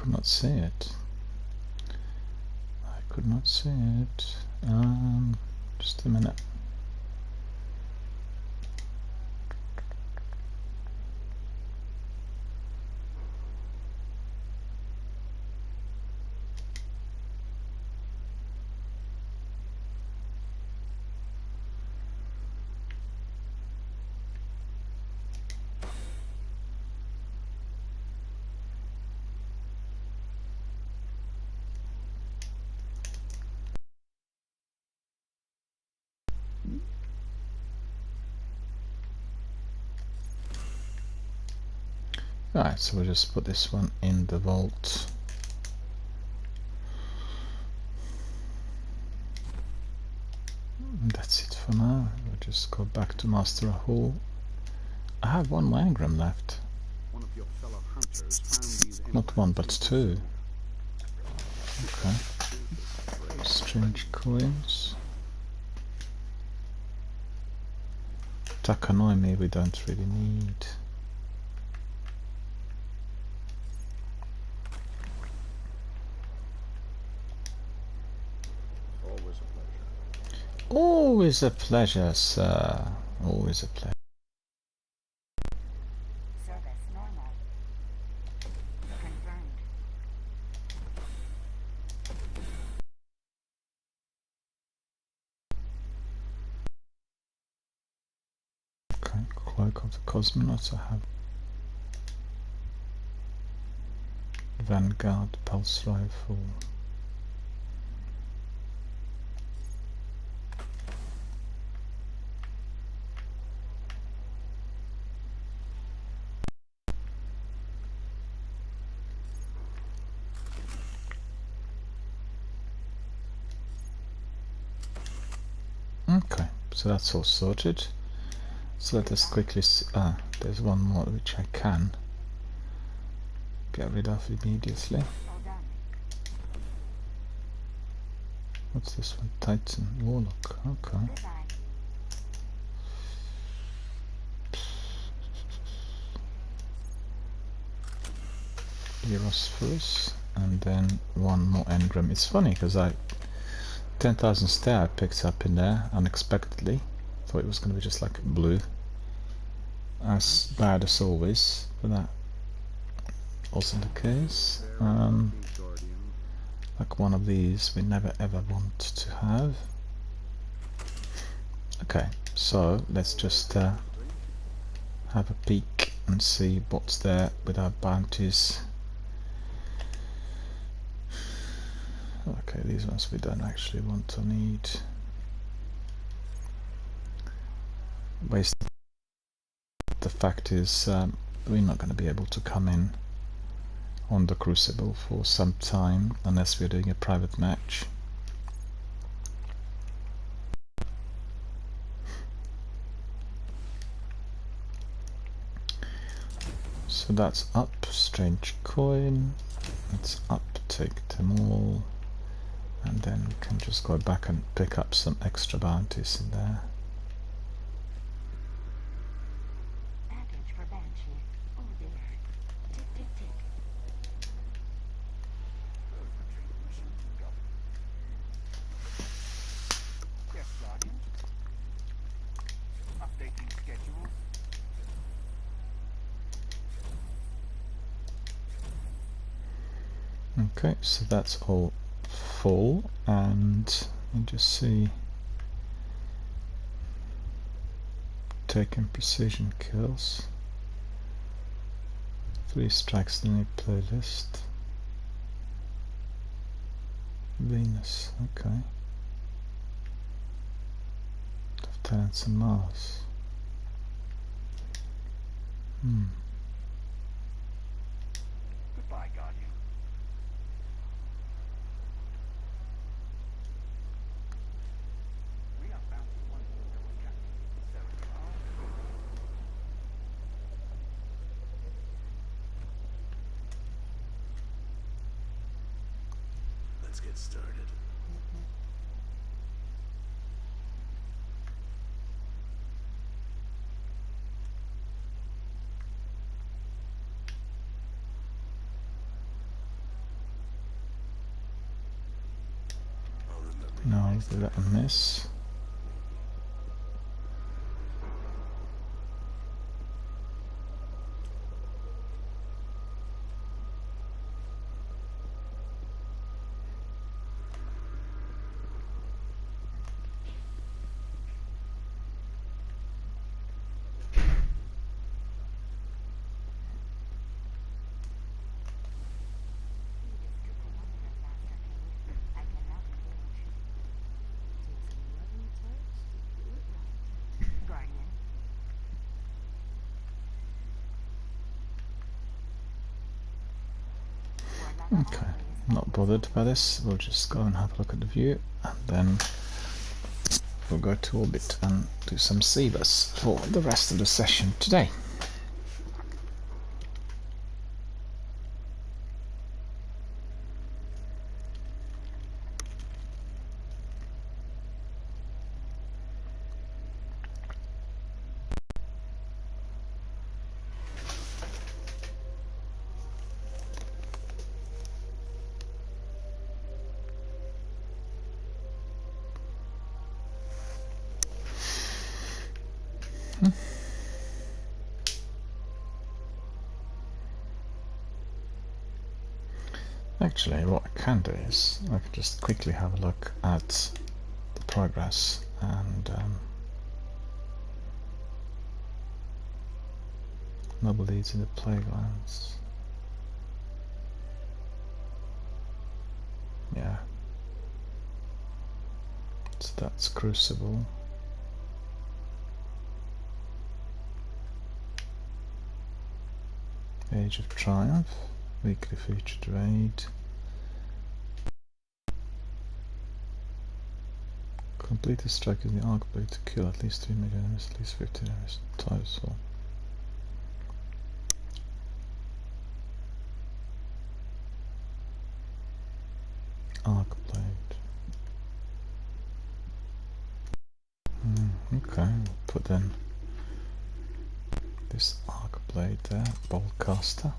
could not see it. I could not see it. Just a minute. Alright, so we'll just put this one in the vault. And that's it for now. We'll just go back to Master Rahul. I have one more engram left. One of your fellow hunters found these Not one, but two. Okay. Strange coins. Takanoimi we don't really need. Always a pleasure. Always a pleasure, sir. Always a pleasure. Service normal. Confirmed. Okay, Cloak of the Cosmonauts I have. Vanguard Pulse Rifle. Okay, so that's all sorted. So let us quickly see. There's one more which I can get rid of immediately. All done. What's this one? Titan Warlock. Okay. Goodbye. Eurosphorus, and then one more engram. It's funny because 10,000 star I picked up in there unexpectedly. Thought it was going to be just like blue, as bad as always, but that wasn't the case. Like one of these we never ever want to have. Okay, so let's just have a peek and see what's there with our bounties. Okay, these ones we don't actually want to need. Waste. The fact is, we're not going to be able to come in on the Crucible for some time unless we're doing a private match. So that's up. Strange coin. It's up. Take them all. And then we can just go back and pick up some extra bounties in there. Package for Banshee. Oh dear. Tick, tick, tick. Yes, Guardian. Updating schedule. Okay, so that's all full, and let me just see. Taking precision kills. 3 strikes in the playlist. Venus, okay. Lieutenants and Mars. Goodbye, Guardian. We are bound to one double captain, so you are. Let's get started. No, did that miss? Okay, not bothered by this. We'll just go and have a look at the view, and then we'll go to orbit and do some Seabus for the rest of the session today. Actually, what I can do is I can just quickly have a look at the progress and noble leads in the playgrounds. Yeah, so that's Crucible. Age of Triumph, weekly featured raid. Complete a strike in the arc blade to kill at least 3 major enemies, at least 15 enemies total. Arc blade. Okay, we'll put then this arc blade there, Boltcaster.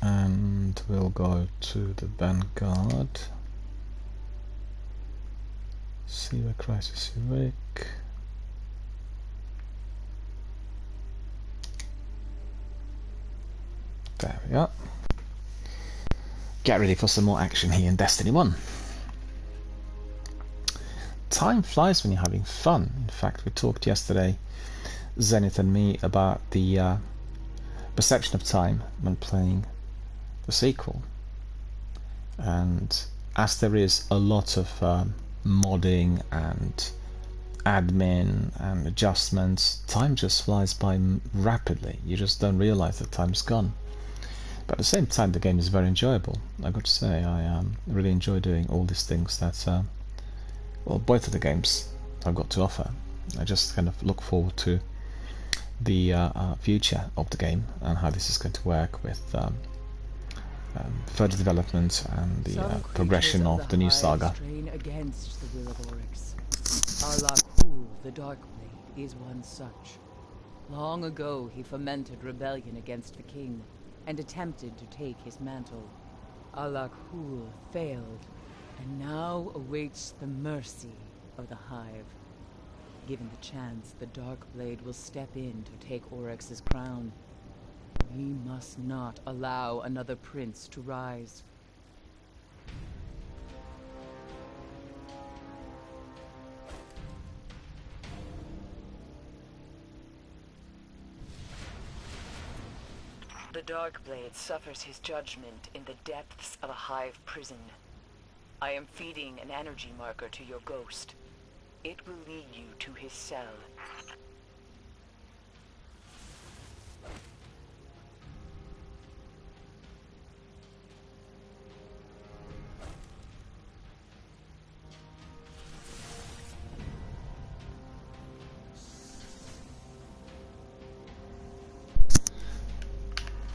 And we'll go to the Vanguard. See where Crisis Heroic. There we are. Get ready for some more action here in Destiny 1. Time flies when you're having fun. In fact, we talked yesterday, Zenith and me, about the perception of time when playing the sequel. And as there is a lot of modding and admin and adjustments, time just flies by rapidly. You just don't realize that time's gone. But at the same time, the game is very enjoyable. I got to say, I really enjoy doing all these things that, well, both of the games I've got to offer. I just kind of look forward to the future of the game and how this is going to work with further development and the progression of the new saga. Against the will of Oryx. Arlakul, the Darkblade, is one such. Long ago, he fomented rebellion against the king and attempted to take his mantle. Arlakul failed, and now awaits the mercy of the Hive. Given the chance, the Darkblade will step in to take Oryx's crown. We must not allow another prince to rise. The Darkblade suffers his judgment in the depths of a Hive prison. I am feeding an energy marker to your ghost. It will lead you to his cell.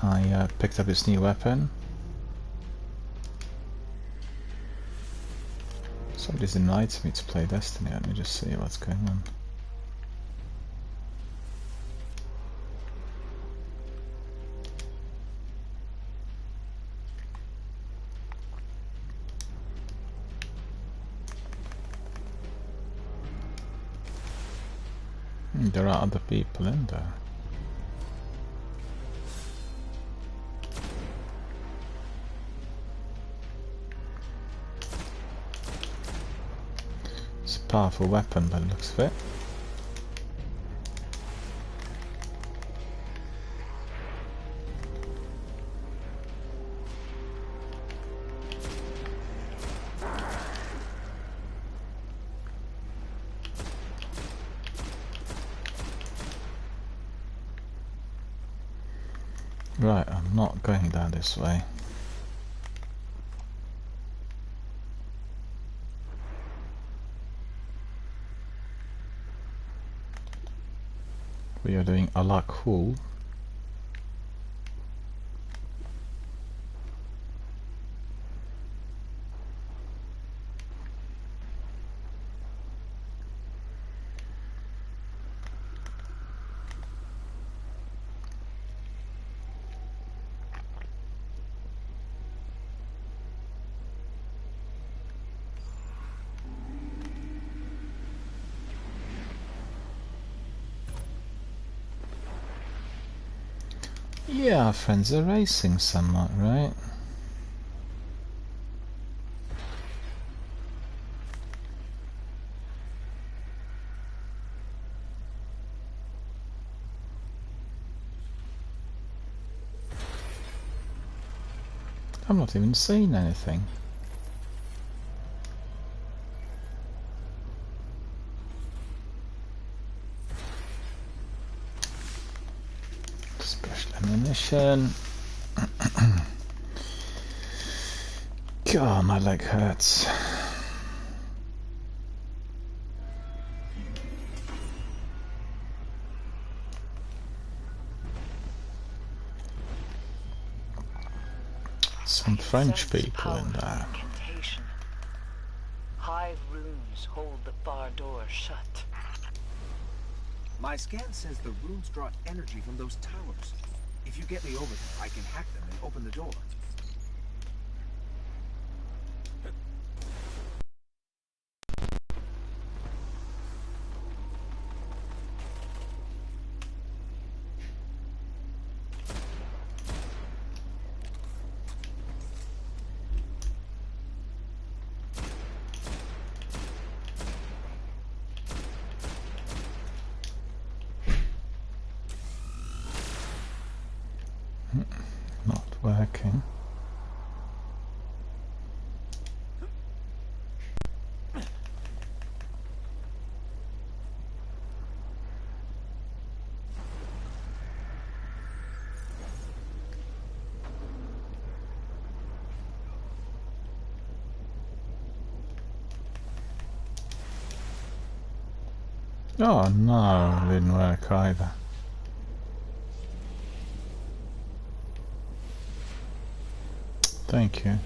I picked up this new weapon. So it invites me to play Destiny. Let me just see what's going on. There are other people in there. It's a powerful weapon by the looks of it. Right, I'm not going down this way. We are doing Alak-Hul. Yeah, our friends are racing somewhat, right? I'm not even seeing anything. Special ammunition. God, my leg hurts. Some French people in there. Hive runes hold the far door shut. My scan says the runes draw energy from those towers. If you get me over there, I can hack them and open the door. Not working. Oh no, it didn't work either. Thank you.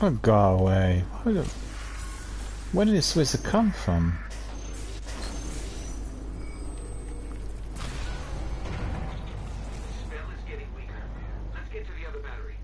Oh, go away. Where did this wizard come from? Spell is getting weaker. Let's get to the other battery.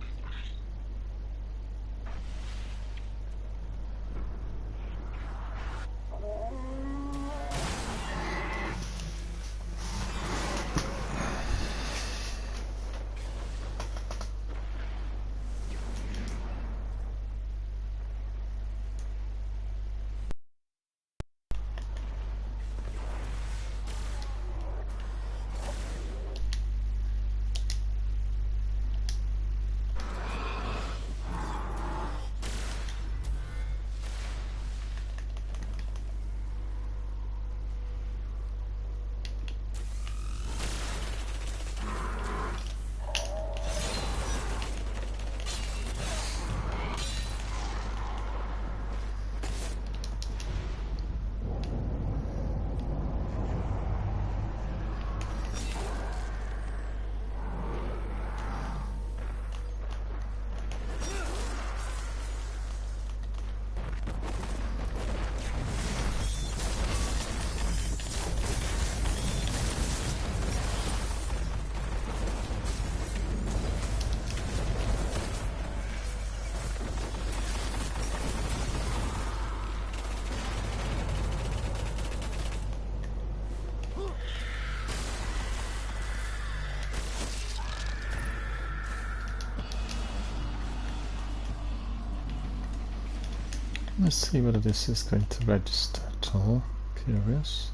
Let's see whether this is going to register at all. Curious.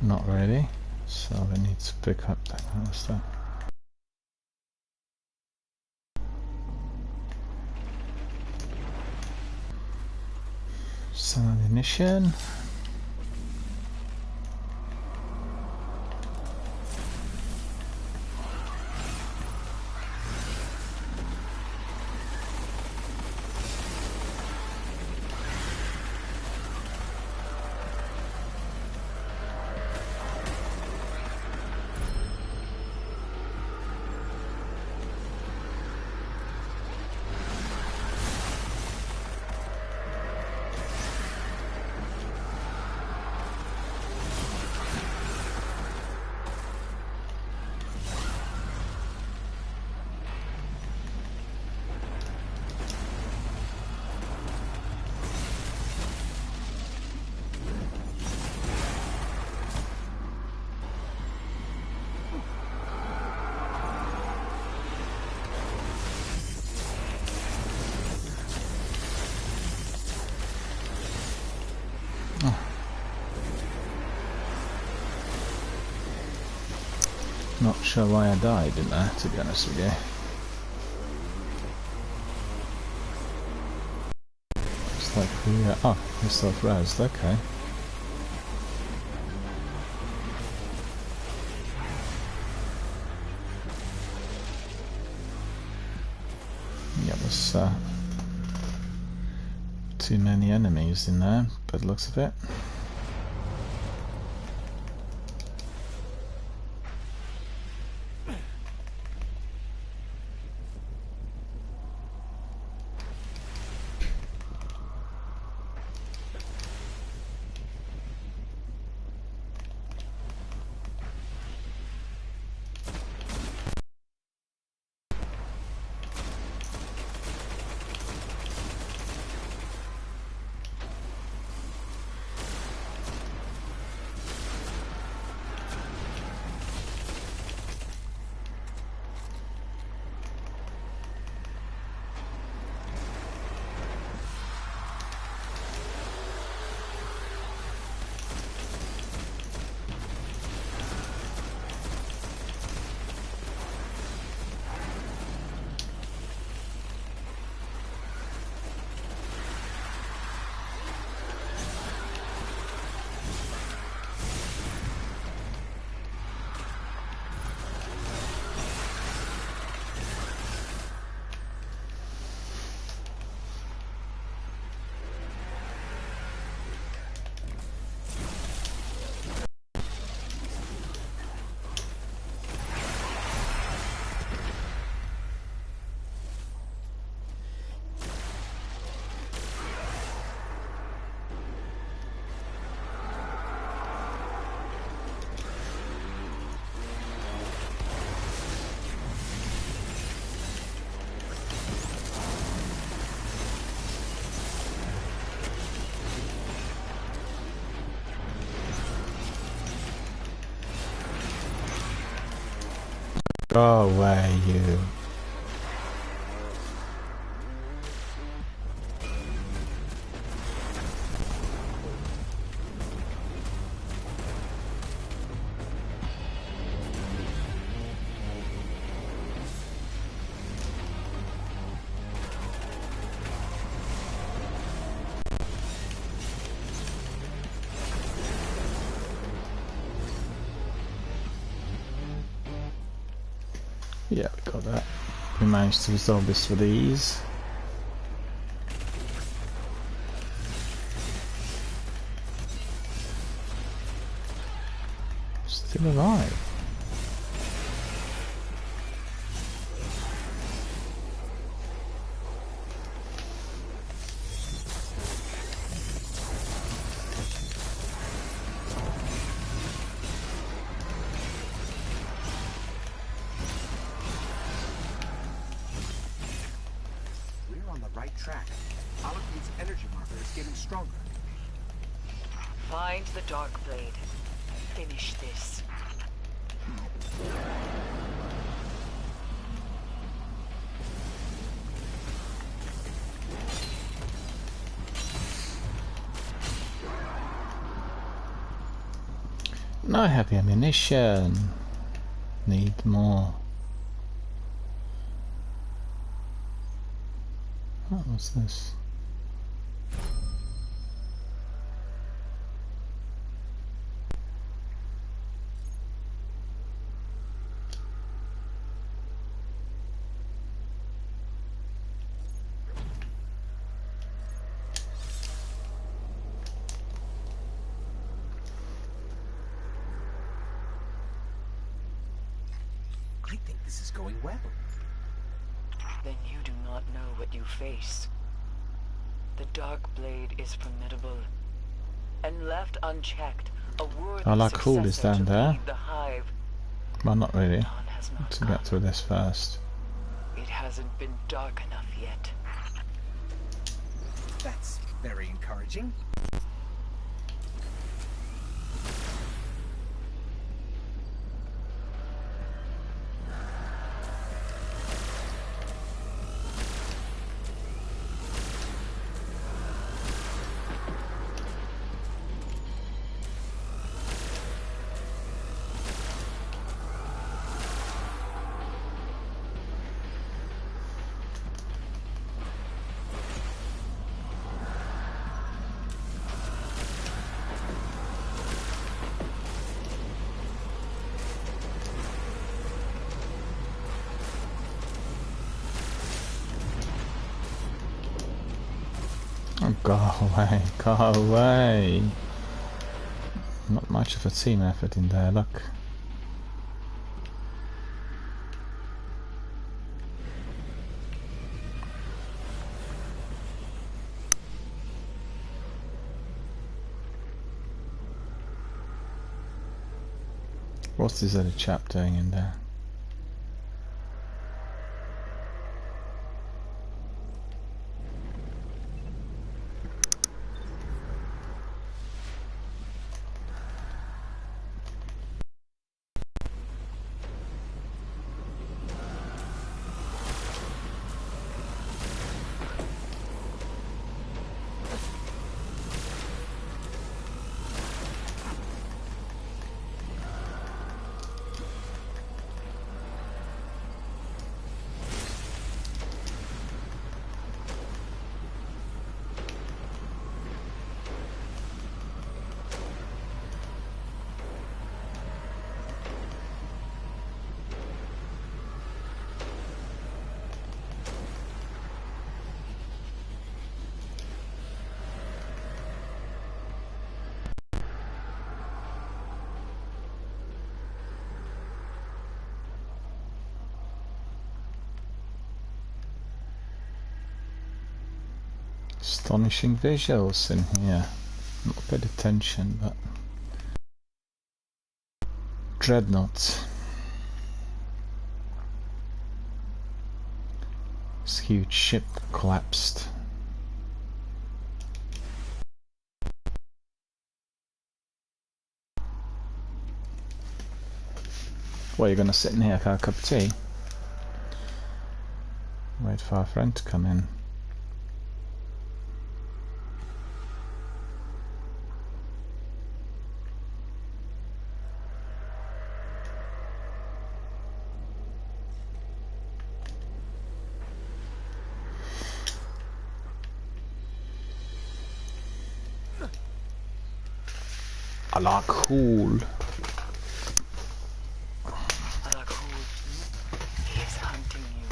Not really, so we need to pick up that kind of stuff. Some ammunition. Not sure why I died in there, to be honest with you. It's like we oh, you're self-rezzed, okay. Yeah, there's too many enemies in there, by the looks of it. Go away, you. Yeah, we got that. We managed to resolve this with ease. Still alive. track. Alakhul's energy marker is getting stronger. Find the Dark Blade. Finish this. No heavy ammunition. Need more. What was this? I think this is going well. Then you do not know what you face. The Dark Blade is formidable. And left unchecked, a worthy Alakhul is successor down to there. lead the Hive. Well, not really. Dawn has not To come. get through this first. It hasn't been dark enough yet. That's very encouraging. Oh, go away, go away. Not much of a team effort in there, look. What's this other chap doing in there? Astonishing visuals in here. Not paid attention, but Dreadnought. This huge ship collapsed. Well, you're gonna sit in here, have a cup of tea? Wait for our friend to come in. Alakhul. Alakhul, he is hunting you.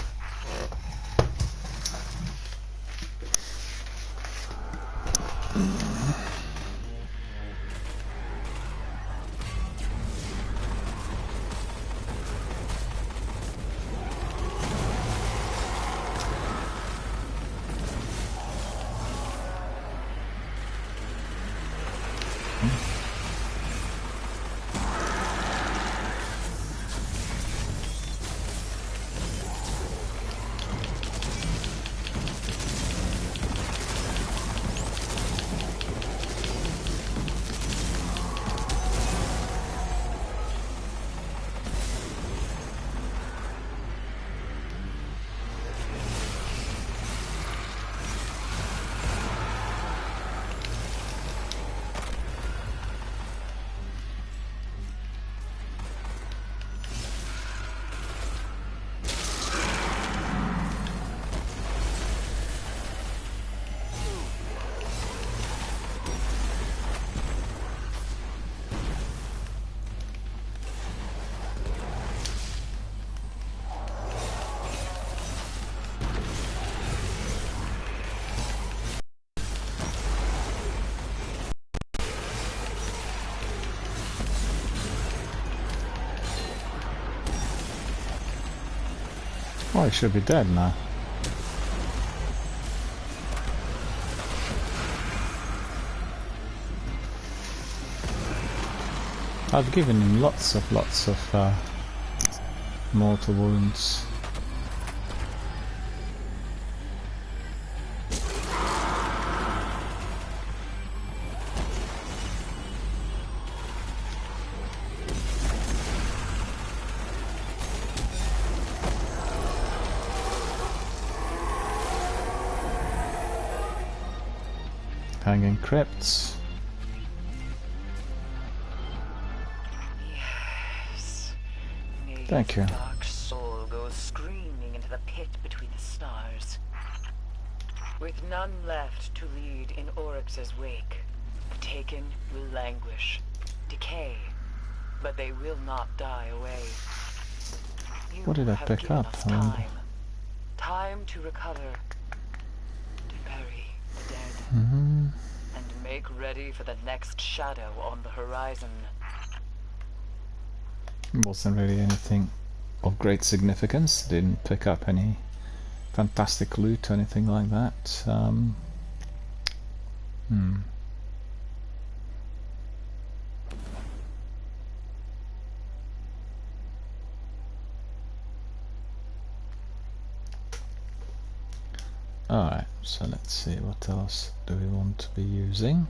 Oh, he should be dead now. I've given him lots of mortal wounds. Hanging crypts. Yes. May Thank you. your dark soul goes screaming into the pit between the stars. With none left to lead in Oryx's wake, the Taken will languish, decay, but they will not die away. You What did I have pick given up? us I wonder. time to recover, to bury the dead, Mm-hmm. and make ready for the next shadow on the horizon. Wasn't really anything of great significance. Didn't pick up any fantastic loot or anything like that. Alright, so let's see what else do we want to be using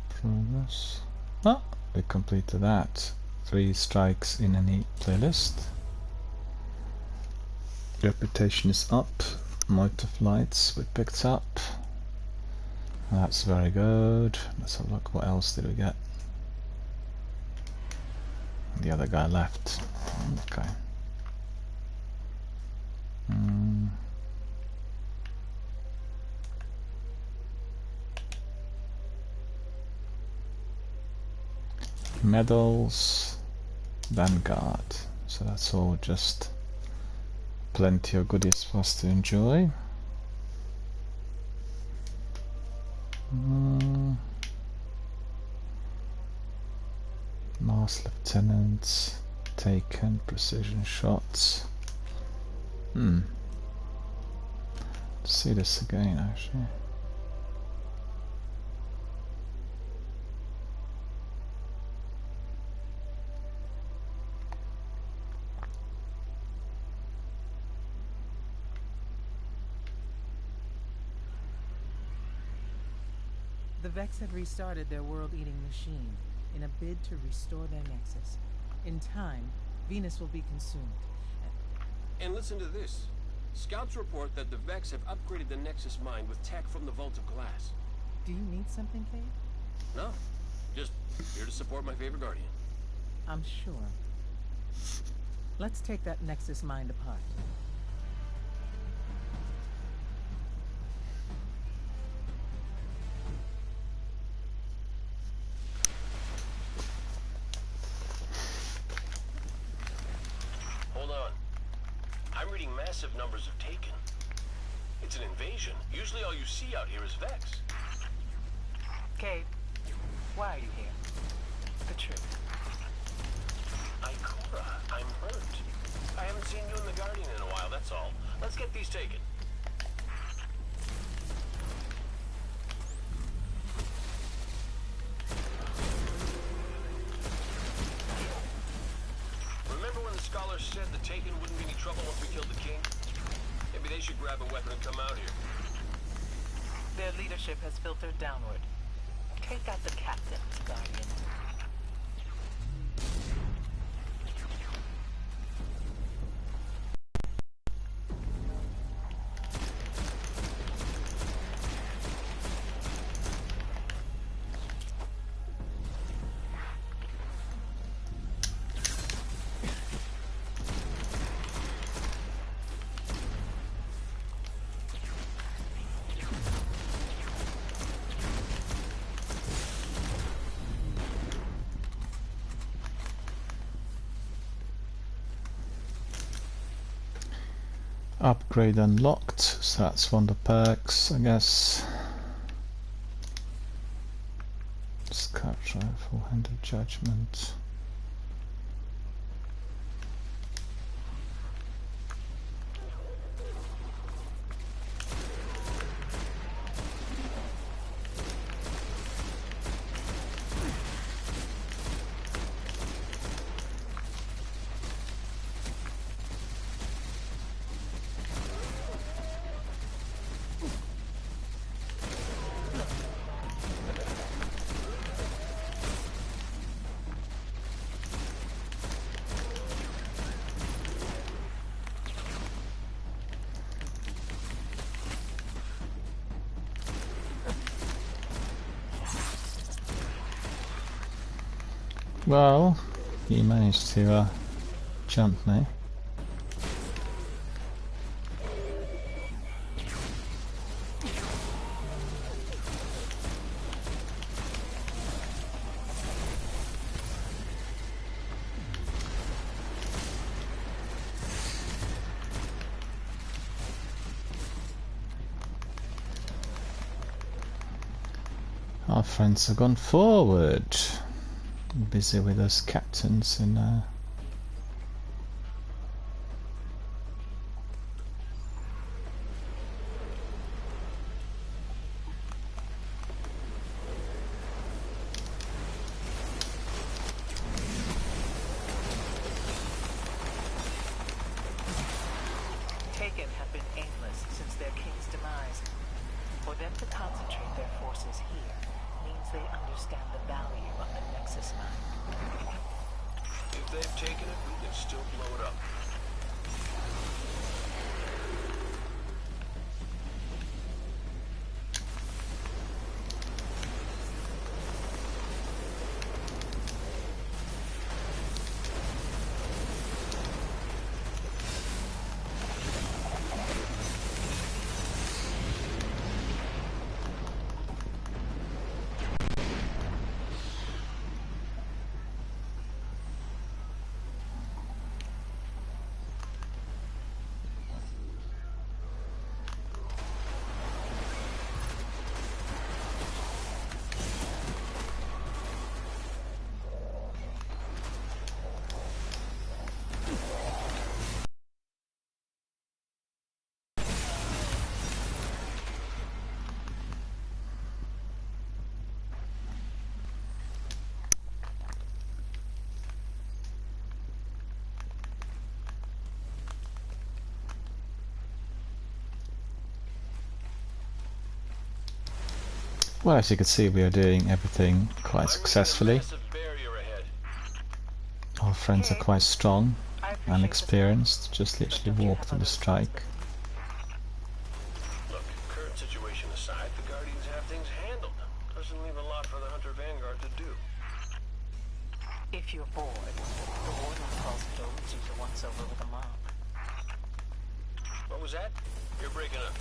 from this. Oh, we completed that. 3 strikes in any playlist. Reputation is up. Motor flights we picked up. That's very good. Let's have a look. What else did we get? The other guy left. Okay. Medals, Vanguard. So that's all just plenty of goodies for us to enjoy. Master Lieutenants, Taken, precision shots. Let's see this again actually. The Vex have restarted their world-eating machine in a bid to restore their nexus. In time, Venus will be consumed. And listen to this. Scouts report that the Vex have upgraded the Nexus mine with tech from the Vault of Glass. Do you need something, Cade? No, just here to support my favorite Guardian. I'm sure. Let's take that Nexus mine apart. Hold on. I'm reading massive numbers of Taken. It's an invasion. Usually all you see out here is Vex. Cade, why are you here? The truth. Ikora, I'm hurt. I haven't seen you in the Guardian in a while, that's all. Let's get these taken. Remember when the scholars said the Taken wouldn't be any trouble once we killed the king? Maybe they should grab a weapon and come out here. Their leadership has filtered downward. Take out the captain, Guardian. Upgrade unlocked, so that's one of the perks, I guess. Scout rifle, Hand of Judgment. Well, you managed to jump me. Our friends have gone forward. Busy with us captains in Taken have been aimless since their king's demise. For them to concentrate their forces here means they understand the value of the Nexus Mine. If they've taken it, we can still blow it up. well, as you can see, we are doing everything quite successfully. Massive barrier ahead. Our friends are quite strong and experienced, just literally walk through the strike. Look, current situation aside, the Guardians have things handled. Doesn't leave a lot for the Hunter Vanguard to do. If you're bored, the Warden calls those you to once over with a mop. What was that? You're breaking up.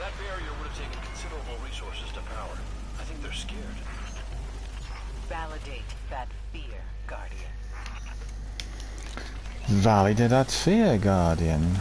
That barrier would have taken considerable resources to power. I think they're scared. Validate that fear, Guardian. Validate that fear, Guardian.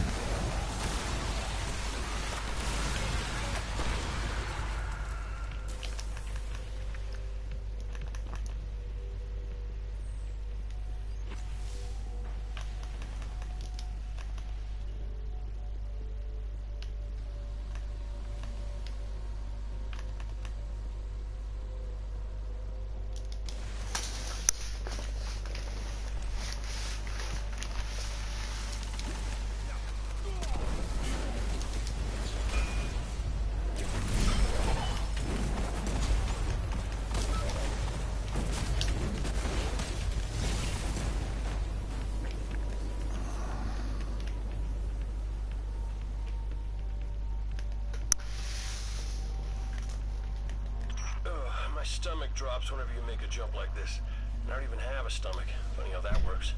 stomach drops whenever you make a jump like this. I don't even have a stomach. Funny how that works.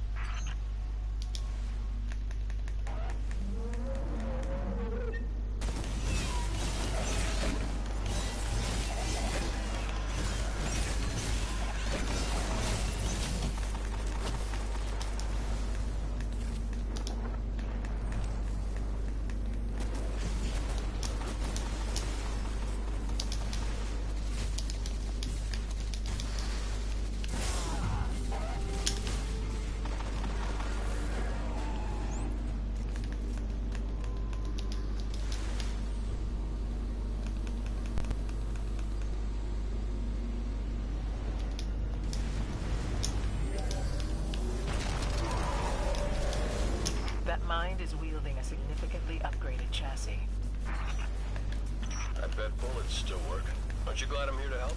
That mind is wielding a significantly upgraded chassis. I bet bullets still work. Aren't you glad I'm here to help?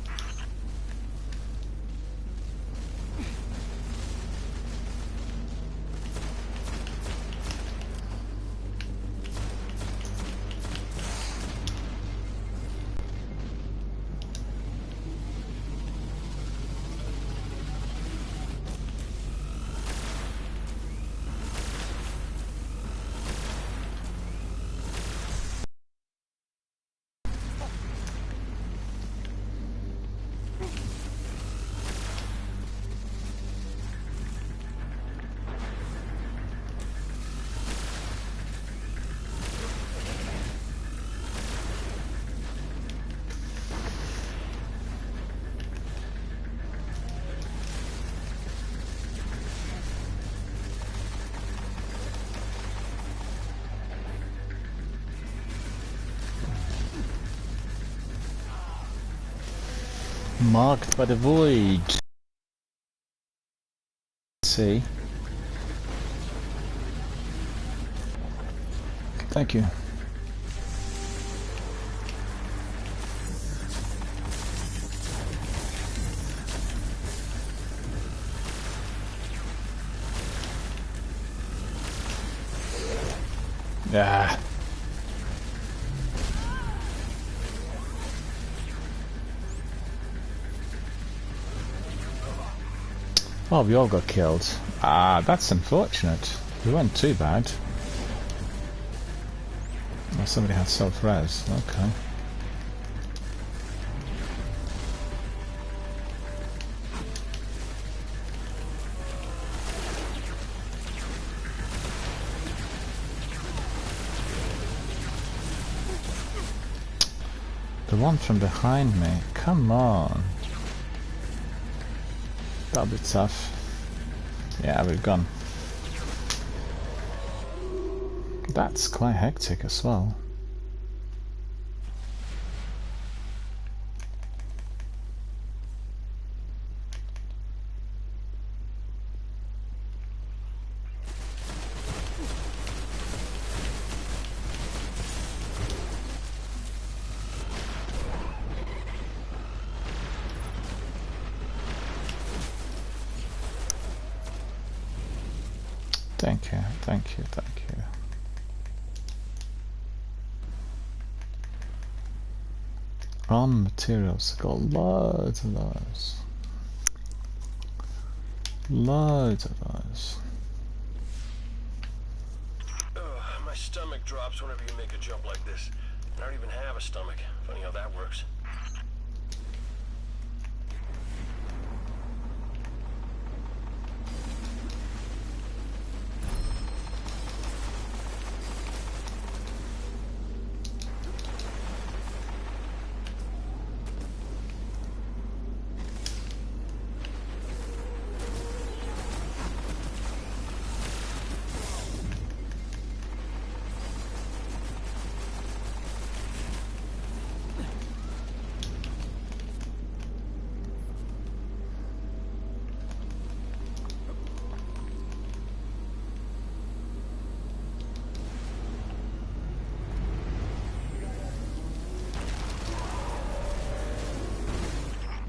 Marked by the void. See. Thank you. Ah. Oh, we all got killed. Ah, that's unfortunate. We weren't too bad. Oh, somebody had self-res. Okay. The one from behind me. Come on. That'll be tough. Yeah, we've gone. That's quite hectic as well. Thank you, thank you, thank you. Raw materials, got loads of those. Loads of those. My stomach drops whenever you make a jump like this. I don't even have a stomach. Funny how that works.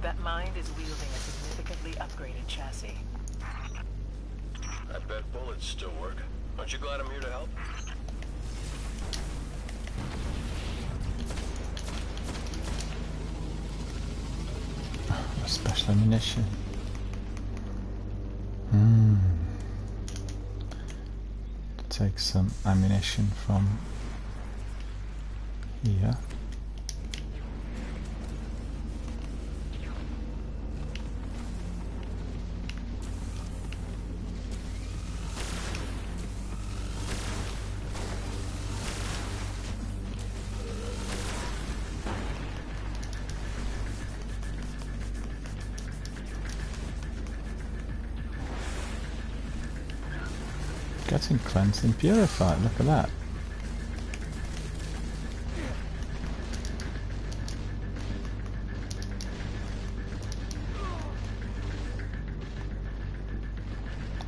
That mind is wielding a significantly upgraded chassis. I bet bullets still work. Aren't you glad I'm here to help? Special ammunition. Take some ammunition from here. Getting cleansed and purified, look at that.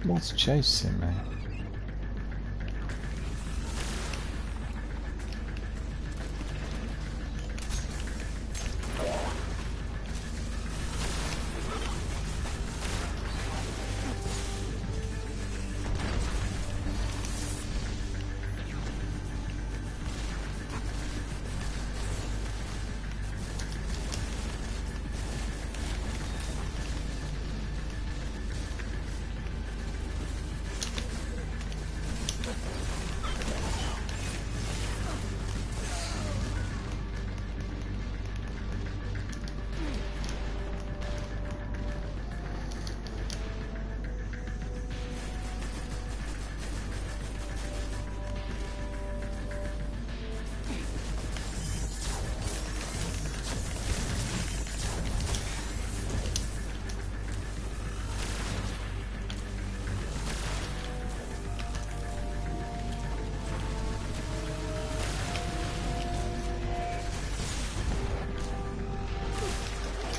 What's chasing me?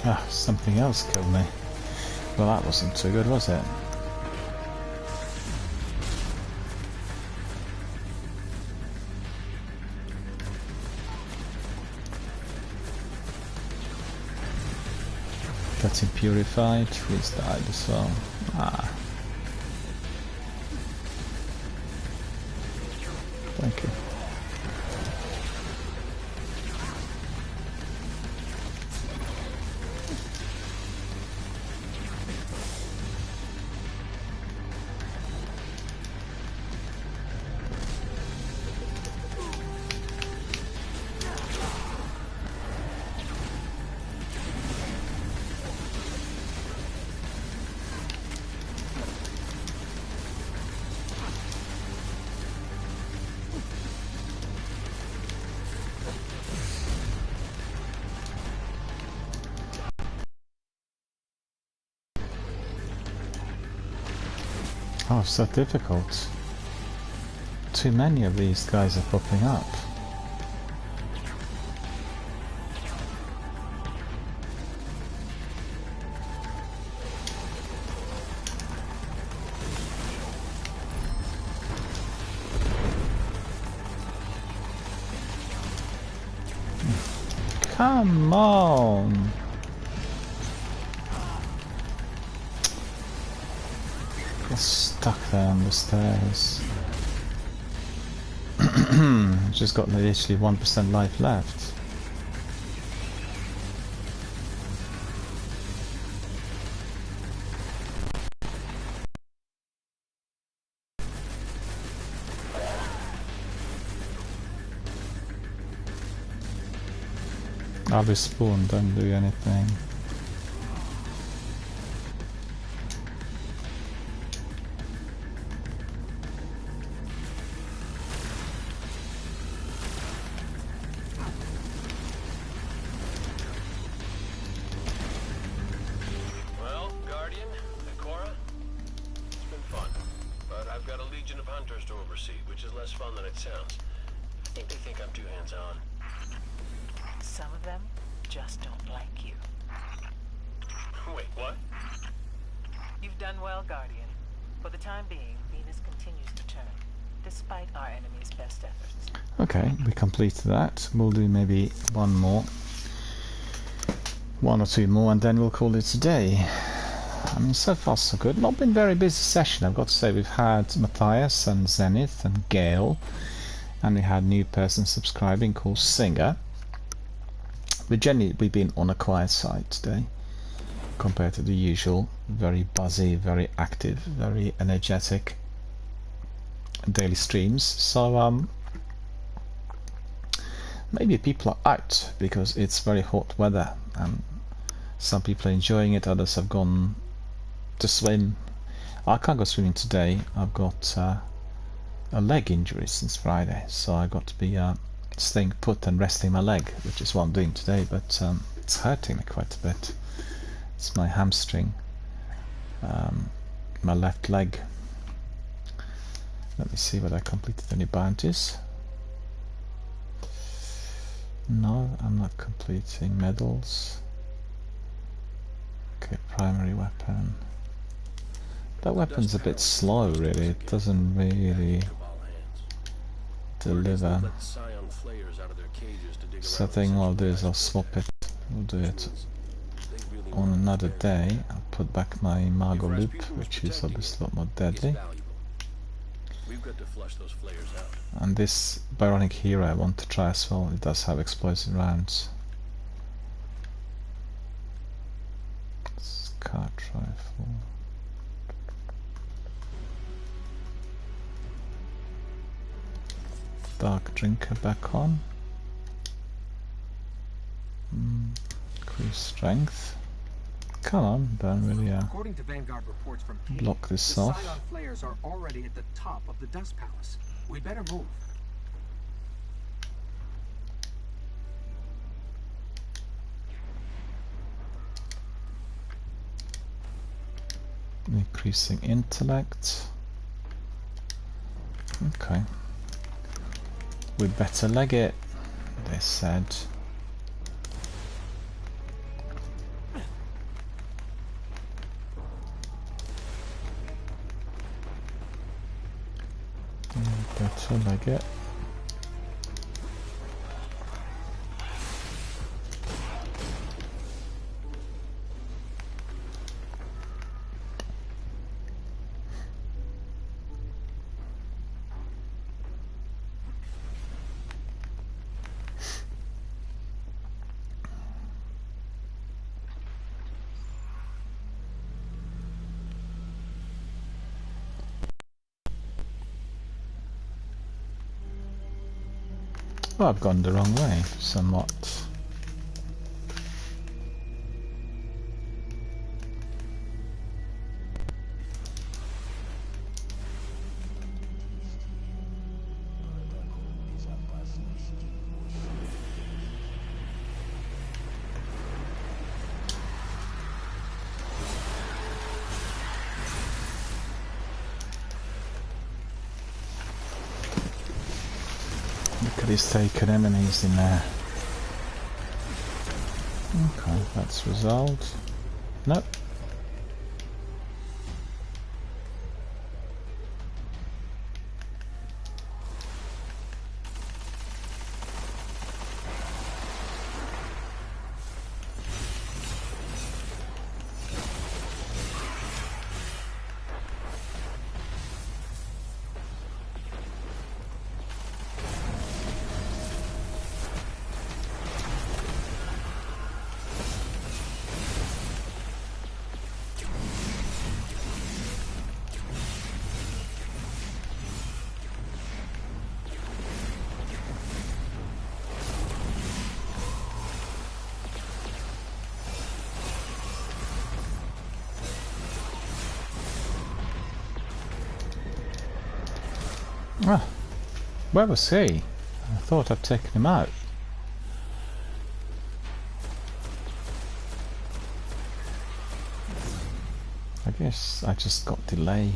Ah, something else killed me. Well, that wasn't too good, was it? Getting purified. He's died as well. Ah. Thank you. Oh, it's so difficult. Too many of these guys are popping up. Come on! Stuck there on the stairs. Just got literally 1% life left. I'll respawn, don't do anything. Some of them just don't like you. Wait, what? You've done well, Guardian. For the time being, Venus continues to turn, despite our enemy's best efforts. Okay, we completed that. We'll do maybe one or two more, and then we'll call it a day. I mean, so far so good. Not been very busy session, I've got to say. We've had Matthias and Zenith and Gale, and we had a new person subscribing called Singer. But generally we've been on a quiet side today. compared to the usual very buzzy, very active, very energetic daily streams. So maybe people are out because it's very hot weather, and some people are enjoying it, others have gone to swim. I can't go swimming today. I've got a leg injury since Friday, so I got to be staying put and resting my leg, which is what I'm doing today, but it's hurting me quite a bit. It's my hamstring, my left leg. Let me see whether I completed any bounties. No, I'm not completing medals. Okay, primary weapon. That weapon's a bit slow, really. It doesn't really deliver. So I think what I'll do is I'll swap it. We'll do it on another day. I'll put back my Margot loop, which is obviously a lot more deadly. And this Bionic Hero I want to try as well. It does have explosive rounds. Scout rifle. Dark Drinker back on. Increase strength. Come on, don't really According to Vanguard reports from Kane, block this the off. Scion flares are already at the top of the Dust Palace. We better move. Increasing intellect. Okay. We better leg it, they said. Better leg it. Well, I've gone the wrong way, somewhat. Look at these taken enemies in there. Okay, that's resolved. Nope. Ah, where was he? I thought I'd taken him out. I guess I just got delayed.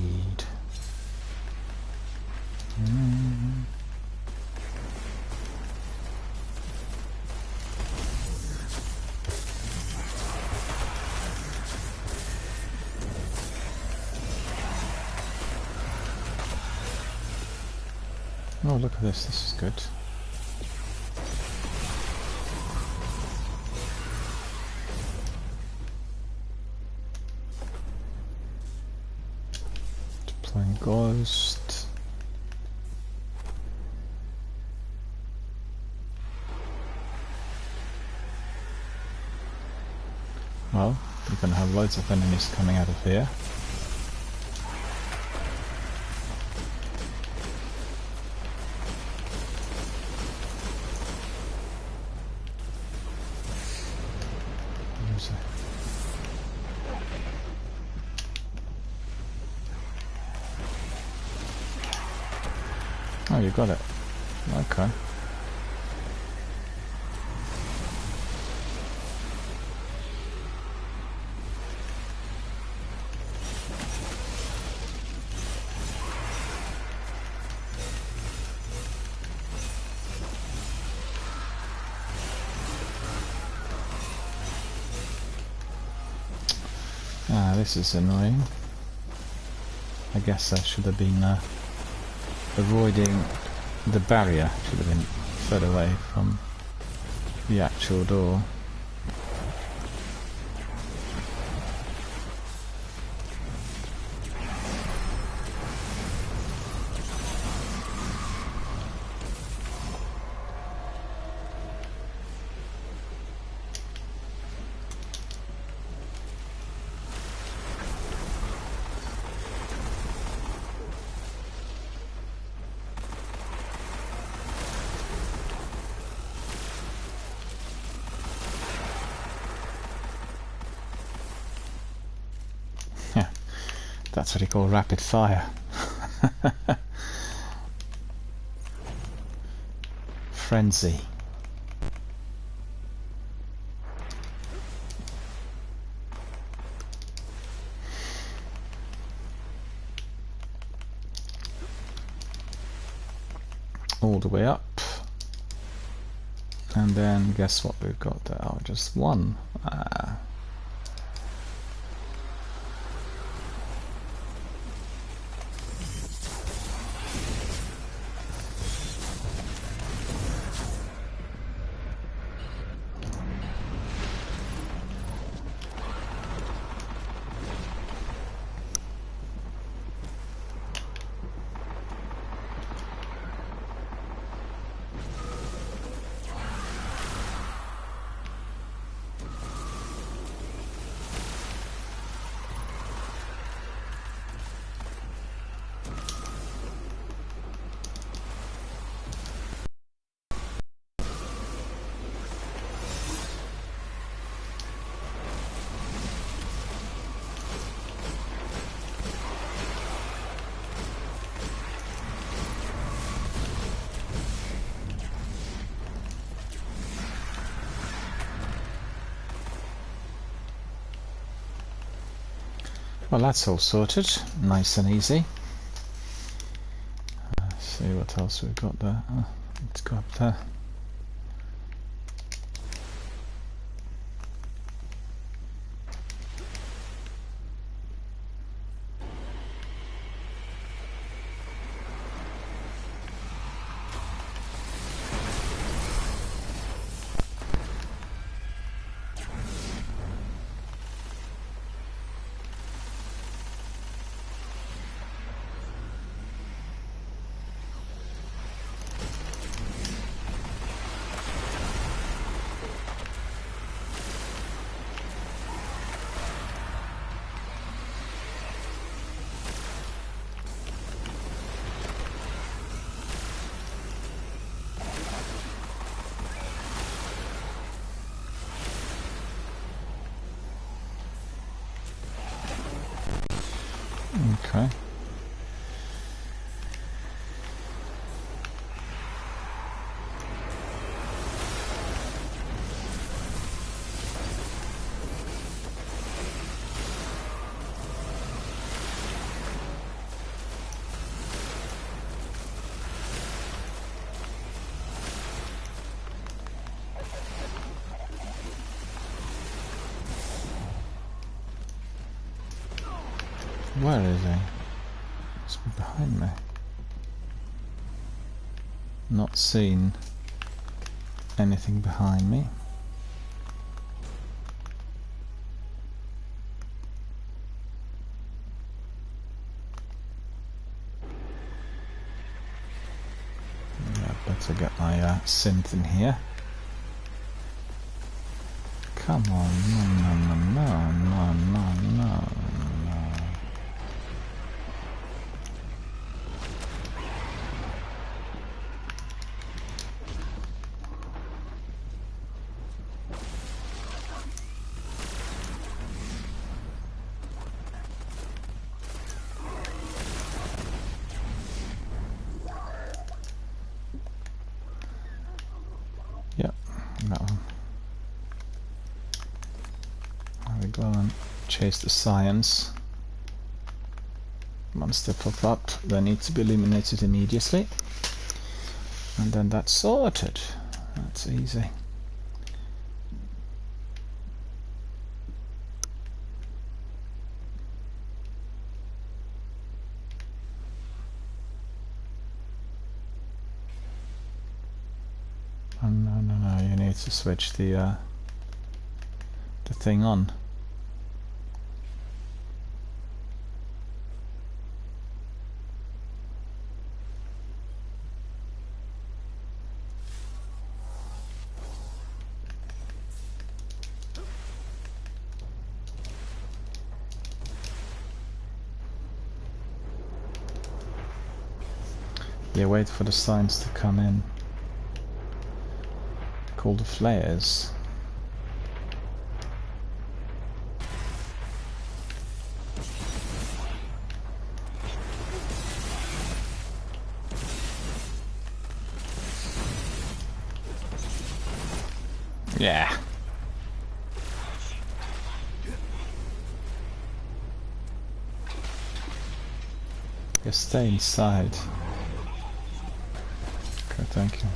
Oh, look at this. This is good. Deploying Ghost. Well, You're gonna have loads of enemies coming out of here. Oh, you got it. Okay. Ah, this is annoying. I guess I should have been avoiding the barrier. Should have been further away from the actual door. That's what you call rapid fire. Frenzy. All the way up. And then guess what we've got there? Oh, just one. Ah. Well, that's all sorted, nice and easy. Let's see what else we've got there. Oh, let's go up there. Okay. Where is he? It's behind me. Not seen anything behind me. Yeah, better get my synth in here. Come on, no. Yep, that one. There we go and chase the science. Once they pop up, they need to be eliminated immediately. And then that's sorted. That's easy. Oh, no, you need to switch the thing on. Yeah, wait for the signs to come in. Call the flares. Yeah. Just stay inside. Okay, thank you.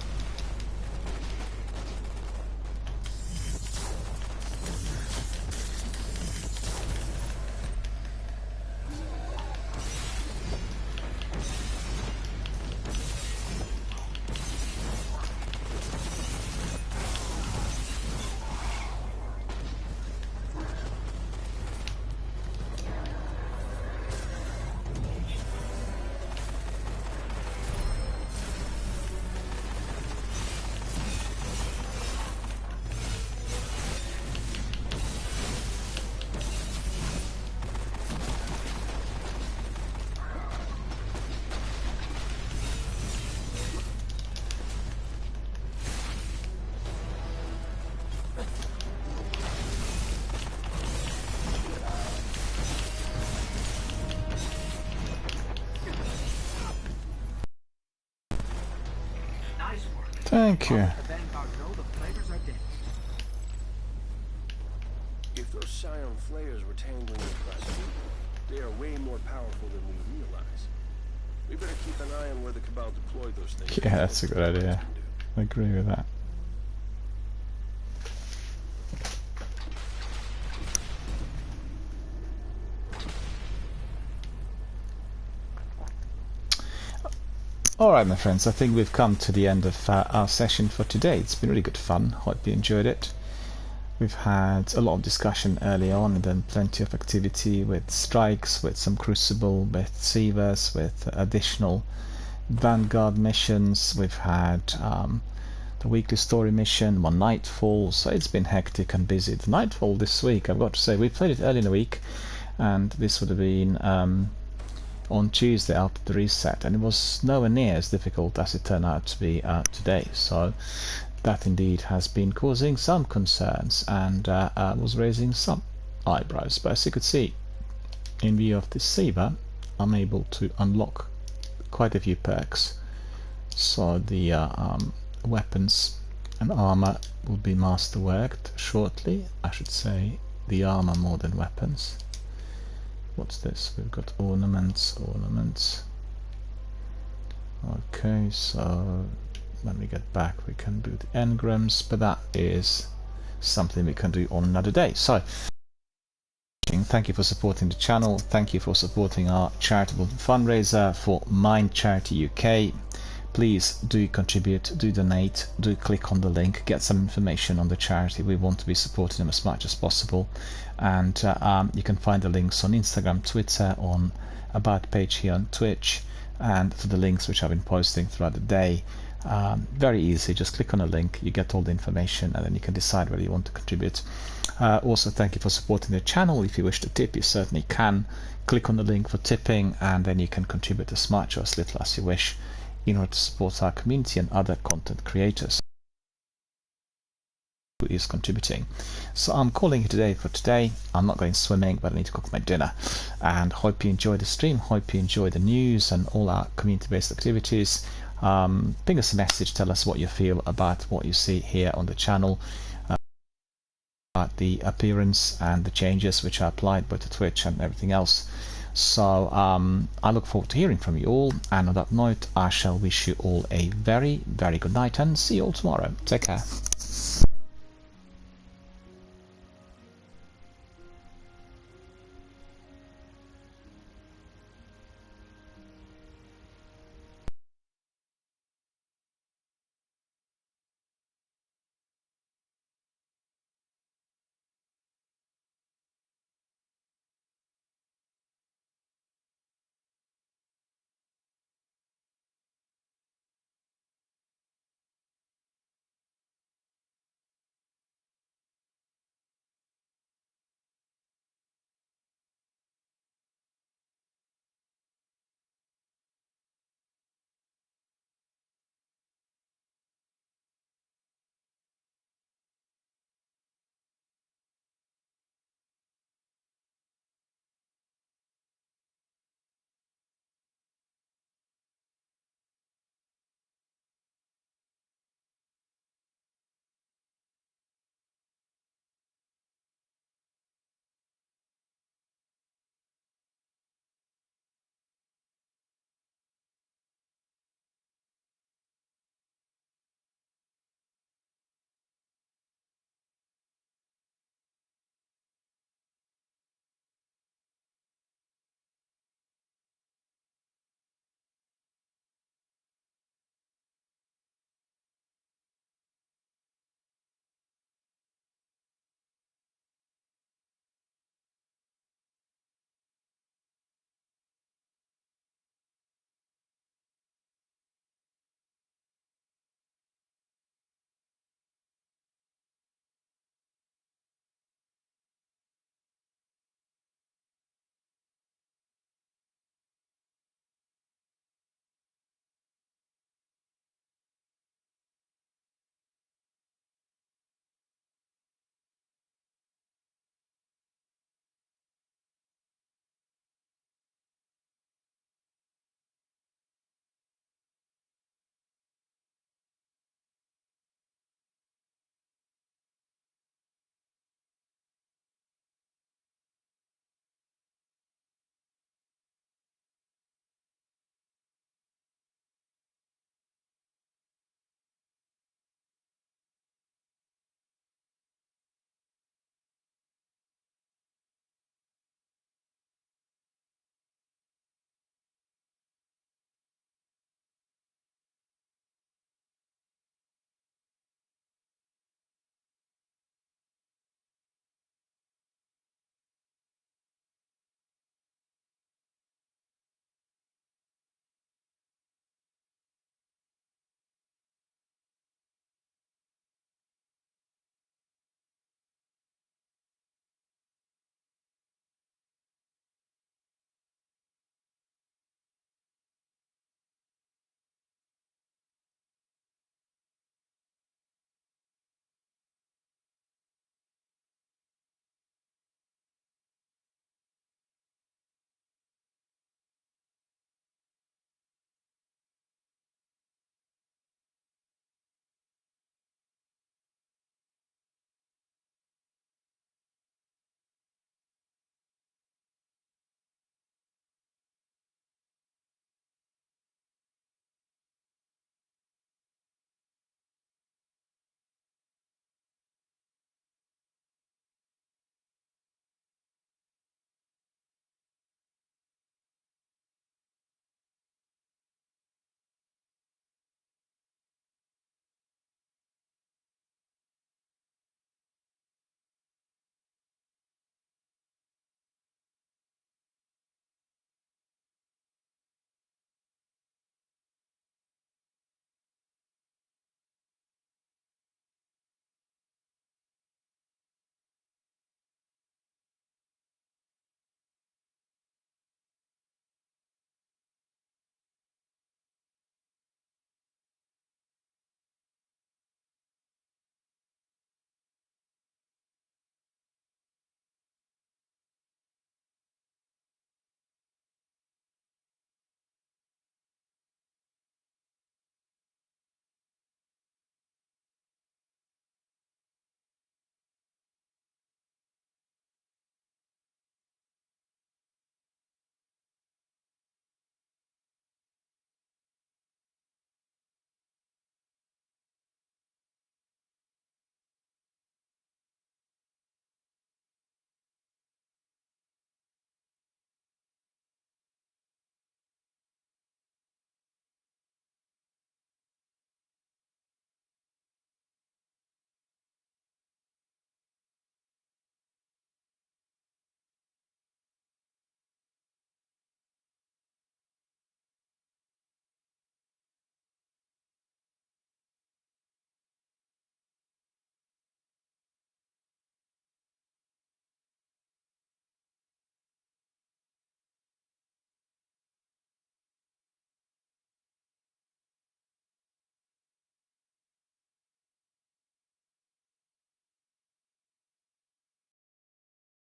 Thank you. If those Scion flares were tangling with Rasputin, they are way more powerful than we realize. We better keep an eye on where the Cabal deploy those things. Yeah, that's a good idea. I agree with that. Alright my friends, I think we've come to the end of our session for today. It's been really good fun, hope you enjoyed it. We've had a lot of discussion early on and then plenty of activity with strikes, with some Crucible, with Sievers, with additional Vanguard missions. We've had the weekly story mission, one Nightfall, so it's been hectic and busy. The Nightfall this week, I've got to say, we played it early in the week and this would have been on Tuesday after the reset, and it was nowhere near as difficult as it turned out to be today. So that indeed has been causing some concerns and was raising some eyebrows. But as you could see, in view of this Siever, I'm able to unlock quite a few perks. So the weapons and armor will be masterworked shortly. I should say the armor more than weapons. What's this? We've got ornaments. Okay, so when we get back we can do the engrams, but that is something we can do on another day. So thank you for supporting the channel, thank you for supporting our charitable fundraiser for Mind Charity UK. Please do contribute, do donate, do click on the link, get some information on the charity. We want to be supporting them as much as possible, and you can find the links on Instagram, Twitter, on About page here on Twitch, and to the links which I've been posting throughout the day Very easy, just click on a link, you get all the information, and then you can decide whether you want to contribute. Also, thank you for supporting the channel. If you wish to tip, you certainly can. Click on the link for tipping, and then you can contribute as much or as little as you wish in order to support our community and other content creators who is contributing. So I'm calling it today for today. I'm not going swimming, but I need to cook my dinner. And hope you enjoy the stream, hope you enjoy the news and all our community-based activities. Ping us a message, tell us what you feel about what you see here on the channel, about the appearance and the changes which are applied both to Twitch and everything else. So I look forward to hearing from you all, and on that note I shall wish you all a very, very good night and see you all tomorrow. Take care.